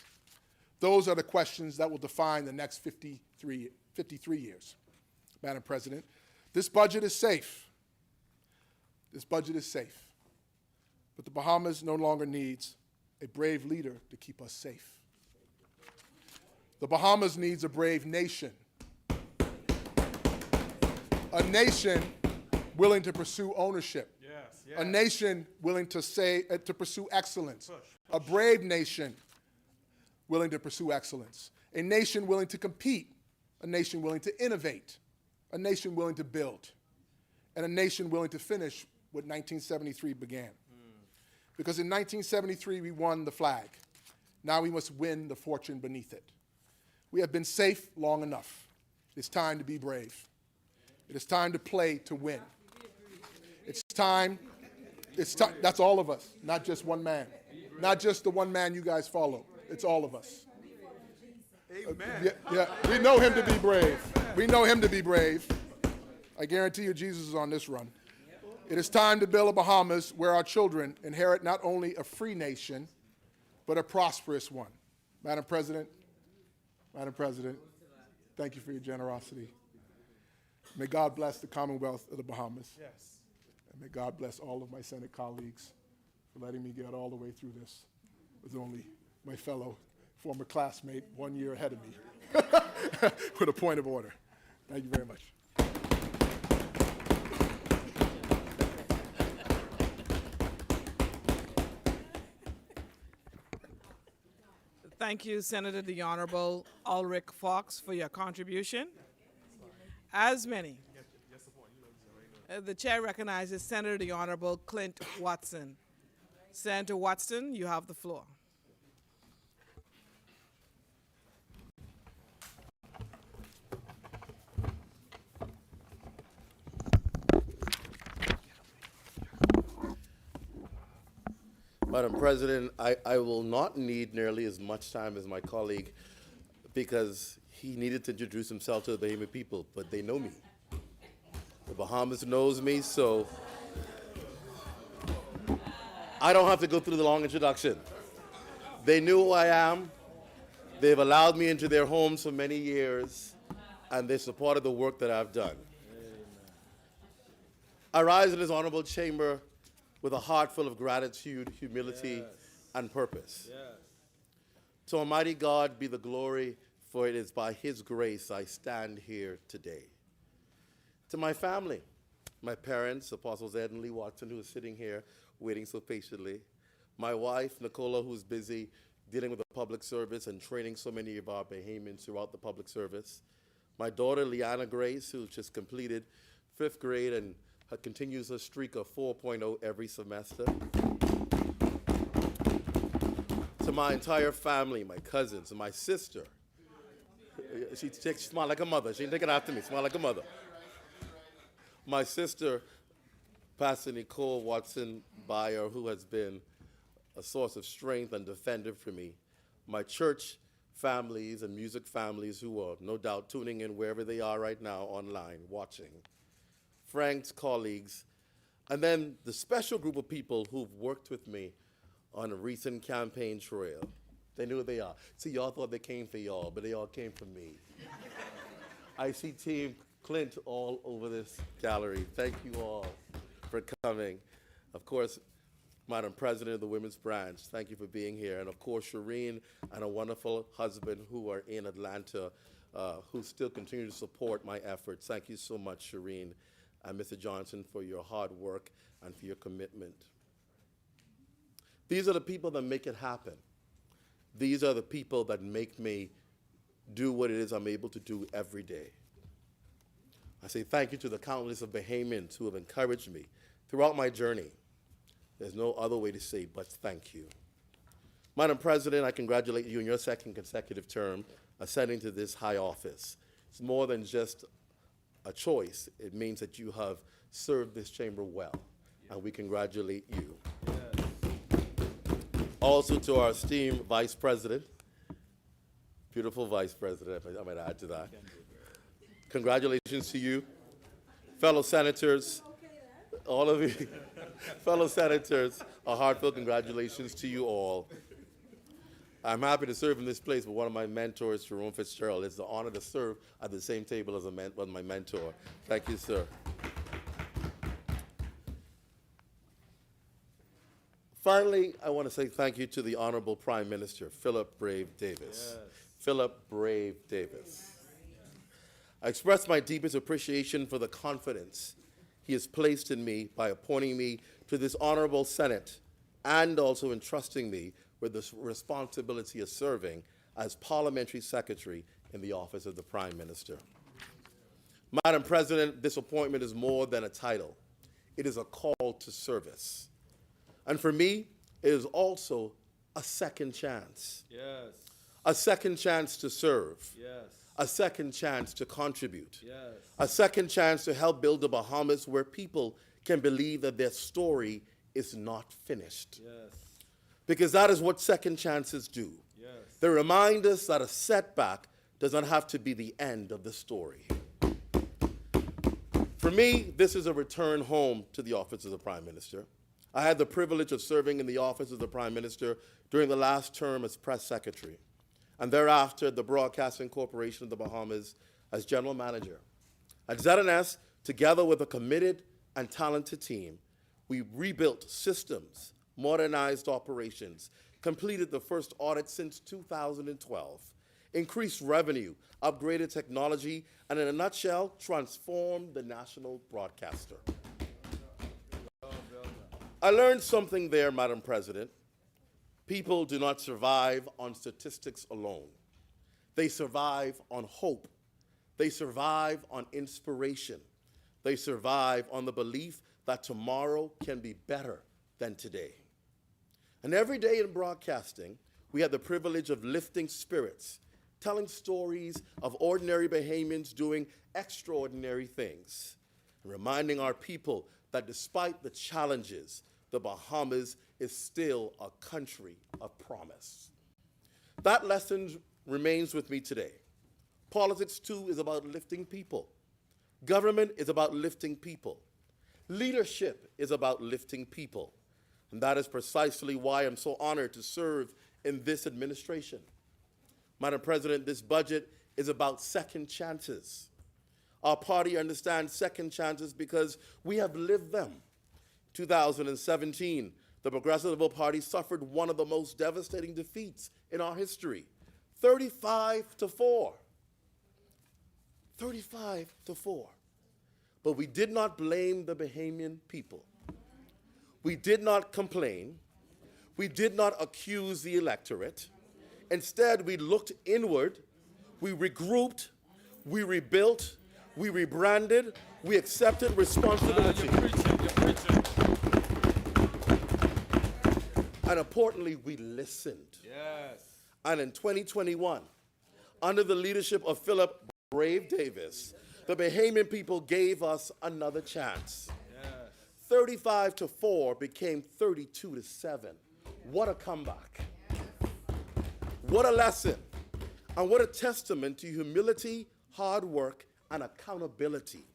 Those are the questions that will define the next 53 years, Madam President. This budget is safe. This budget is safe. But the Bahamas no longer needs a brave leader to keep us safe. The Bahamas needs a brave nation. A nation willing to pursue ownership. Yes, A yes. nation willing to pursue excellence. A brave nation willing to pursue excellence. A nation willing to compete. A nation willing to innovate. A nation willing to build. And a nation willing to finish what 1973 began. Because in 1973, we won the flag. Now we must win the fortune beneath it. We have been safe long enough. It's time to be brave. It is time to play to win. It's time, that's all of us, not just one man. Not just the one man you guys follow. It's all of us. Amen. Yeah, we know him to be brave. We know him to be brave. I guarantee you Jesus is on this run. It is time to build a Bahamas where our children inherit not only a free nation, but a prosperous one. Madam President, thank you for your generosity. May God bless the Commonwealth of the Bahamas. Yes. And may God bless all of my Senate colleagues for letting me get all the way through this with only my fellow former classmate 1 year ahead of me with a point of order. Thank you very much. Thank you, Senator the Honorable Ulrich Fox, for your contribution. As many. The chair recognizes Senator the Honorable Clint Watson. Senator Watson, you have the floor. Madam President, I will not need nearly as much time as my colleague because he needed to introduce himself to the Bahamian people, but they know me. The Bahamas knows me, so I don't have to go through the long introduction. They knew who I am. They've allowed me into their homes for many years, and they supported the work that I've done. I rise in this honorable chamber with a heart full of gratitude, humility, and purpose. To Almighty God be the glory, for it is by His grace I stand here today. To my family, my parents, Apostles Ed and Lee Watson, who is sitting here waiting so patiently, my wife, Nicola, who's busy dealing with the public service and training so many of our Bahamians throughout the public service, my daughter, Liana Grace, who just completed 5th grade and continues her streak of 4.0 every semester. To my entire family, my cousins, and my sister. She smiled like a mother. She didn't take it after me. Smiled like a mother. My sister, Pastor Nicole Watson Bayer, who has been a source of strength and defender for me. My church families and music families who are no doubt tuning in wherever they are right now online, watching, friends, colleagues, and then the special group of people who've worked with me on a recent campaign trail. They knew who they are. See, y'all thought they came for y'all, but they all came for me. I see Team Clint all over this gallery. Thank you all for coming. Of course, Madam President of the Women's Branch, thank you for being here. And of course, Shireen and a wonderful husband who are in Atlanta, who still continue to support my efforts. Thank you so much, Shireen and Mr. Johnson, for your hard work and for your commitment. These are the people that make it happen. These are the people that make me do what it is I'm able to do every day. I say thank you to the countless of Bahamians who have encouraged me throughout my journey. There's no other way to say but thank you. Madam President, I congratulate you on your second consecutive term ascending to this high office. It's more than just a choice. It means that you have served this chamber well, and we congratulate you. Also to our esteemed Vice President, beautiful Vice President, I might add to that. Congratulations to you, fellow senators, all of you, fellow senators, a heartfelt congratulations to you all. I'm happy to serve in this place with one of my mentors, Jerome Fitzgerald. It's an honor to serve at the same table as my mentor. Thank you, sir. Finally, I want to say thank you to the Honorable Prime Minister, Philip Brave Davis. Yes. Philip Brave Davis. I express my deepest appreciation for the confidence he has placed in me by appointing me to this honorable Senate and also entrusting me with the responsibility of serving as Parliamentary Secretary in the office of the Prime Minister. Madam President, this appointment is more than a title. It is a call to service. And for me, it is also a second chance. Yes. A second chance to serve. Yes. A second chance to contribute. Yes. A second chance to help build the Bahamas where people can believe that their story is not finished. Yes. Because that is what second chances do. Yes. They remind us that a setback does not have to be the end of the story. For me, this is a return home to the office of the Prime Minister. I had the privilege of serving in the office of the Prime Minister during the last term as press secretary, and thereafter the Broadcasting Corporation of the Bahamas as general manager. At ZNS, together with a committed and talented team, we rebuilt systems, modernized operations, completed the first audit since 2012, increased revenue, upgraded technology, and in a nutshell, transformed the national broadcaster. I learned something there, Madam President. People do not survive on statistics alone. They survive on hope. They survive on inspiration. They survive on the belief that tomorrow can be better than today. And every day in broadcasting, we have the privilege of lifting spirits, telling stories of ordinary Bahamians doing extraordinary things, and reminding our people that despite the challenges, the Bahamas is still a country of promise. That lesson remains with me today. Politics, too, is about lifting people. Government is about lifting people. Leadership is about lifting people. And that is precisely why I'm so honored to serve in this administration. Madam President, this budget is about second chances. Our party understands second chances because we have lived them. 2017, the Progressive Liberal Party suffered one of the most devastating defeats in our history, 35-4. 35-4. But we did not blame the Bahamian people. We did not complain. We did not accuse the electorate. Instead, we looked inward, we regrouped, we rebuilt, we rebranded, we accepted responsibility. You're preaching. And importantly, we listened. Yes. And in 2021, under the leadership of Philip Brave Davis, the Bahamian people gave us another chance. Yes. 35-4 became 32-7. What a comeback. What a lesson. And what a testament to humility, hard work, and accountability.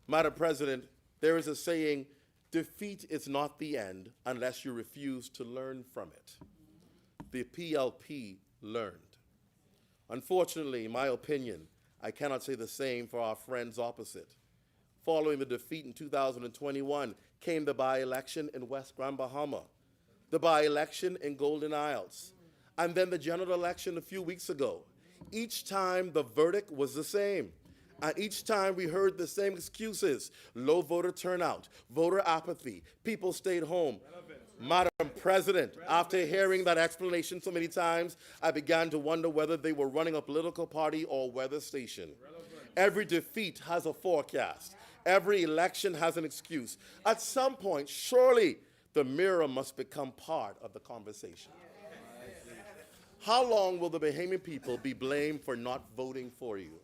Madam President, there is a saying, defeat is not the end unless you refuse to learn from it. The PLP learned. Unfortunately, in my opinion, I cannot say the same for our friends opposite. Following the defeat in 2021 came the by-election in West Grand Bahama, the by-election in Golden Isles, and then the general election a few weeks ago. Each time the verdict was the same. And each time we heard the same excuses: low voter turnout, voter apathy, people stayed home. Madam President, after hearing that explanation so many times, I began to wonder whether they were running a political party or weather station. Every defeat has a forecast. Every election has an excuse. At some point, surely the mirror must become part of the conversation. How long will the Bahamian people be blamed for not voting for you?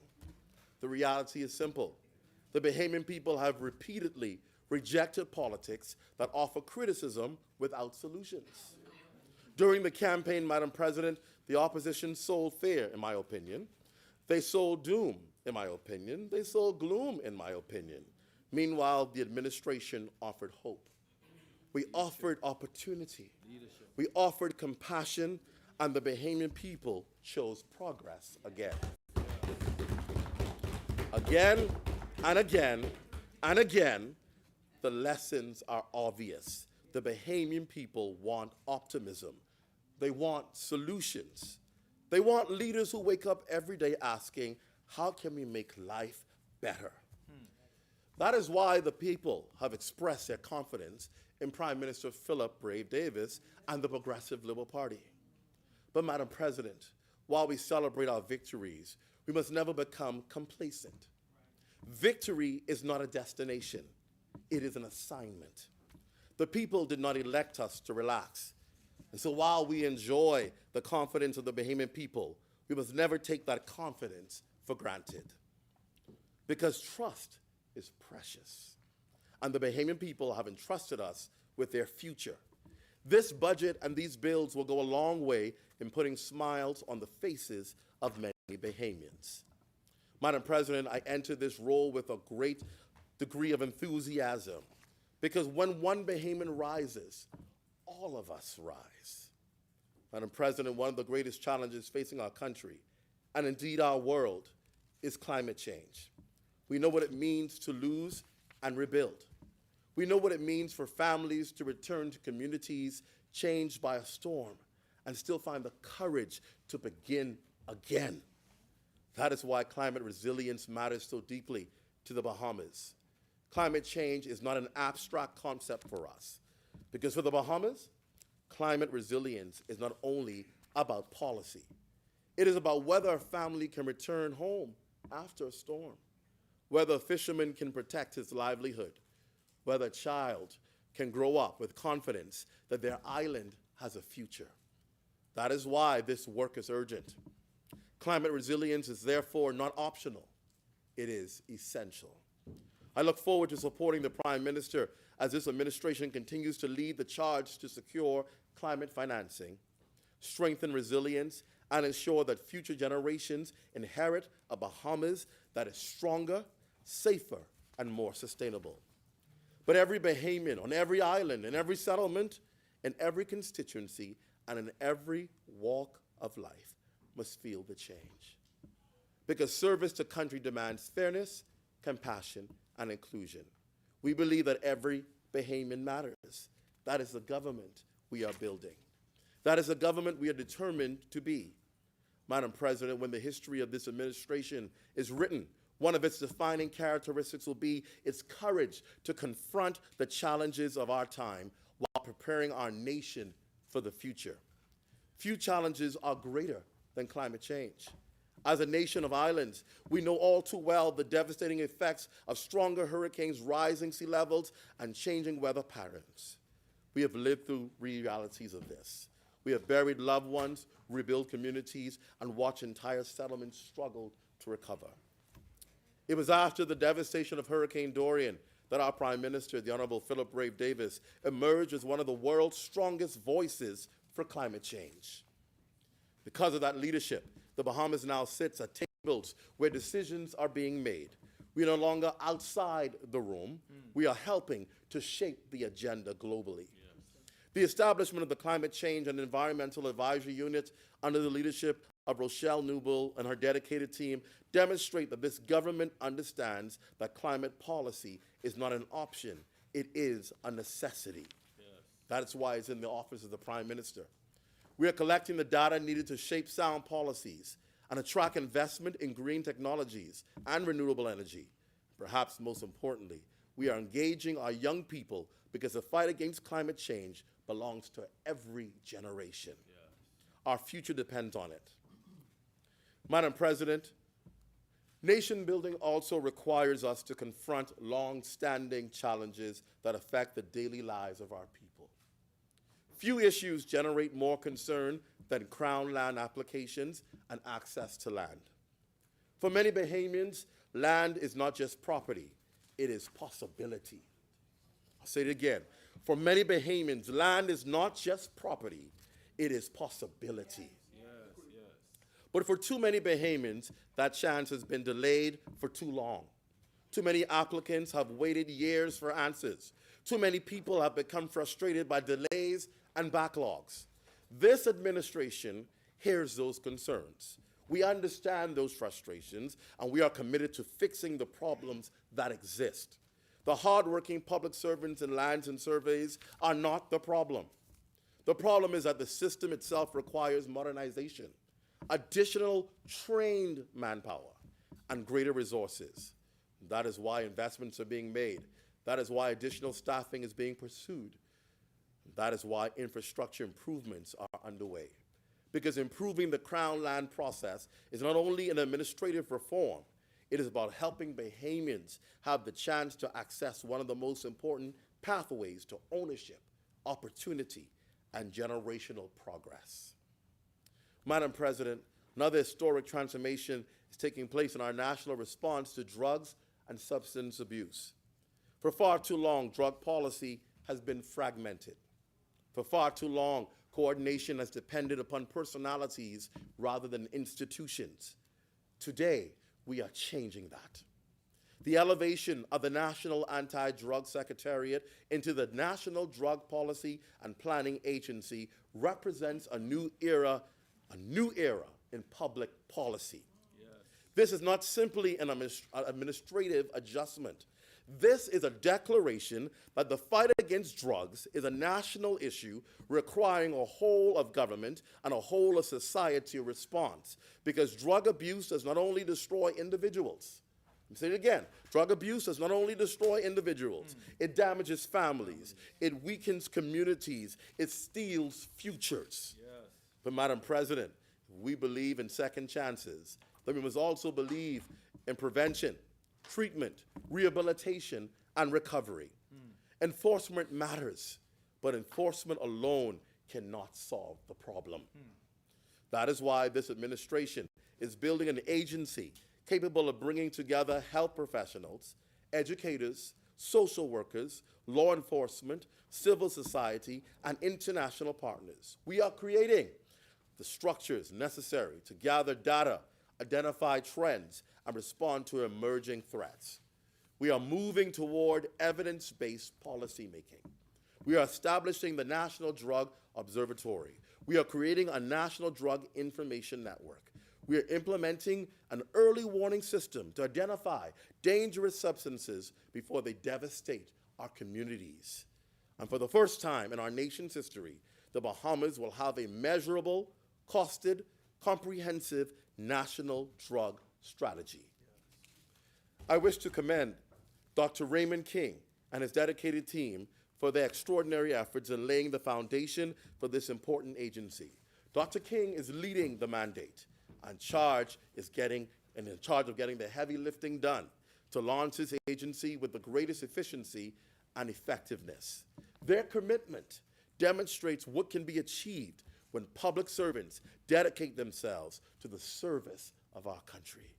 The reality is simple. The Bahamian people have repeatedly rejected politics that offer criticism without solutions. During the campaign, Madam President, the opposition sold fear, in my opinion. They sold doom, in my opinion. They sold gloom, in my opinion. Meanwhile, the administration offered hope. We offered opportunity. We offered compassion, and the Bahamian people chose progress again. Again and again and again, the lessons are obvious. The Bahamian people want optimism. They want solutions. They want leaders who wake up every day asking, how can we make life better? That is why the people have expressed their confidence in Prime Minister Philip Brave Davis and the Progressive Liberal Party. But Madam President, while we celebrate our victories, we must never become complacent. Victory is not a destination. It is an assignment. The people did not elect us to relax. And so while we enjoy the confidence of the Bahamian people, we must never take that confidence for granted. Because trust is precious. And the Bahamian people have entrusted us with their future. This budget and these bills will go a long way in putting smiles on the faces of many Bahamians. Madam President, I entered this role with a great degree of enthusiasm, because when one Bahamian rises, all of us rise. Madam President, one of the greatest challenges facing our country, and indeed our world, is climate change. We know what it means to lose and rebuild. We know what it means for families to return to communities changed by a storm and still find the courage to begin again. That is why climate resilience matters so deeply to the Bahamas. Climate change is not an abstract concept for us, because for the Bahamas, climate resilience is not only about policy. It is about whether a family can return home after a storm, whether a fisherman can protect his livelihood, whether a child can grow up with confidence that their island has a future. That is why this work is urgent. Climate resilience is therefore not optional. It is essential. I look forward to supporting the Prime Minister as this administration continues to lead the charge to secure climate financing, strengthen resilience, and ensure that future generations inherit a Bahamas that is stronger, safer, and more sustainable. But every Bahamian on every island, in every settlement, in every constituency, and in every walk of life must feel the change. Because service to country demands fairness, compassion, and inclusion. We believe that every Bahamian matters. That is the government we are building. That is the government we are determined to be. Madam President, when the history of this administration is written, one of its defining characteristics will be its courage to confront the challenges of our time while preparing our nation for the future. Few challenges are greater than climate change. As a nation of islands, we know all too well the devastating effects of stronger hurricanes, rising sea levels, and changing weather patterns. We have lived through realities of this. We have buried loved ones, rebuilt communities, and watched entire settlements struggle to recover. It was after the devastation of Hurricane Dorian that our Prime Minister, the Honorable Philip Brave Davis, emerged as one of the world's strongest voices for climate change. Because of that leadership, The Bahamas now sits at tables where decisions are being made. We are no longer outside the room. We are helping to shape the agenda globally. The establishment of the Climate Change and Environmental Advisory Unit under the leadership of Rochelle Newble and her dedicated team demonstrate that this government understands that climate policy is not an option, it is a necessity. That is why it's in the office of the Prime Minister. We are collecting the data needed to shape sound policies and attract investment in green technologies and renewable energy. Perhaps most importantly, we are engaging our young people because the fight against climate change belongs to every generation. Our future depends on it. Madam President, nation building also requires us to confront long-standing challenges that affect the daily lives of our people. Few issues generate more concern than Crown land applications and access to land. For many Bahamians, land is not just property, it is possibility. I'll say it again. For many Bahamians, land is not just property, it is possibility. But for too many Bahamians, that chance has been delayed for too long. Too many applicants have waited years for answers. Too many people have become frustrated by delays and backlogs. This administration hears those concerns. We understand those frustrations, and we are committed to fixing the problems that exist. The hardworking public servants in lands and surveys are not the problem. The problem is that the system itself requires modernization, additional trained manpower, and greater resources. That is why investments are being made. That is why additional staffing is being pursued. That is why infrastructure improvements are underway. Because improving the Crown land process is not only an administrative reform, it is about helping Bahamians have the chance to access one of the most important pathways to ownership, opportunity, and generational progress. Madam President, another historic transformation is taking place in our national response to drugs and substance abuse. For far too long, drug policy has been fragmented. For far too long, coordination has depended upon personalities rather than institutions. Today, we are changing that. The elevation of the National Anti-Drug Secretariat into the National Drug Policy and Planning Agency represents a new era in public policy. This is not simply an administrative adjustment. This is a declaration that the fight against drugs is a national issue requiring a whole of government and a whole of society response, because drug abuse does not only destroy individuals. Let me say it again. Drug abuse does not only destroy individuals, it damages families, it weakens communities, it steals futures. But Madam President, we believe in second chances, then we must also believe in prevention, treatment, rehabilitation, and recovery. Enforcement matters, but enforcement alone cannot solve the problem. That is why this administration is building an agency capable of bringing together health professionals, educators, social workers, law enforcement, civil society, and international partners. We are creating the structures necessary to gather data, identify trends, and respond to emerging threats. We are moving toward evidence-based policymaking. We are establishing the National Drug Observatory. We are creating a National Drug Information Network. We are implementing an early warning system to identify dangerous substances before they devastate our communities. And for the first time in our nation's history, the Bahamas will have a measurable, costed, comprehensive national drug strategy. I wish to commend Dr. Raymond King and his dedicated team for their extraordinary efforts in laying the foundation for this important agency. Dr. King is leading the mandate and in charge of getting the heavy lifting done to launch this agency with the greatest efficiency and effectiveness. Their commitment demonstrates what can be achieved when public servants dedicate themselves to the service of our country.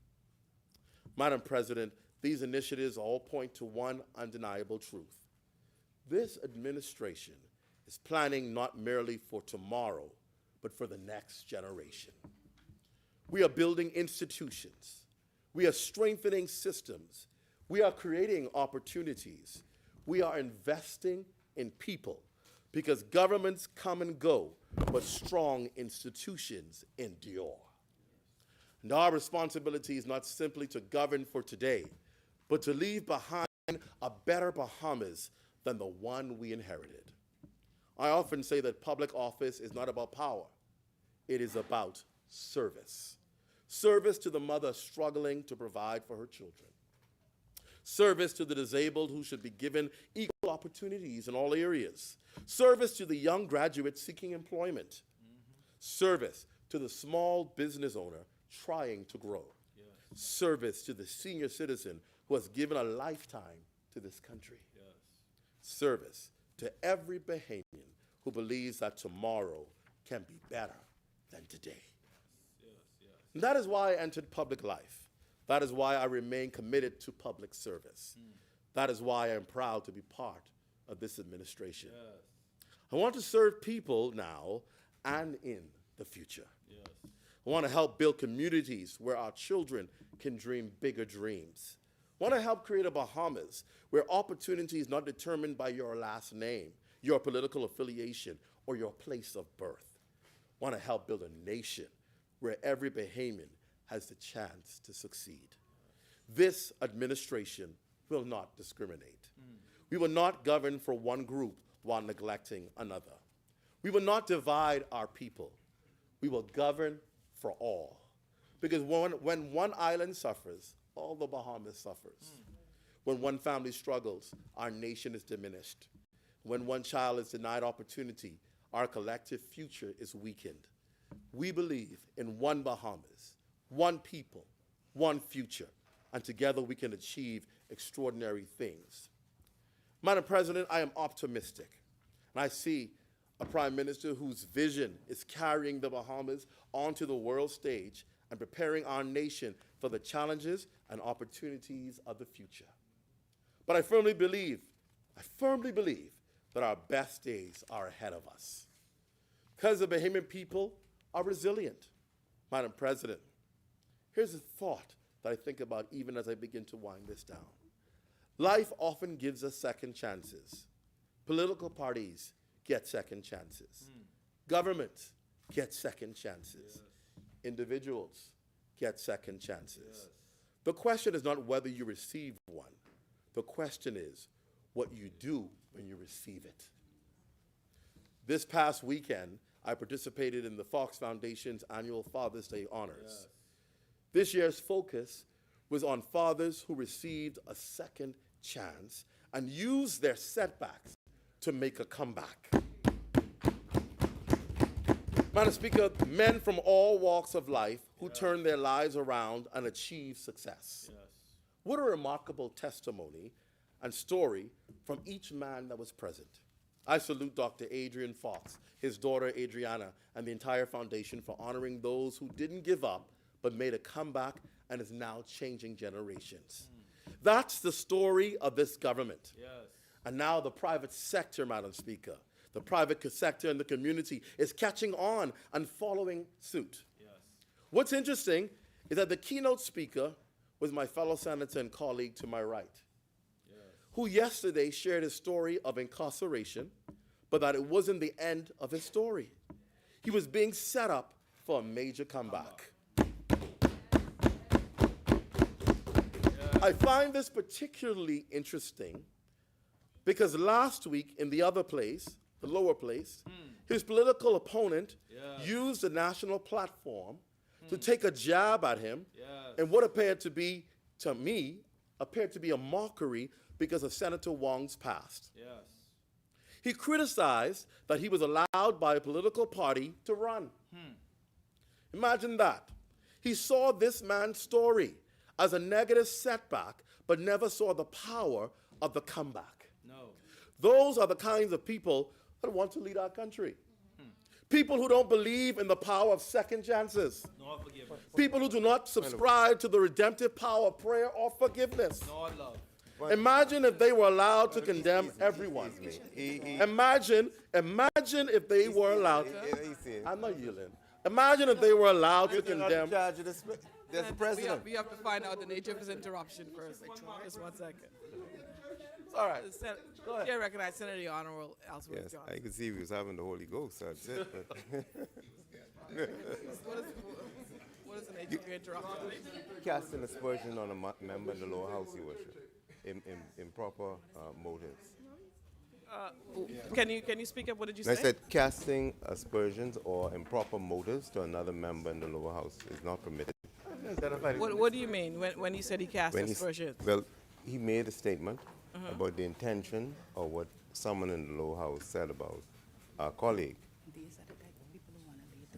Madam President, these initiatives all point to one undeniable truth. This administration is planning not merely for tomorrow, but for the next generation. We are building institutions. We are strengthening systems. We are creating opportunities. We are investing in people because governments come and go, but strong institutions endure. And our responsibility is not simply to govern for today, but to leave behind a better Bahamas than the one we inherited. I often say that public office is not about power. It is about service. Service to the mother struggling to provide for her children. Service to the disabled who should be given equal opportunities in all areas. Service to the young graduate seeking employment. Service to the small business owner trying to grow. Service to the senior citizen who has given a lifetime to this country. Service to every Bahamian who believes that tomorrow can be better than today. And that is why I entered public life. That is why I remain committed to public service. That is why I am proud to be part of this administration. I want to serve people now and in the future. I want to help build communities where our children can dream bigger dreams. I want to help create a Bahamas where opportunity is not determined by your last name, your political affiliation, or your place of birth. I want to help build a nation where every Bahamian has the chance to succeed. This administration will not discriminate. We will not govern for one group while neglecting another. We will not divide our people. We will govern for all. Because when one island suffers, all the Bahamas suffers. When one family struggles, our nation is diminished. When one child is denied opportunity, our collective future is weakened. We believe in one Bahamas, one people, one future, and together we can achieve extraordinary things. Madam President, I am optimistic, and I see a Prime Minister whose vision is carrying the Bahamas onto the world stage and preparing our nation for the challenges and opportunities of the future. But I firmly believe that our best days are ahead of us. Because the Bahamian people are resilient. Madam President, here's a thought that I think about even as I begin to wind this down. Life often gives us second chances. Political parties get second chances. Governments get second chances. Individuals get second chances. The question is not whether you receive one. The question is what you do when you receive it. This past weekend, I participated in the Fox Foundation's annual Father's Day honors. This year's focus was on fathers who received a second chance and used their setbacks to make a comeback. Madam Speaker, men from all walks of life who turned their lives around and achieved success. What a remarkable testimony and story from each man that was present. I salute Dr. Adrian Fox, his daughter Adriana, and the entire foundation for honoring those who didn't give up but made a comeback and is now changing generations. That's the story of this government. And now the private sector, Madam Speaker, the private sector and the community is catching on and following suit. What's interesting is that the keynote speaker was my fellow senator and colleague to my right, who yesterday shared his story of incarceration, but that it wasn't the end of his story. He was being set up for a major comeback. I find this particularly interesting because last week in the other place, the lower place, his political opponent used the national platform to take a jab at him and what appeared to be, to me, appeared to be a mockery because of Senator Wong's past. He criticized that he was allowed by a political party to run. Imagine that. He saw this man's story as a negative setback, but never saw the power of the comeback. Those are the kinds of people that want to lead our country. People who don't believe in the power of second chances. People who do not subscribe to the redemptive power of prayer or forgiveness. Imagine if they were allowed to condemn everyone. Imagine if they were allowed. I'm not yielding. Imagine if they were allowed to They're not in condemn. charge of this. There's the president. We have to find out the nature of his interruption first. Just 1 second. All right. Go ahead. Chair recognizes Senator the Honorable Ellsworth Yes, Johnson. I could see he was having the Holy Ghost. That's it. But What is the nature of your interruption? casting aspersion on a member in the lower house, Your Worship, improper motives. Can you speak up? What did you I say? said casting aspersions or improper motives to another member in the lower house is not permitted. What do you mean when he said he cast When aspersions? well, he made a statement about the intention of what someone in the lower house said about our colleague.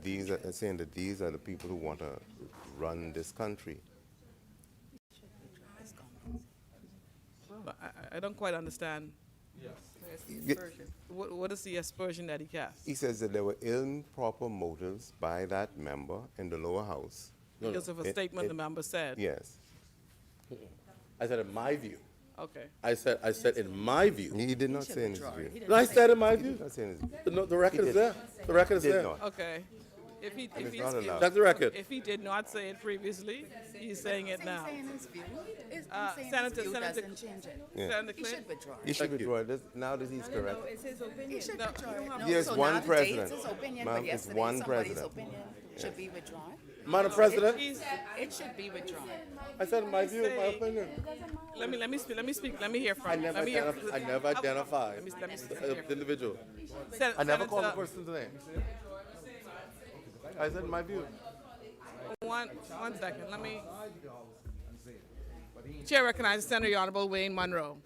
These are saying that these are the people who want to run this country. I don't quite understand. Ye- What is the aspersion that he cast? He says that there were improper motives by that member in the lower house. Because of a statement the member said. Yes. I said in my view. Okay. I said in my view. He did not say in his view. No, I said in my He view. did not say in his view. The record is there. The record is He did there. not. Okay. If he It's not allowed. That's the record. if he did not say it previously, he's saying it now. Saying his view. Senator- View Senator- doesn't change it. Senator He Clint? should withdraw He it. should Thank you. withdraw this now that he's correct. He should withdraw it. No, Yes, so one now today president. it's his opinion, Ma'am, but it's yesterday one somebody's president. opinion should be withdrawn. Madam President, It should be withdrawn. I said in my view, my Say- opinion. Let me speak. Let me hear from I you. never, Let me hear- I never identified Let me the individual. Sen- I never called the Senator- person's name. I said in my view. One second. Let me. Chair recognizes Senator the Honorable Wayne Monroe.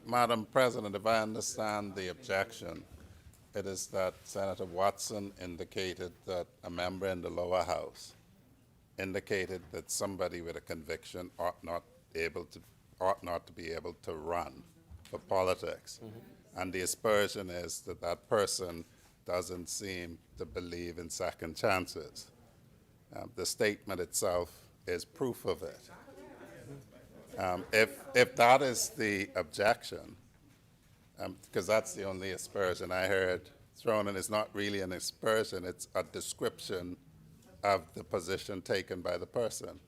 Madam President, if I understand the objection, it is that Senator Watson indicated that a member in the lower house indicated that somebody with a conviction ought not to be able to run for politics. And the aspersion is that that person doesn't seem to believe in second chances. The statement itself is proof of it. If that is the objection, because that's the only aspersion I heard thrown in, it's not really an aspersion, it's a description of the position taken by the person,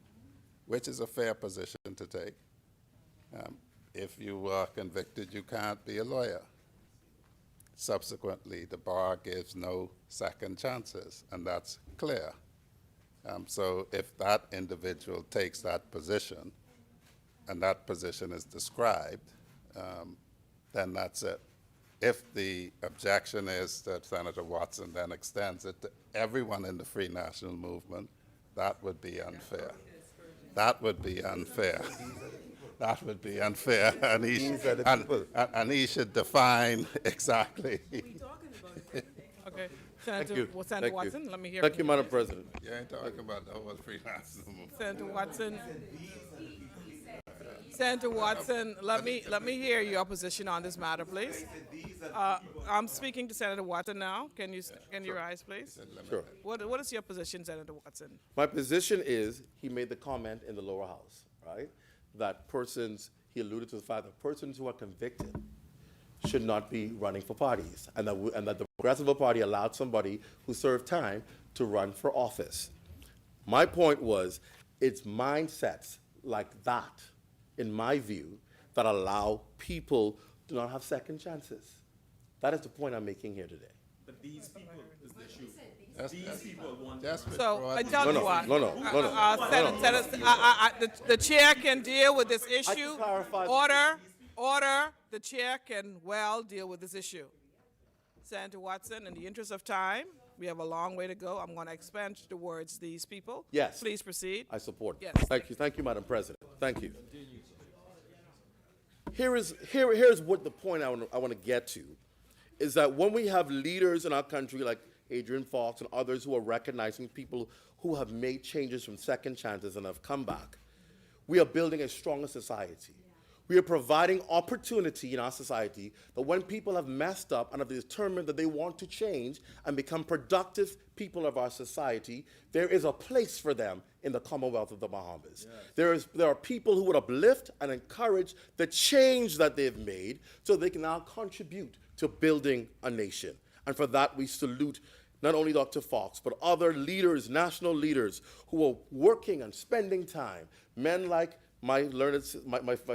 which is a fair position to take. If you are convicted, you can't be a lawyer. Subsequently, the bar gives no second chances, and that's clear. So if that individual takes that position, and that position is described, then that's it. If the objection is that Senator Watson then extends it to everyone in the Free National Movement, that would be unfair. That would be unfair. That would be unfair, and he should define exactly. Okay. Thank Senator you. Senator Thank Watson, you. let me hear Thank from you, Madam President. You ain't talking about the whole Free National Movement. Senator Watson. Senator Watson, let me hear your position on this matter, please. I'm speaking to Senator Watson now. Can you rise, please? Sure. What is your position, Senator Watson? My position is, he made the comment in the lower house, right? That he alluded to the fact that persons who are convicted should not be running for parties, and that the Progressive Party allowed somebody who served time to run for office. My point was, it's mindsets like that, in my view, that allow people to not have second chances. That is the point I'm making here today. But these people is the issue. Just So withdraw I it. tell you what. The chair can deal with this issue. clarify- Order. The chair can well deal with this issue. Senator Watson, in the interest of time, we have a long way to go. I'm going to expand towards these people. Yes. Please proceed. I support. Yes. Thank you, Madam President. Thank you. Here's what the point I want to get to, is that when we have leaders in our country like Adrian Fox and others who are recognizing people who have made changes from second chances and have come back, we are building a stronger society. We are providing opportunity in our society that when people have messed up and have determined that they want to change and become productive people of our society, there is a place for them in the Commonwealth of the Bahamas. Yes. There are people who would uplift and encourage the change that they've made so they can now contribute to building a nation. And for that, we salute not only Dr. Fox, but other leaders, national leaders, who are working and spending time, men like my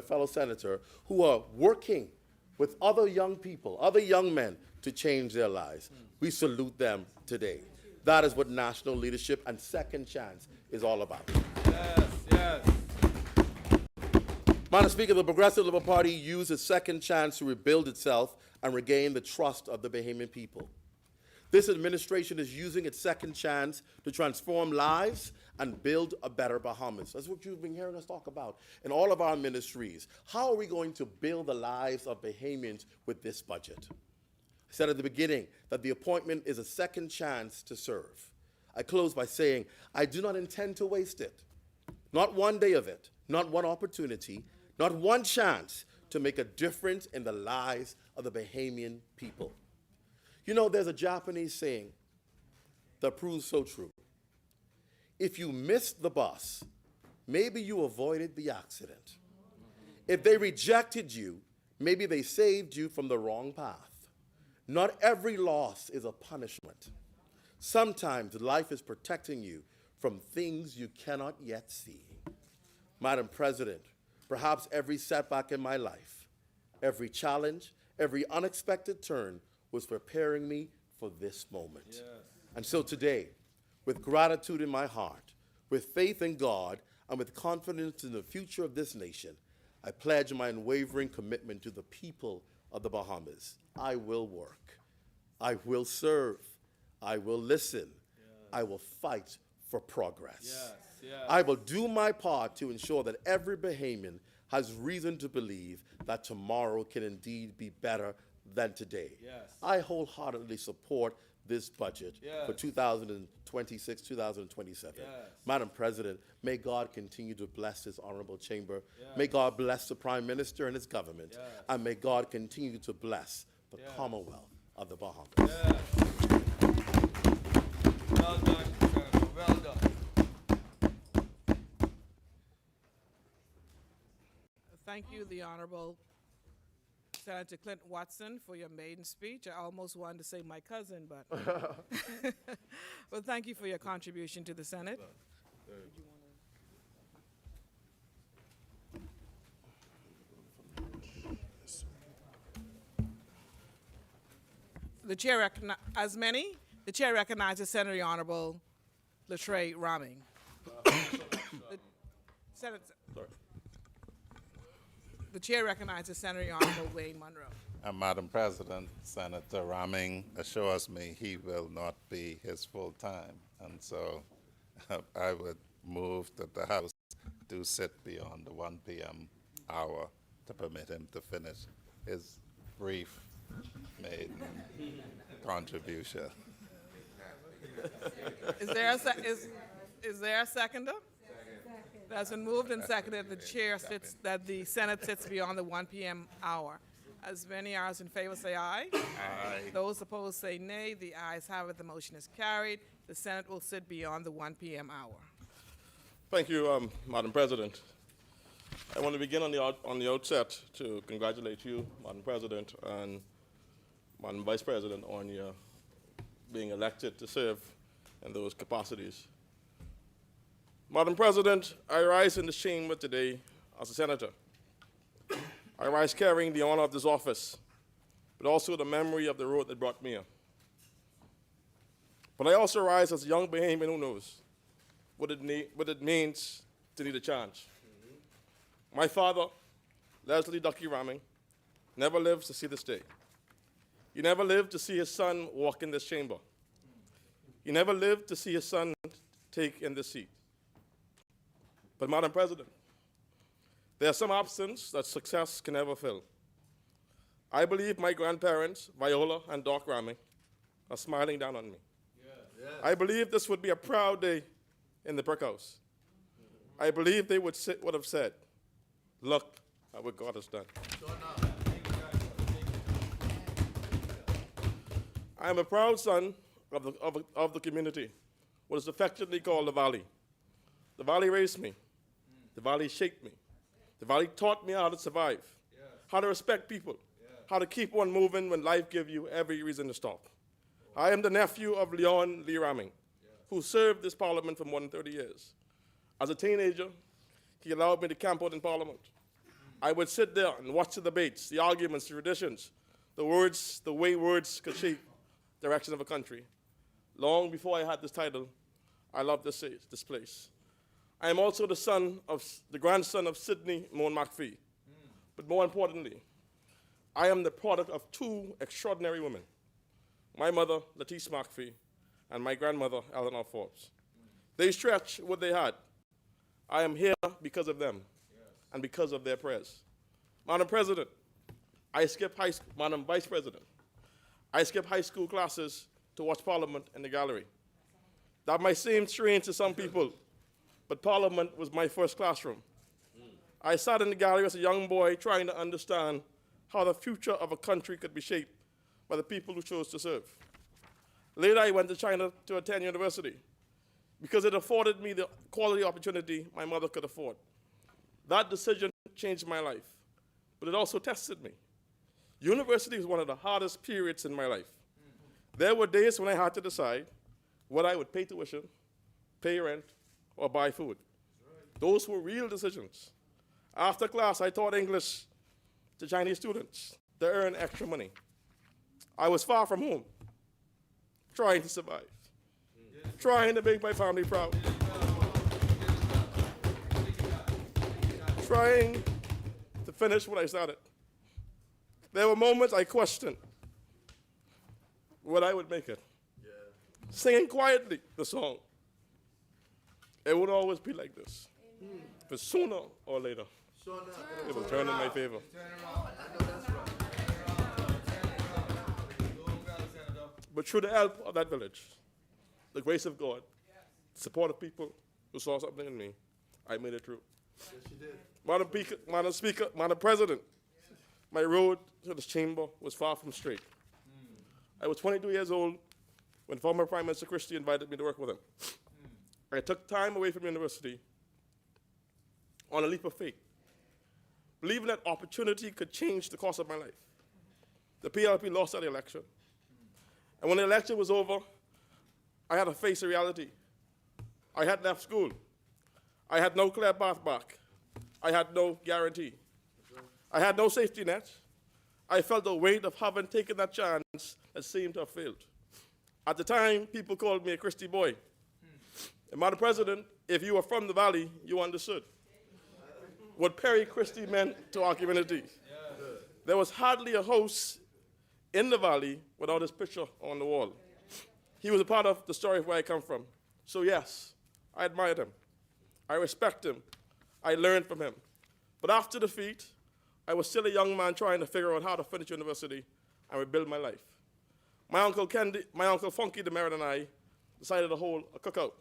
fellow senator, who are working with other young people, other young men, to change their lives. We salute them today. That is what national leadership and second chance is all about. Yes, yes. Madam Speaker, the Progressive Liberal Party used its second chance to rebuild itself and regain the trust of the Bahamian people. This administration is using its second chance to transform lives and build a better Bahamas. That's what you've been hearing us talk about in all of our ministries. How are we going to build the lives of Bahamians with this budget? I said at the beginning that the appointment is a second chance to serve. I close by saying I do not intend to waste it. Not one day of it, not one opportunity, not one chance to make a difference in the lives of the Bahamian people. You know, there's a Japanese saying that proves so true. If you missed the bus, maybe you avoided the accident. If they rejected you, maybe they saved you from the wrong path. Not every loss is a punishment. Sometimes life is protecting you from things you cannot yet see. Madam President, perhaps every setback in my life, every challenge, every unexpected turn was preparing me for this moment. Yes. And so today, with gratitude in my heart, with faith in God, and with confidence in the future of this nation, I pledge my unwavering commitment to the people of the Bahamas. I will work. I will serve. I will listen. Yes. I will fight for progress. Yes. Yes. I will do my part to ensure that every Bahamian has reason to believe that tomorrow can indeed be better than today. Yes. I wholeheartedly support this budget for 2026, 2027. Yes. Madam President, may God continue to bless this honorable chamber. Yes. May God bless the Prime Minister and his government. Yes. And may God continue to bless the Commonwealth of the Bahamas. Yes. Well done, Senator. Well done. Thank you, the Honorable Senator Clinton Watson, for your maiden speech. I almost wanted to say my cousin, but well, thank you for your contribution to the Senate. The chair the chair recognizes Senator Honorable Latrey Raming. The chair recognizes Senator Honorable Wayne Monroe. Madam President, Senator Raming assures me he will not be his full time, and so I would move that the House do sit beyond the 1 p.m. hour to permit him to finish his brief maiden contribution. Is there a seconder? That's been moved and seconded. That the Senate sits beyond the 1 p.m. hour. As many as in favor say aye. Aye. Those opposed say nay. The ayes have it. The motion is carried. The Senate will sit beyond the 1 p.m. hour. Thank you, Madam President. I want to begin on the outset to congratulate you, Madam President, and Madam Vice President, on your being elected to serve in those capacities. Madam President, I rise in this chamber today as a senator. I rise carrying the honor of this office, but also the memory of the road that brought me here. But I also rise as a young Bahamian who knows what it means to need a chance. My father, Leslie Ducky Raming, never lived to see this day. He never lived to see his son walk in this chamber. He never lived to see his son take in this seat. But Madam President, there are some absence that success can never fill. I believe my grandparents, Viola and Doc Raming, are smiling down on me. Yes. I believe this would be a proud day in the brick house. I believe they would have said, look at what God has done. I am a proud son of the community, what is affectionately called the Valley. The Valley raised me. The Valley shaped me. The Valley taught me how to survive, how to respect people, how to keep on moving when life gives you every reason to stop, I am the nephew of Leon Lee Ramming, who served this parliament for more than 30 years. As a teenager, he allowed me to camp out in parliament. I would sit there and watch the debates, the arguments, the traditions, the way words could shape the direction of a country. Long before I had this title, I loved this place. I am also the grandson of Sidney Moan McPhee. But more importantly, I am the product of two extraordinary women, my mother, Lettice McPhee, and my grandmother, Eleanor Forbes. They stretched what they had. I am here because of them and because of their prayers. Madam President, Madam Vice President, I skipped high school classes to watch Parliament in the gallery. That might seem strange to some people, but Parliament was my first classroom. I sat in the gallery as a young boy trying to understand how the future of a country could be shaped by the people who chose to serve. Later, I went to China to attend university because it afforded me the quality opportunity my mother could afford. That decision changed my life, but it also tested me. University was one of the hardest periods in my life. There were days when I had to decide whether I would pay tuition, pay rent, or buy food. Those were real decisions. After class, I taught English to Chinese students to earn extra money. I was far from home, trying to survive, trying to make my family proud, trying to finish what I started. There were moments I questioned whether I would make it. Singing quietly the song. It would always be like this. But sooner or later, it will turn in my favor. But through the help of that village, the grace of God, the support of people who saw something in me, I made it through. Yes, you did. Madam Speaker, Madam President, my road to this chamber was far from straight. I was 22 years old when former Prime Minister Christie invited me to work with him. I took time away from university on a leap of faith, believing that opportunity could change the course of my life. The PLP lost that election. And when the election was over, I had to face a reality. I had left school. I had no clear path back. I had no guarantee. I had no safety net. I felt the weight of having taken that chance that seemed to have failed. At the time, people called me a Christie boy. And Madam President, if you were from the Valley, you understood what Perry Christie meant to our community. There was hardly a house in the Valley without his picture on the wall. He was a part of the story of where I come from. So yes, I admired him. I respect him. I learned from him. But after defeat, I was still a young man trying to figure out how to finish university and rebuild my life. My Uncle Funky DeMerit and I decided to hold a cookout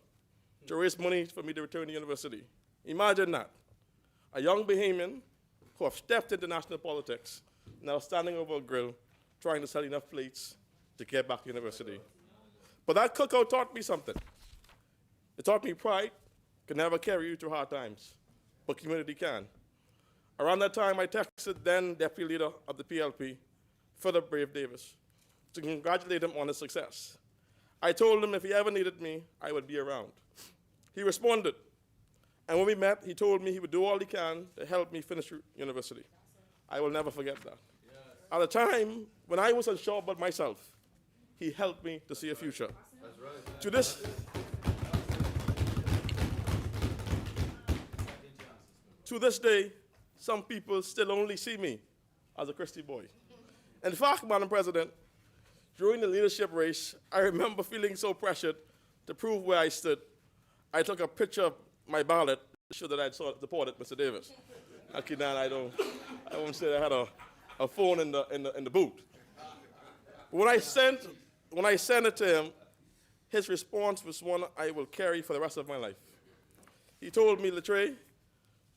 to raise money for me to return to university. Imagine that. A young Bahamian who have stepped into national politics, now standing over a grill, trying to sell enough plates to get back to university. But that cookout taught me something. It taught me pride can never carry you through hard times, but community can. Around that time, I texted then Deputy Leader of the PLP, Philip Brave Davis, to congratulate him on his success. I told him if he ever needed me, I would be around. He responded, and when we met, he told me he would do all he can to help me finish university. I will never forget that. At a time when I was unsure about myself, he helped me to see a future. That's right. To this day, some people still only see me as a Christie boy. In fact, Madam President, during the leadership race, I remember feeling so pressured to prove where I stood. I took a picture of my ballot to show that I supported Mr. Davis. Okay, now I won't say I had a phone in the boot. When I sent it to him, his response was one I will carry for the rest of my life. He told me, Latre,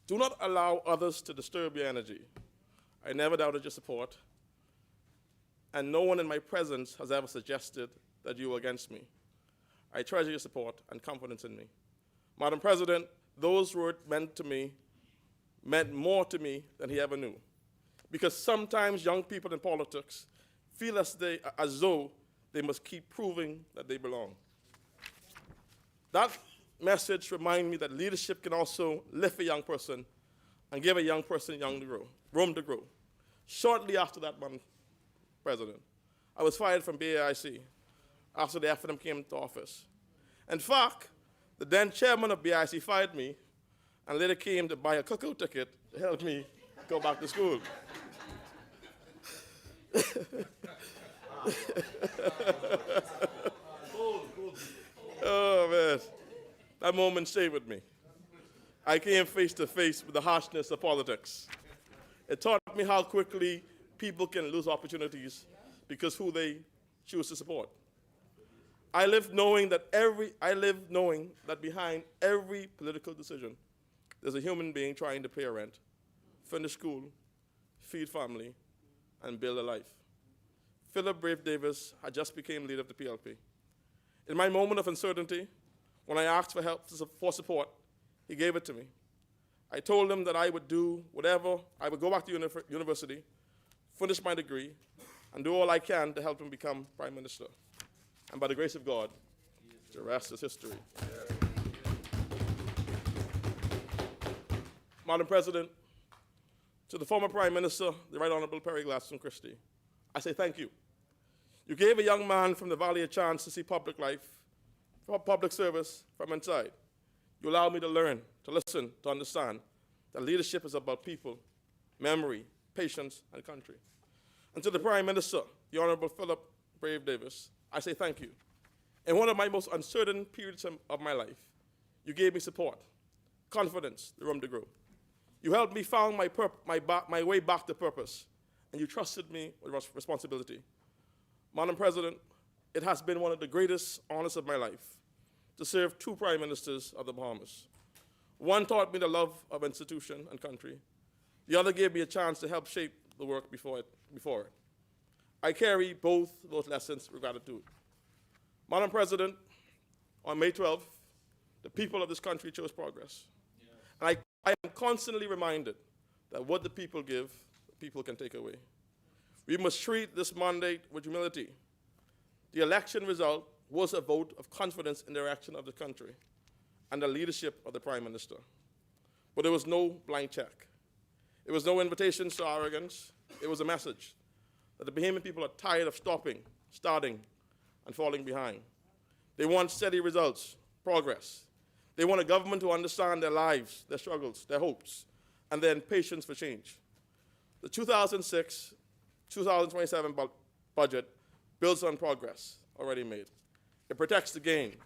do not allow others to disturb your energy. I never doubted your support, and no one in my presence has ever suggested that you were against me. I treasure your support and confidence in me. Madam President, those words meant more to me than he ever knew. Because sometimes young people in politics feel as though they must keep proving that they belong. That message reminds me that leadership can also lift a young person and give a young person room to grow. Shortly after that, Madam President, I was fired from BAIC after the FNM came to office. In fact, the then chairman of BAIC fired me and later came to buy a cookout ticket to help me go back to school. Oh, man. That moment stayed with me. I came face to face with the harshness of politics. It taught me how quickly people can lose opportunities because who they choose to support. I live knowing that behind every political decision, there's a human being trying to pay rent, finish school, feed family, and build a life. Philip Brave Davis had just become leader of the PLP. In my moment of uncertainty, when I asked for help, for support, he gave it to me. I told him that I would do whatever, I would go back to university, finish my degree, and do all I can to help him become Prime Minister. And by the grace of God, the rest is history. Madam President, to the former Prime Minister, the Right Honorable Perry Gladstone Christie, I say thank you. You gave a young man from the Valley a chance to see public life, public service from inside. You allowed me to learn, to listen, to understand that leadership is about people, memory, patience, and country. And to the Prime Minister, the Honorable Philip Brave Davis, I say thank you. In one of my most uncertain periods of my life, you gave me support, confidence, the room to grow. You helped me find my way back to purpose, and you trusted me with responsibility. Madam President, it has been one of the greatest honors of my life to serve two Prime Ministers of the Bahamas. One taught me the love of institution and country. The other gave me a chance to help shape the work before it. I carry both those lessons with gratitude. Madam President, on May 12th, the people of this country chose progress. And I am constantly reminded that what the people give, the people can take away. We must treat this mandate with humility. The election result was a vote of confidence in the direction of the country and the leadership of the Prime Minister. But there was no blank check. It was no invitation to arrogance. It was a message that the Bahamian people are tired of stopping, starting, and falling behind. They want steady results, progress. They want a government to understand their lives, their struggles, their hopes, and then patience for change. The 2006-2027 budget builds on progress already made. It protects the gain.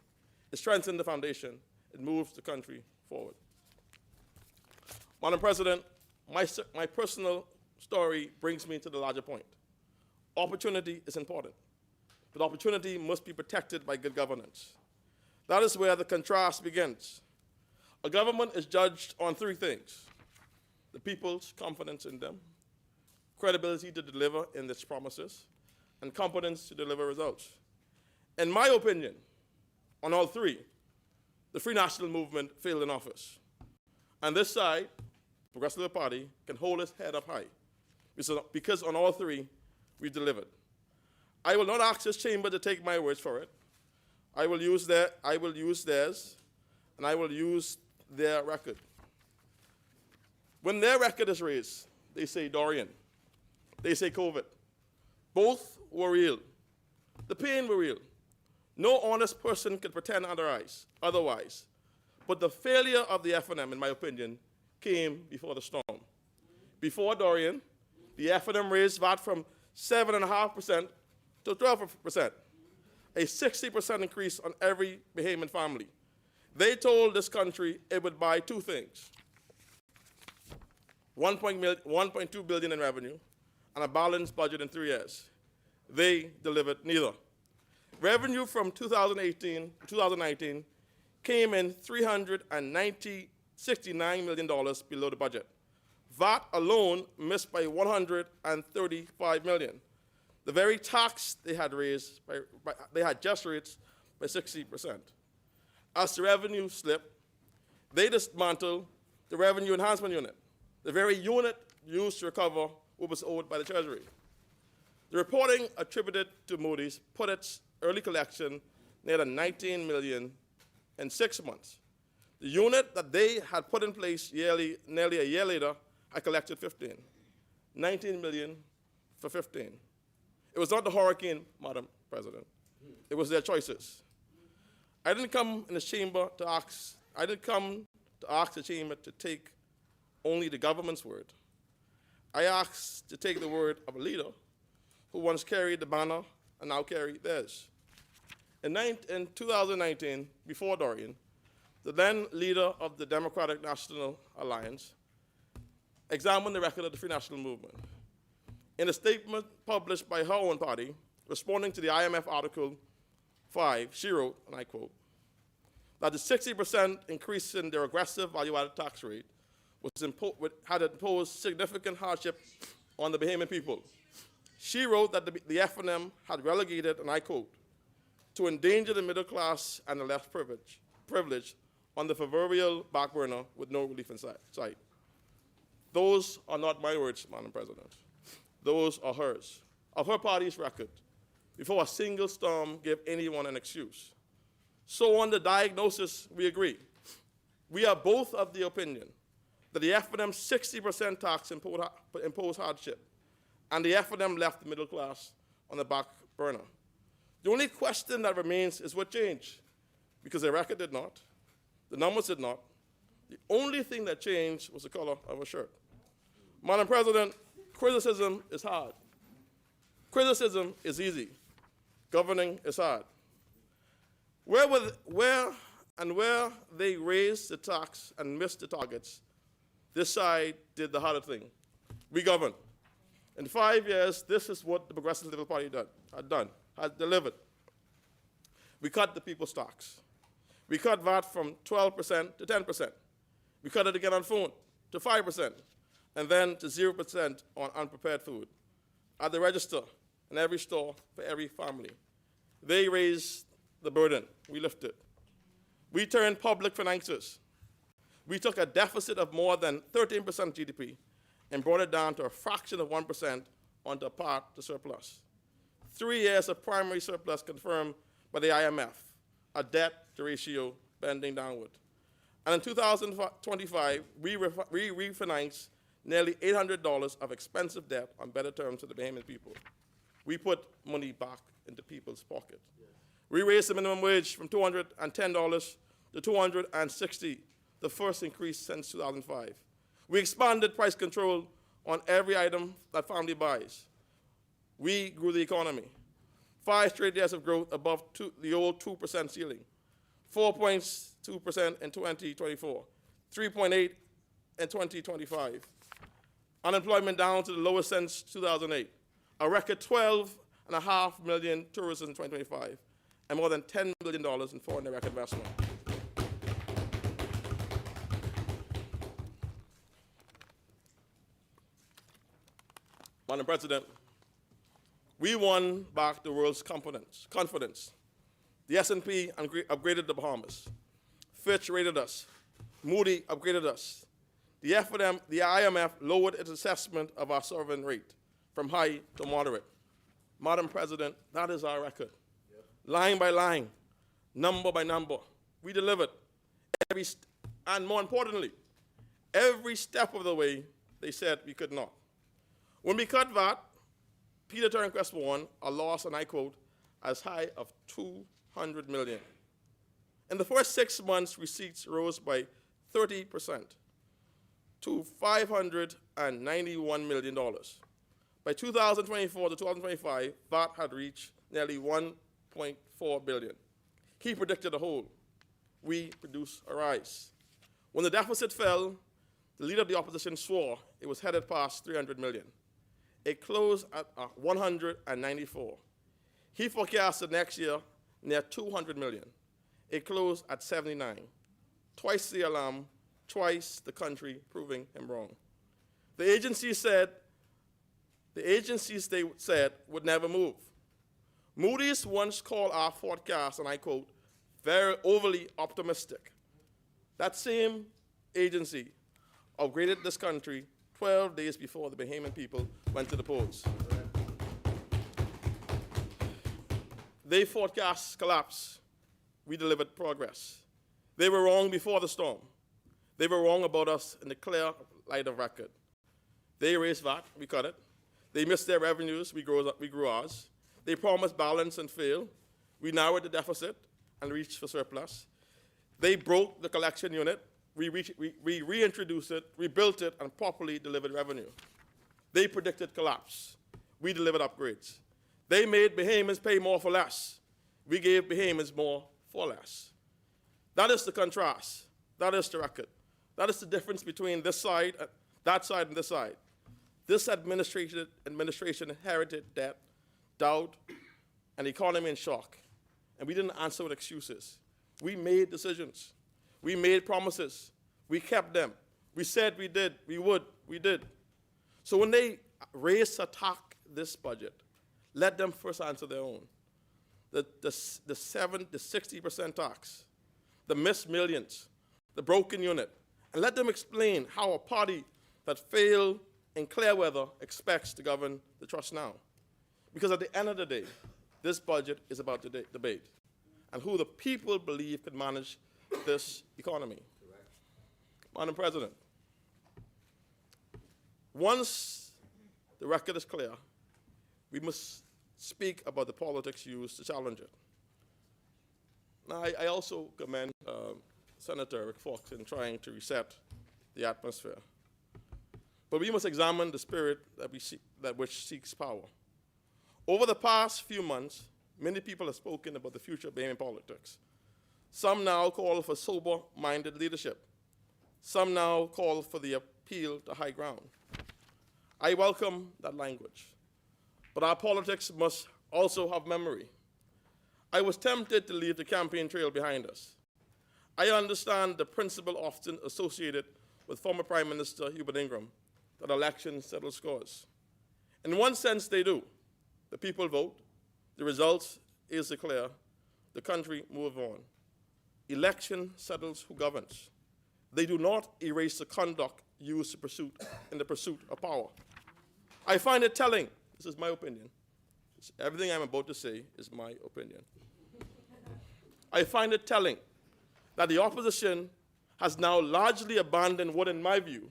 It strengthens the foundation. It moves the country forward. Madam President, my personal story brings me to the larger point. Opportunity is important, but opportunity must be protected by good governance. That is where the contrast begins. A government is judged on three things: the people's confidence in them, credibility to deliver in its promises, and competence to deliver results. In my opinion, on all three, the Free National Movement failed in office. And this side, Progressive Party, can hold its head up high, because on all three, we delivered. I will not ask this chamber to take my words for it. I will use theirs, and I will use their record. When their record is raised, they say Dorian, they say COVID. Both were real. The pain were real. No honest person could pretend otherwise. But the failure of the FNM, in my opinion, came before the storm. Before Dorian, the FNM raised VAT from 7.5% to 12%, a 60% increase on every Bahamian family. They told this country it would buy two things: 1.2 billion in revenue and a balanced budget in 3 years. They delivered neither. Revenue from 2018 to 2019 came in $369 million below the budget. VAT alone missed by $135 million. The very tax they had just raised by 60%. As the revenue slipped, they dismantled the Revenue Enhancement Unit, the very unit used to recover what was owed by the Treasury. The reporting attributed to Moody's put its early collection near the 19 million in 6 months. The unit that they had put in place nearly a year later had collected 15. 19 million for 15. It was not the hurricane, Madam President. It was their choices. I didn't come in this chamber to ask the chamber to take only the government's word. I asked to take the word of a leader who once carried the banner and now carry theirs. In 2019, before Dorian, the then leader of the Democratic National Alliance examined the record of the Free National Movement. In a statement published by her own party, responding to the IMF Article 5, she wrote, and I quote, that the 60% increase in their aggressive value-added tax rate had imposed significant hardship on the Bahamian people. She wrote that the FNM had relegated, and I quote, to endanger the middle class and the less privileged on the proverbial back burner with no relief in sight. Those are not my words, Madam President. Those are hers, of her party's record, before a single storm gave anyone an excuse. So on the diagnosis, we agree. We are both of the opinion that the FNM 60% tax imposed hardship, and the FNM left the middle class on the back burner. The only question that remains is what changed, because the record did not, the numbers did not. The only thing that changed was the color of a shirt. Madam President, criticism is hard. Criticism is easy. Governing is hard. Where they raised the tax and missed the targets, this side did the harder thing. We govern. In 5 years, this is what the Progressive Liberal Party had delivered. We cut the people's tax. We cut VAT from 12% to 10%. We cut it again on phone to 5%, and then to 0% on unprepared food. At the register, in every store, for every family. They raised the burden. We lifted. We turned public finances. We took a deficit of more than 13% GDP and brought it down to a fraction of 1% onto a path to surplus. 3 years of primary surplus confirmed by the IMF, a debt to ratio bending downward. And in 2025, we refinanced nearly $800 of expensive debt on better terms to the Bahamian people. We put money back into people's pocket. Yes. We raised the minimum wage from $210 to $260, the first increase since 2005. We expanded price control on every item that family buys. We grew the economy. 5 straight years of growth above the old 2% ceiling. 4.2% in 2024, 3.8% in 2025. Unemployment down to the lowest since 2008. A record 12.5 million tourists in 2025, and more than $10 billion in foreign direct investment. Madam President, we won back the world's confidence. The S&P upgraded the Bahamas. Fitch rated us. Moody upgraded us. The IMF lowered its assessment of our sovereign rate from high to moderate. Madam President, that is our record. Yep. Line by line, number by number, we delivered. And more importantly, every step of the way, they said we could not. When we cut VAT, Peter Turnquest won a loss, and I quote, as high of $200 million. In the first 6 months, receipts rose by 30% to $591 million. By 2024 to 2025, VAT had reached nearly $1.4 billion. He predicted a hole. We produced a rise. When the deficit fell, the leader of the opposition swore it was headed past $300 million. It closed at 194. He forecasted next year near $200 million. It closed at 79. Twice the alarm, twice the country proving him wrong. The agencies they said would never move. Moody's once called our forecast, and I quote, very overly optimistic. That same agency upgraded this country 12 days before the Bahamian people went to the polls. They forecast collapse. We delivered progress. They were wrong before the storm. They were wrong about us in the clear light of record. They raised VAT, we cut it. They missed their revenues, we grew ours. They promised balance and failed. We narrowed the deficit and reached for surplus. They broke the collection unit. We reintroduced it, rebuilt it, and properly delivered revenue. They predicted collapse. We delivered upgrades. They made Bahamians pay more for less. We gave Bahamians more for less. That is the contrast. That is the record. That is the difference between this side, that side, and this side. This administration inherited debt, doubt, an economy in shock. And we didn't answer with excuses. We made decisions. We made promises. We kept them. We said we did, we would, we did. So when they raise attack this budget, let them first answer their own. The 60% tax, the missed millions, the broken unit, and let them explain how a party that failed in clear weather expects to govern the trust now. Because at the end of the day, this budget is about the debate and who the people believe can manage this economy. Correct. Madam President, once the record is clear, we must speak about the politics used to challenge it. Now, I also commend Senator Rick Fox in trying to reset the atmosphere. But we must examine the spirit that which seeks power. Over the past few months, many people have spoken about the future of Bahamian politics. Some now call for sober-minded leadership. Some now call for the appeal to high ground. I welcome that language. But our politics must also have memory. I was tempted to leave the campaign trail behind us. I understand the principle often associated with former Prime Minister Hubert Ingram, that elections settle scores. In one sense, they do. The people vote, the results is declared, the country move on. Election settles who governs. They do not erase the conduct used in the pursuit of power. I find it telling, this is my opinion, everything I'm about to say is my opinion. I find it telling that the opposition has now largely abandoned what, in my view,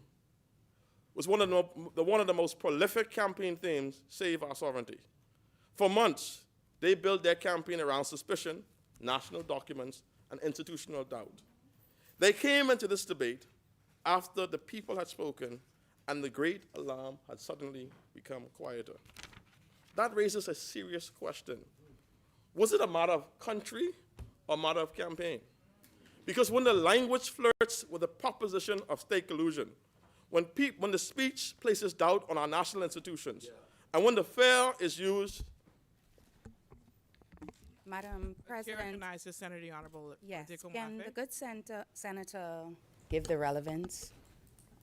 was one of the most prolific campaign themes, Save Our Sovereignty. For months, they built their campaign around suspicion, national documents, and institutional doubt. They came into this debate after the people had spoken and the great alarm had suddenly become quieter. That raises a serious question. Was it a matter of country or a matter of campaign? Because when the language flirts with the proposition of state collusion, when the speech places doubt on our national institutions, and when the fear is used. Madam President. Recognizes Senator the Honorable. Yes. Diko Can Mafe. the good senator give the relevance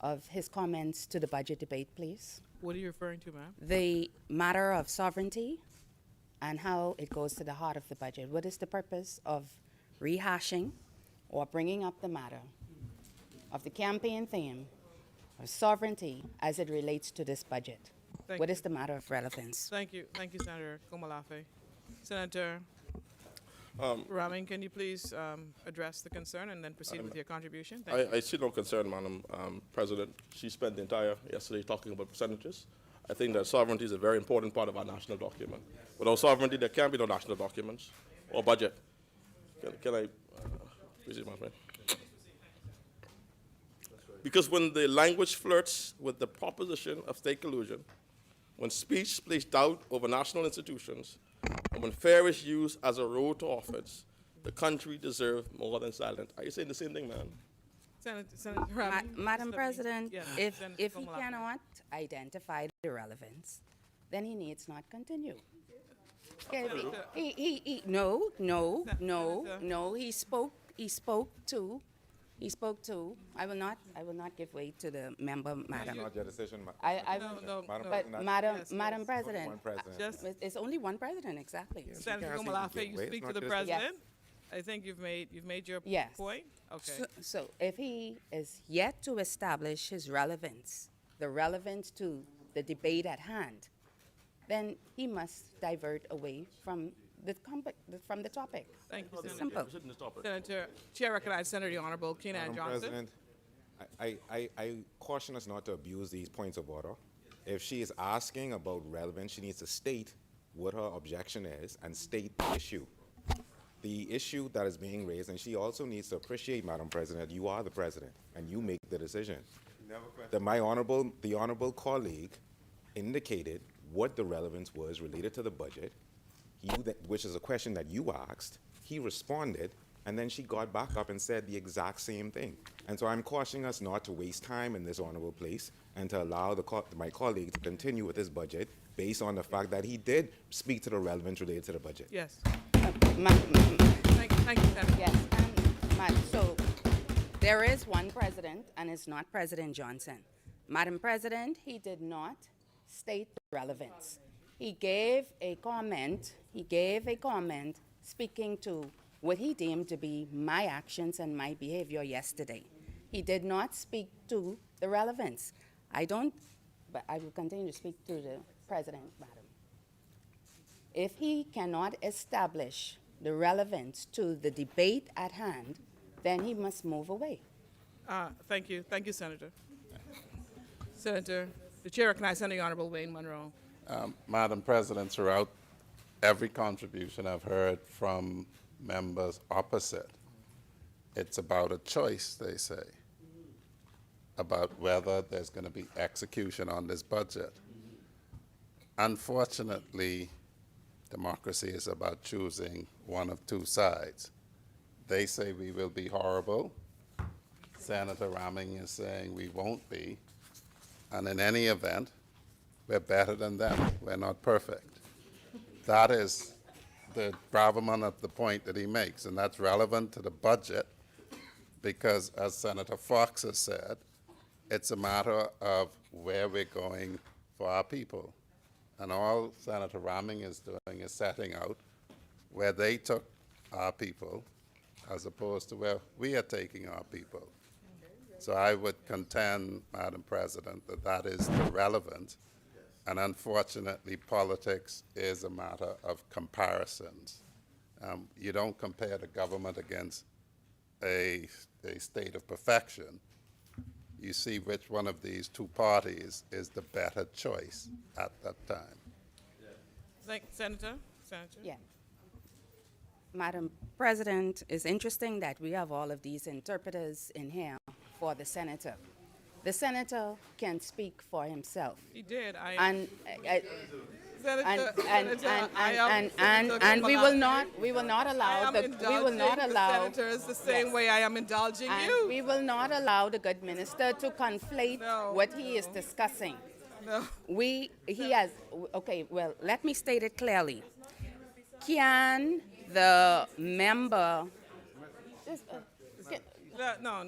of his comments to the budget debate, please? What are you referring to, ma'am? The matter of sovereignty and how it goes to the heart of the budget. What is the purpose of rehashing or bringing up the matter of the campaign theme of sovereignty as it relates to this budget? What is the matter of relevance? Thank you, Senator Komalafe. Senator Raming, can you please address the concern and then proceed with your contribution? Thank you. I see no concern, Madam President. She spent the entire yesterday talking about percentages. I think that sovereignty is a very important part of our national document. Without sovereignty, there can be no national documents or budget. Can I proceed, my friend? Because when the language flirts with the proposition of state collusion, when speech places doubt over national institutions, and when fear is used as a road to office, the country deserves more than silence. Are you saying the same thing, man? Senator Raming. Madam President, Yes, if Senator he Komalafe. cannot identify the relevance, then he needs not continue. No, he spoke to, I will not give way to the member, madam. Not your decision, Madam President, One president. Just it's only one president, exactly. Senator Yes. Komalafe, you Wait, speak it's to the not president. I think you've made your Yes. point. Okay. So if he is yet to establish his relevance, the relevance to the debate at hand, then he must divert away from from the topic. Thank you, It's Senator. simple. Senator, Chair recognizes Senator the Honorable Keenan Madam Johnson. President, I caution us not to abuse these points of order. If she is asking about relevance, she needs to state what her objection is and state the issue. The issue that is being raised, and she also needs to appreciate, Madam President, you are the president, and you make the decision. The honorable colleague indicated what the relevance was related to the budget, which is a question that you asked. He responded, and then she got back up and said the exact same thing. And so I'm cautioning us not to waste time in this honorable place and to allow my colleague to continue with his budget based on the fact that he did speak to the relevance related to the budget. Yes. Ma- Thank you, Senator. Yes, so there is one president, and it's not President Johnson. Madam President, he did not state the relevance. He gave a comment speaking to what he deemed to be my actions and my behavior yesterday. He did not speak to the relevance. But I will continue to speak to the president, madam. If he cannot establish the relevance to the debate at hand, then he must move away. Thank you. Thank you, Senator. Senator, the Chair recognizes Senator the Honorable Wayne Monroe. Madam President, throughout every contribution I've heard from members opposite, it's about a choice, they say, about whether there's going to be execution on this budget. Unfortunately, democracy is about choosing one of two sides. They say we will be horrible. Senator Ramming is saying we won't be. And in any event, we're better than them. We're not perfect. That is the gravamen of the point that he makes, and that's relevant to the budget because, as Senator Fox has said, it's a matter of where we're going for our people. And all Senator Ramming is doing is setting out where they took our people as opposed to where we are taking our people. So I would contend, Madam President, that that is the relevant. And unfortunately, politics is a matter of comparisons. You don't compare the government against a state of perfection. You see which one of these two parties is the better choice at that time. Thank Senator. Yeah. Madam President, it's interesting that we have all of these interpreters in here for the senator. The senator can speak for himself. He did. And we will not allow senators the same way I am indulging you. We will not allow the good minister to conflate what he is discussing. No. Okay, well, let me state it clearly. Can the member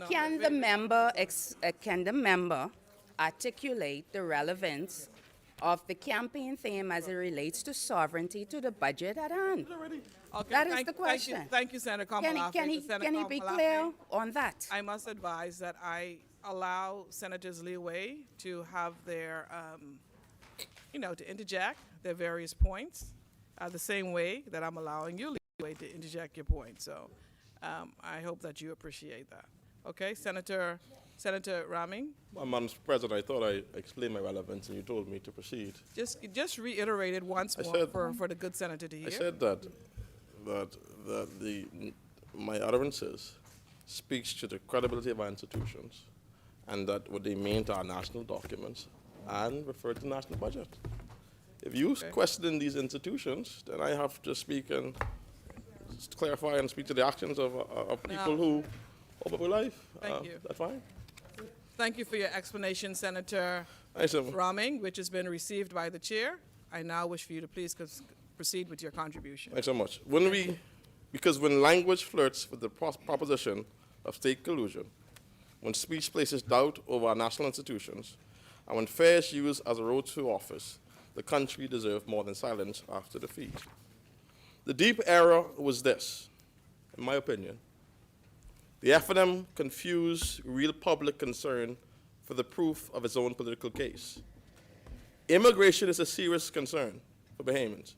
can the member articulate the relevance of the campaign theme as it relates to sovereignty to the budget at hand? Okay, That is the question. Thank you, Senator Kamalafe. Can he be clear on that? I must advise that I allow senators leeway to have their, to interject their various points the same way that I'm allowing you leeway to interject your point. So I hope that you appreciate that. Okay, Senator Ramming? Well, Madam President, I thought I explained my relevance and you told me to proceed. Just reiterate it once more for the good senator to hear. I said that my utterances speaks to the credibility of our institutions and that what they mean to our national documents and refer to the national budget. If you question these institutions, then I have to speak and clarify and speak to the actions of people who hope up life. Thank you. That's fine. Thank you for your explanation, Senator Ramming, which has been received by the chair. I now wish for you to please proceed with your contribution. Thanks so much. Because when language flirts with the proposition of state collusion, when speech places doubt over our national institutions, and when fair is used as a road to office, the country deserves more than silence after defeat. The deep error was this, in my opinion. The FNM confused real public concern for the proof of its own political case. Immigration is a serious concern for Bahamians.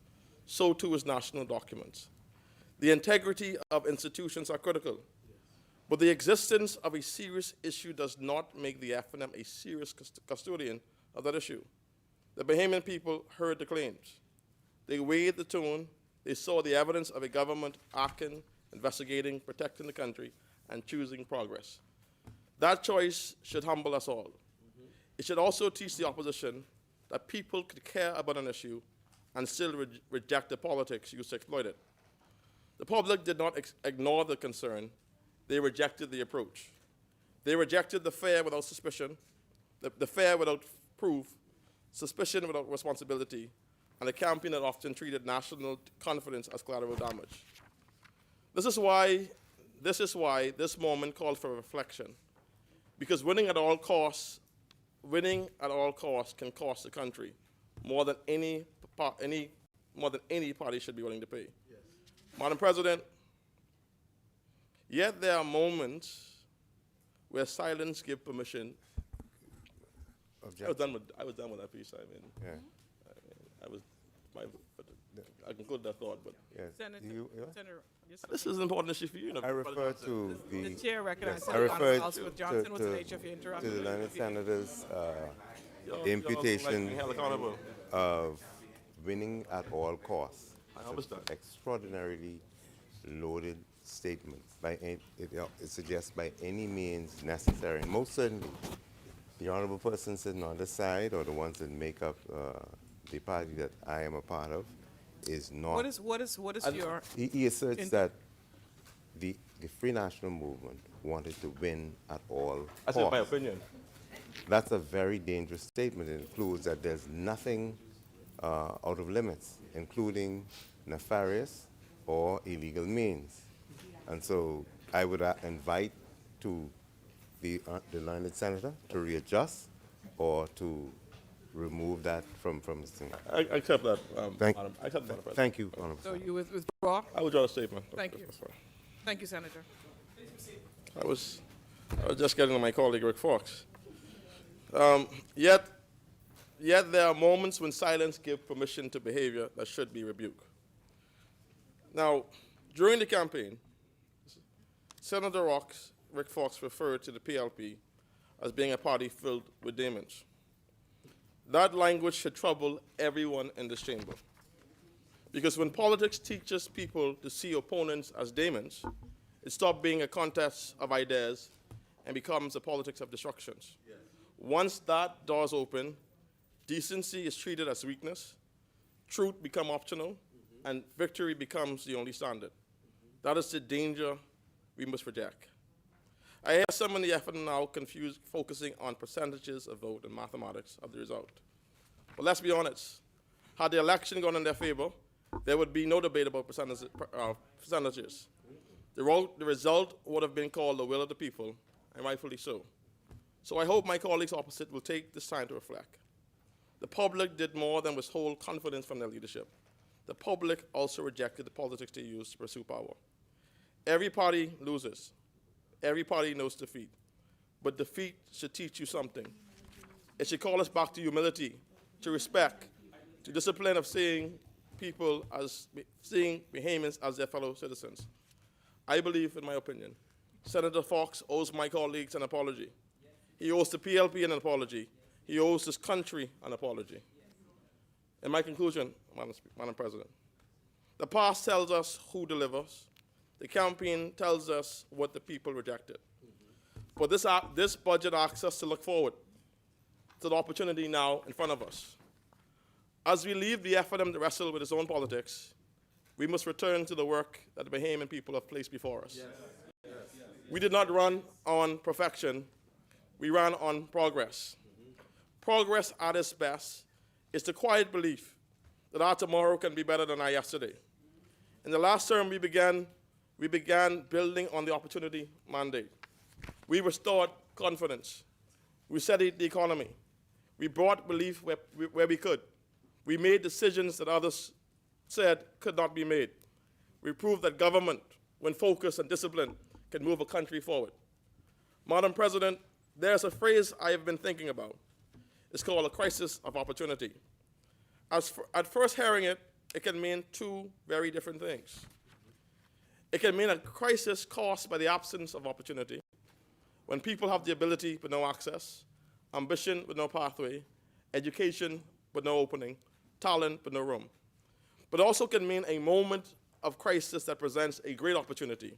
so too is national documents. The integrity of institutions are critical, but the existence of a serious issue does not make the FNM a serious custodian of that issue. The Bahamian people heard the claims. They weighed the tone. They saw the evidence of a government acting, investigating, protecting the country, and choosing progress. That choice should humble us all. It should also teach the opposition that people could care about an issue and still reject the politics used to exploit it. The public did not ignore the concern. They rejected the approach. They rejected the fair without suspicion, the fair without proof, suspicion without responsibility, and a campaign that often treated national confidence as collateral damage. This is why this moment called for reflection, because winning at all costs can cost the country more than any party should be willing to pay. Yes. Madam President, yet there are moments where silence gives permission. I was done with that piece. I conclude that thought, but Yes. Senator, this is an important issue for you. I refer to the chair recognizes I refer Councilman Johnson. What's the nature of your to interruption? the learned senator's Y'all imputation like held accountable. of winning at all costs. I understand. Extraordinarily loaded statement. It suggests by any means necessary. And most certainly, the honorable person sitting on this side, or the ones that make up the party that I am a part of, is not. What is your? He asserts that the Free National Movement wanted to win at all That's costs. my opinion. That's a very dangerous statement. It includes that there's nothing out of limits, including nefarious or illegal means. And so I would invite to the learned senator to readjust or to remove that from his thing. I accept that, Thank, Madam. I accept that, Madam President. thank you, Honorable So Senator. you withdraw? I withdraw the statement. Thank you. Thank you, Senator. I was just getting to my colleague Rick Fox. Yet there are moments when silence gives permission to behavior that should be rebuked. Now, during the campaign, Senator Rick Fox referred to the PLP as being a party filled with demons. That language should trouble everyone in this chamber. Because when politics teaches people to see opponents as demons, it stops being a contest of ideas and becomes a politics of destructions. Yes. Once that door's open, decency is treated as weakness, truth becomes optional, and victory becomes the only standard. That is the danger we must reject. I hear some in the FNM now confused, focusing on percentages of vote and mathematics of the result. But let's be honest, had the election gone in their favor, there would be no debate about percentages. The result would have been called the will of the people, and rightfully so. So I hope my colleagues opposite will take this time to reflect. The public did more than withhold confidence from their leadership. The public also rejected the politics they used to pursue power. Every party loses. Every party knows defeat. But defeat should teach you something. It should call us back to humility, to respect, to discipline of seeing Bahamians as their fellow citizens. I believe, in my opinion, Senator Fox owes my colleagues an apology. He owes the PLP an apology. He owes this country an apology. In my conclusion, Madam President, the past tells us who delivers. The campaign tells us what the people rejected. But this budget asks us to look forward to the opportunity now in front of us. As we leave the FNM to wrestle with its own politics, we must return to the work that the Bahamian people have placed before us. Yes. Yes. We did not run on perfection, we ran on progress. Progress at its best is the quiet belief that our tomorrow can be better than our yesterday. In the last term, we began building on the opportunity mandate. We restored confidence. We steadied the economy. We brought belief where we could. We made decisions that others said could not be made. We proved that government, when focused and disciplined, can move a country forward. Madam President, there's a phrase I have been thinking about. It's called a crisis of opportunity. At first hearing it, it can mean two very different things. It can mean a crisis caused by the absence of opportunity, when people have the ability but no access, ambition but no pathway, education but no opening, talent but no room. But also can mean a moment of crisis that presents a great opportunity,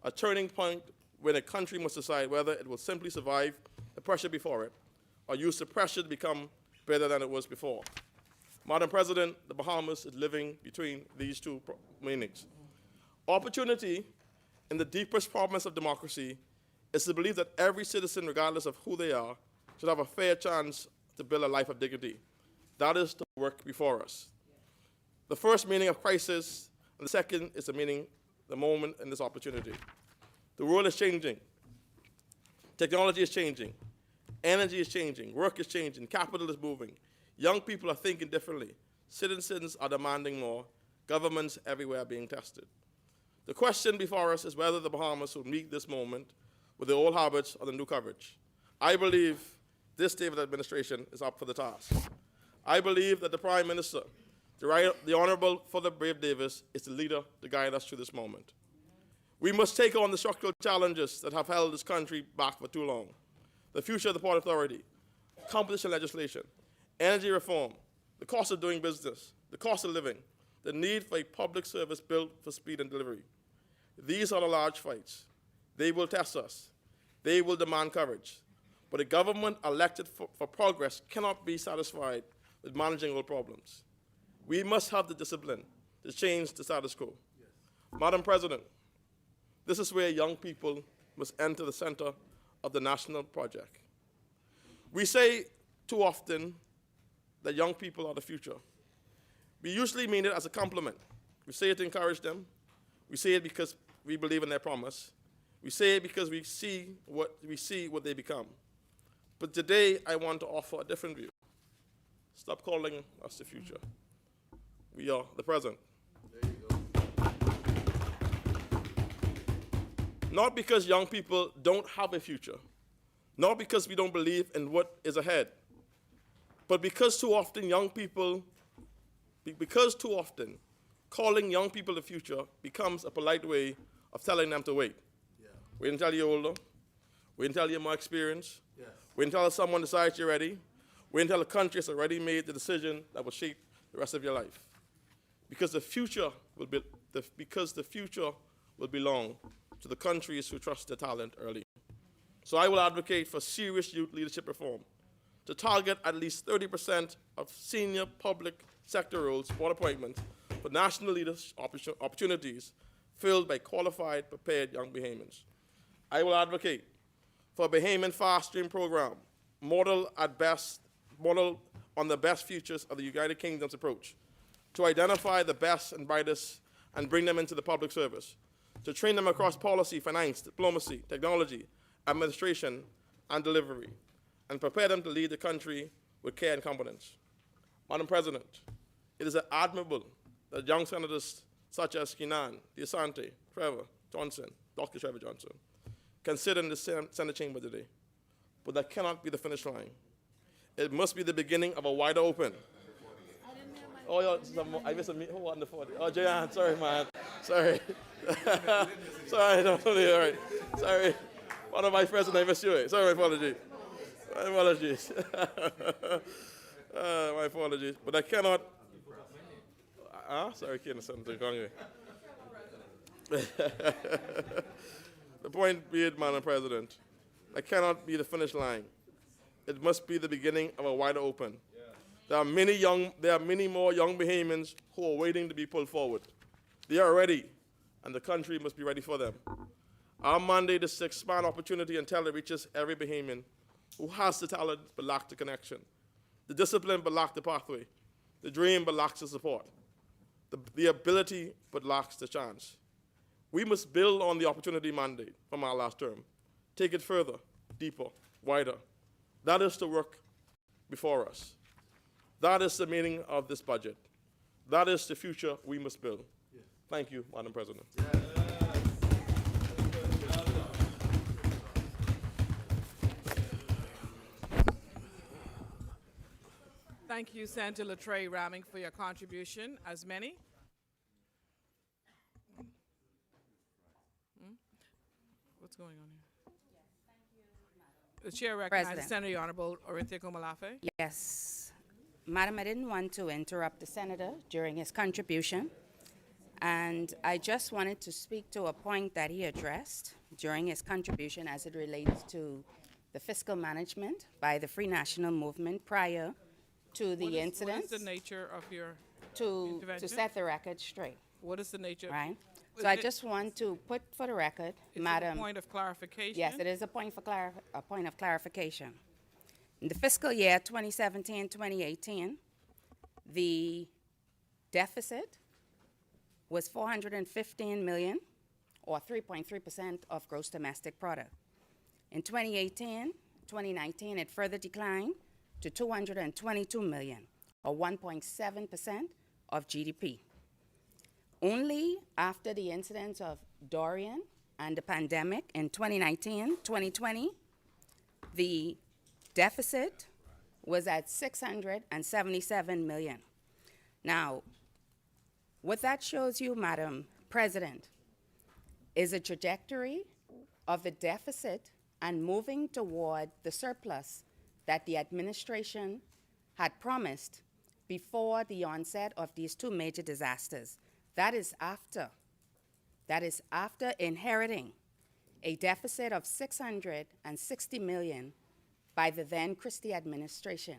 a turning point when a country must decide whether it will simply survive the pressure before it or use the pressure to become better than it was before. Madam President, the Bahamas is living between these two meanings. Opportunity, in the deepest promise of democracy, is to believe that every citizen, regardless of who they are, should have a fair chance to build a life of dignity. That is the work before us. The first meaning of crisis, and the second is the meaning, the moment, and this opportunity. The world is changing. Technology is changing. Energy is changing. Work is changing. Capital is moving. Young people are thinking differently. Citizens are demanding more. Governments everywhere are being tested. The question before us is whether the Bahamas will meet this moment with the old habits or the new coverage. I believe this David administration is up for the task. I believe that the Prime Minister, the Honorable Fuller Brave Davis, is the leader to guide us through this moment. We must take on the structural challenges that have held this country back for too long. The future of the Port Authority, competition legislation, energy reform, the cost of doing business, the cost of living, the need for a public service built for speed and delivery. These are the large fights. They will test us. They will demand courage. But a government elected for progress cannot be satisfied with managing all problems. We must have the discipline to change the status quo. Yes. Madam President, this is where young people must enter the center of the national project. We say too often that young people are the future. We usually mean it as a compliment. We say it to encourage them. We say it because we believe in their promise. We say it because we see what they become. But today, I want to offer a different view. Stop calling us the future. We are the present. There you go. Not because young people don't have a future, not because we don't believe in what is ahead, but because too often calling young people the future becomes a polite way of telling them to wait. Yeah. Wait until you're older. Wait until you're more experienced. Yes. Wait until someone decides you're ready. Wait until the country has already made the decision that will shape the rest of your life. Because the future will belong to the countries who trust their talent early. So I will advocate for serious youth leadership reform to target at least 30% of senior public sector roles, board appointments, for national leadership opportunities filled by qualified, prepared young Bahamians. I will advocate for a Bahamian fast stream program, model on the best features of the United Kingdom's approach, to identify the best and brightest and bring them into the public service, to train them across policy, finance, diplomacy, technology, administration, and delivery, and prepare them to lead the country with care and competence. Madam President, it is admirable that young senators such as Keenan, DeSante, Trevor Johnson, Dr. Trevor Johnson, can sit in the Senate chamber today. But that cannot be the finish line. It must be the beginning of a wider open. Oh, yeah, I missed a meeting. Who under 40? Oh, Jayan, sorry, man. Sorry. Sorry, no, all right. Sorry. One of my friends and I missed you. Sorry, my apologies. My apologies. My apologies. But I cannot. Sorry, can't listen to Congress. The point being, Madam President, that cannot be the finish line. It must be the beginning of a wider open. There are many more young Bahamians who are waiting to be pulled forward. They are ready, and the country must be ready for them. Our mandate is to expand opportunity until it reaches every Bahamian who has the talent but lacks the connection, the discipline but lacks the pathway, the dream but lacks the support, the ability but lacks the chance. We must build on the opportunity mandate from our last term, take it further, deeper, wider. That is the work before us. That is the meaning of this budget. That is the future we must build. Yes. Thank you, Madam President. Yes. Thank you, Senator Latre Ramming, for your contribution. As many? What's going on here? The chair recognizes President. Senator Honorable Orinthia Komalafe. Yes. Madam, I didn't want to interrupt the senator during his contribution, and I just wanted to speak to a point that he addressed during his contribution as it relates to the fiscal management by the Free National Movement prior to the incidents, What is the nature of your to intervention? set the record straight, What is the nature? right? Was So I it- just want to put for the record, It's a Madam. point of clarification. Yes, it is a point of clarification. In the fiscal year 2017-2018, the deficit was 415 million, or 3.3% of gross domestic product. In 2018-2019, it further declined to 222 million, or 1.7% of GDP. Only after the incidents of Dorian and the pandemic in 2019-2020, the deficit was at 677 million. Now, what that shows you, Madam President, is a trajectory of the deficit and moving toward the surplus that the administration had promised before the onset of these two major disasters. That is after inheriting a deficit of 660 million by the then Christie administration,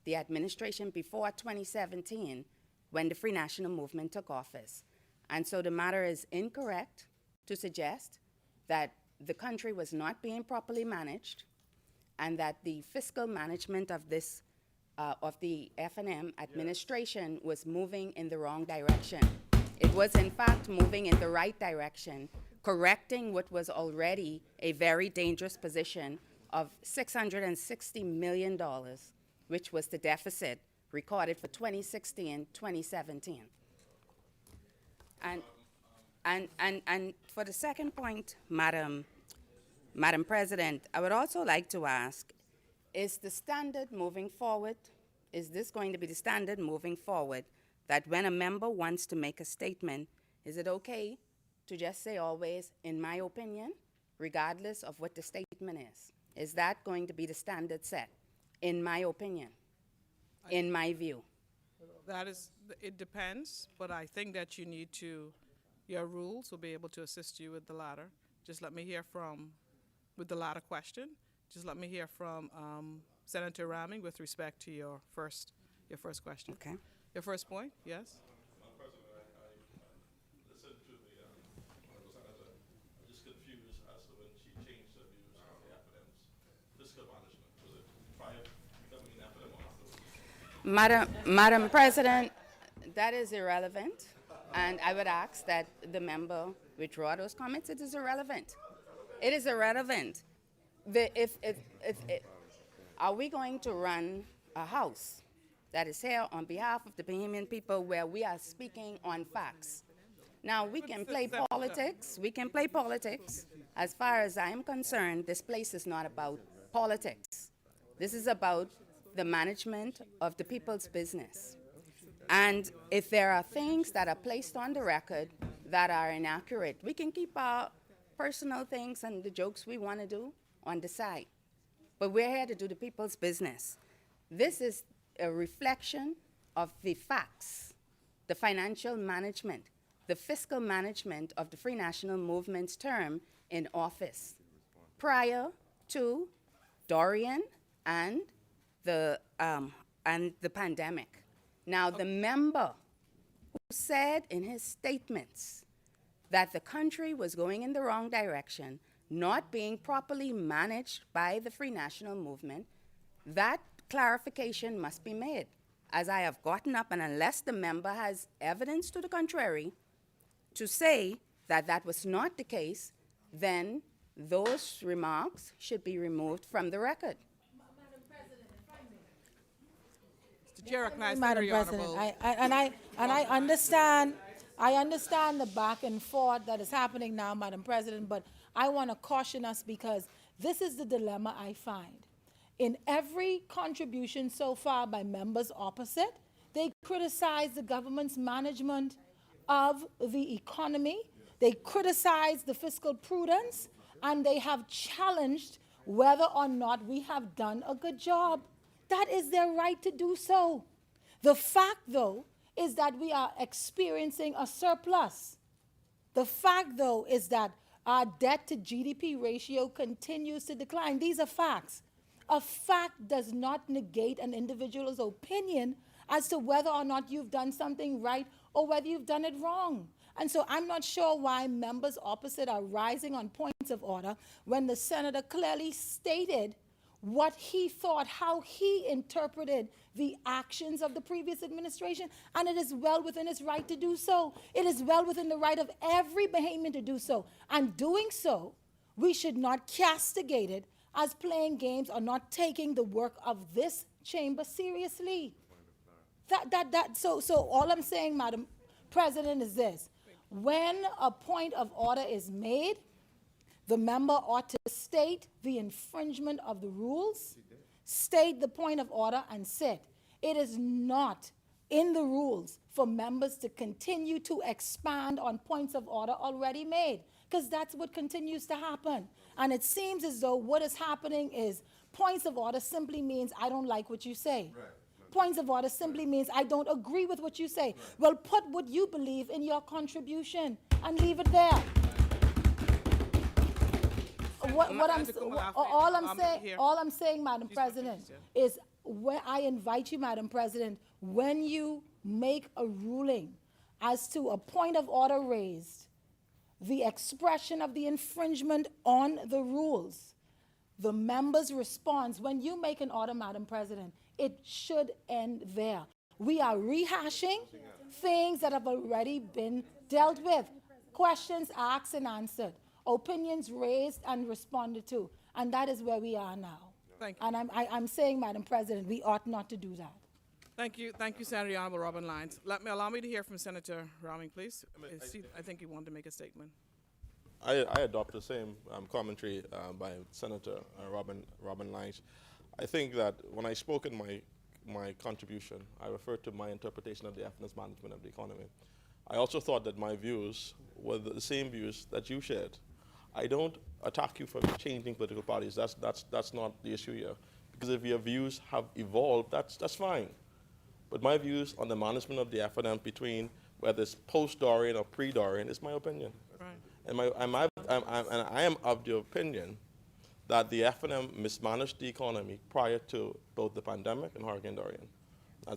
the administration before 2017, when the Free National Movement took office. And so the matter is incorrect to suggest that the country was not being properly managed and that the fiscal management of this of the F&M administration was moving in the wrong direction. It was, in fact, moving in the right direction, correcting what was already a very dangerous position of $660 million, which was the deficit recorded for 2016-2017. And for the second point, Madam President, I would also like to ask, is the standard moving forward, is this going to be the standard moving forward, that when a member wants to make a statement, is it okay to just say always, in my opinion, regardless of what the statement is? Is that going to be the standard set? In my opinion, in my view. That is, it depends, but I think that you need to, your rules will be able to assist you with the latter. Just let me hear with the latter question, just let me hear from Senator Ramming with respect to your first question. Okay. Your first point, yes? Madam President, I listened to the Honorable Senator. I'm just confused as to when she changed her views on the FNM's fiscal management. Was it prior to becoming an FNM or afterwards? Madam President, that is irrelevant, and I would ask that the member withdraw those comments. It is irrelevant. It is irrelevant. Are we going to run a house that is here on behalf of the Bahamian people where we are speaking on facts? Now, we can play politics. We can play politics. As far as I am concerned, this place is not about politics. This is about the management of the people's business. And if there are things that are placed on the record that are inaccurate, we can keep our personal things and the jokes we want to do on the side. But we're here to do the people's business. This is a reflection of the facts, the financial management, the fiscal management of the Free National Movement's term in office prior to Dorian and the pandemic. Now, the member who said in his statements that the country was going in the wrong direction, not being properly managed by the Free National Movement, that clarification must be made. As I have gotten up, and unless the member has evidence to the contrary to say that that was not the case, then those remarks should be removed from the record. The chair recognizes Madam Senator President, Honorable. I understand the back and forth that is happening now, Madam President, but I want to caution us because this is the dilemma I find. in every contribution so far by members opposite, they criticize the government's management of the economy, they criticize the fiscal prudence, and they have challenged whether or not we have done a good job. That is their right to do so. The fact, though, is that we are experiencing a surplus. The fact, though, is that our debt to GDP ratio continues to decline. These are facts. A fact does not negate an individual's opinion as to whether or not you've done something right or whether you've done it wrong. And so I'm not sure why members opposite are rising on points of order when the senator clearly stated what he thought, how he interpreted the actions of the previous administration, and it is well within his right to do so. It is well within the right of every Bahamian to do so. And doing so, we should not castigate it as playing games or not taking the work of this chamber seriously. So all I'm saying, Madam President, is this. When a point of order is made, the member ought to state the infringement of the rules, state the point of order, and sit. It is not in the rules for members to continue to expand on points of order already made, because that's what continues to happen. And it seems as though what is happening is points of order simply means I don't like what you say. Right. Points of order simply means I don't agree with what you say. Right. Well, put what you believe in your contribution and leave it there. All I'm saying, Madam President, is when I invite you, Madam President, when you make a ruling as to a point of order raised, the expression of the infringement on the rules, the member's response, when you make an order, Madam President, it should end there. We are rehashing things that have already been dealt with. Questions asked and answered. Opinions raised and responded to. And that is where we are now. Thank you. And I'm saying, Madam President, we ought not to do that. Thank you, Senator Honorable Robin Lyons. Allow me to hear from Senator Roming, please. I think he wanted to make a statement. I adopt the same commentary by Senator Robin Lyons. I think that when I spoke in my contribution, I referred to my interpretation of the FNS management of the economy. I also thought that my views were the same views that you shared. I don't attack you for changing political parties. That's not the issue here. Because if your views have evolved, that's fine. But my views on the management of the FNM between whether it's post-Dorian or pre-Dorian is my opinion. Right. And I am of the opinion that the FNM mismanaged the economy prior to both the pandemic and Hurricane Dorian.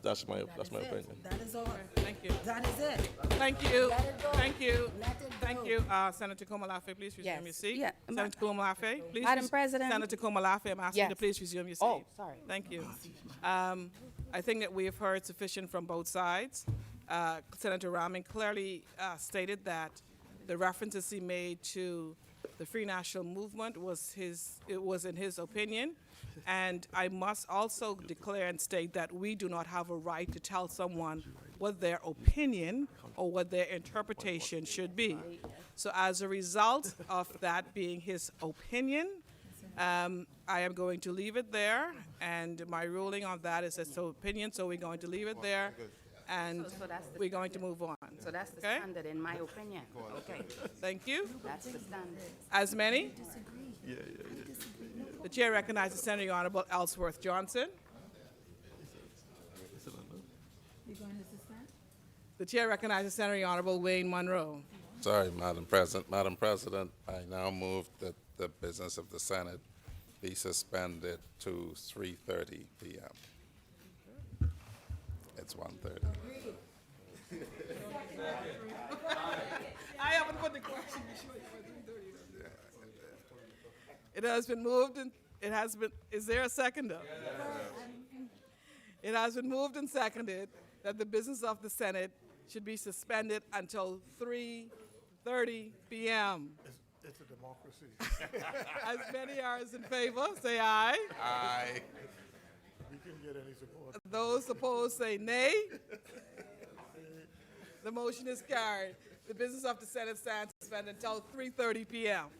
That's my opinion. That is all. Thank you. That is it. Thank you. Let it go. Thank you. Let it Thank go. you. Senator Komalafe, please resume your seat. Yeah. Senator Komalafe, please. Madam President. Senator Komalafe, I'm asking you to please resume your seat. Oh, sorry. Thank you. I think that we have heard sufficient from both sides. Senator Roming clearly stated that the references he made to the Free National Movement was in his opinion. And I must also declare and state that we do not have a right to tell someone what their opinion or what their interpretation should be. So as a result of that being his opinion, I am going to leave it there, and my ruling on that is it's opinion, so we're going to leave it there, and we're going to move on. So that's the standard, in my opinion. Okay. Thank you. That's the standard. As many? The chair recognizes Senator Honorable Ellsworth Johnson. The chair recognizes Senator Honorable Wayne Monroe. Sorry, Madam President. Madam President, I now move that the business of the Senate be suspended to 3:30 p.m. It's 1:30. I haven't put the question. It has been moved and is there a seconder? It has been moved and seconded that the business of the Senate should be suspended until 3:30 p.m. It's a democracy. As many are in favor, say aye. Aye. We couldn't get any support. Those opposed say nay. The motion is carried. The business of the Senate stands suspended until 3:30 p.m.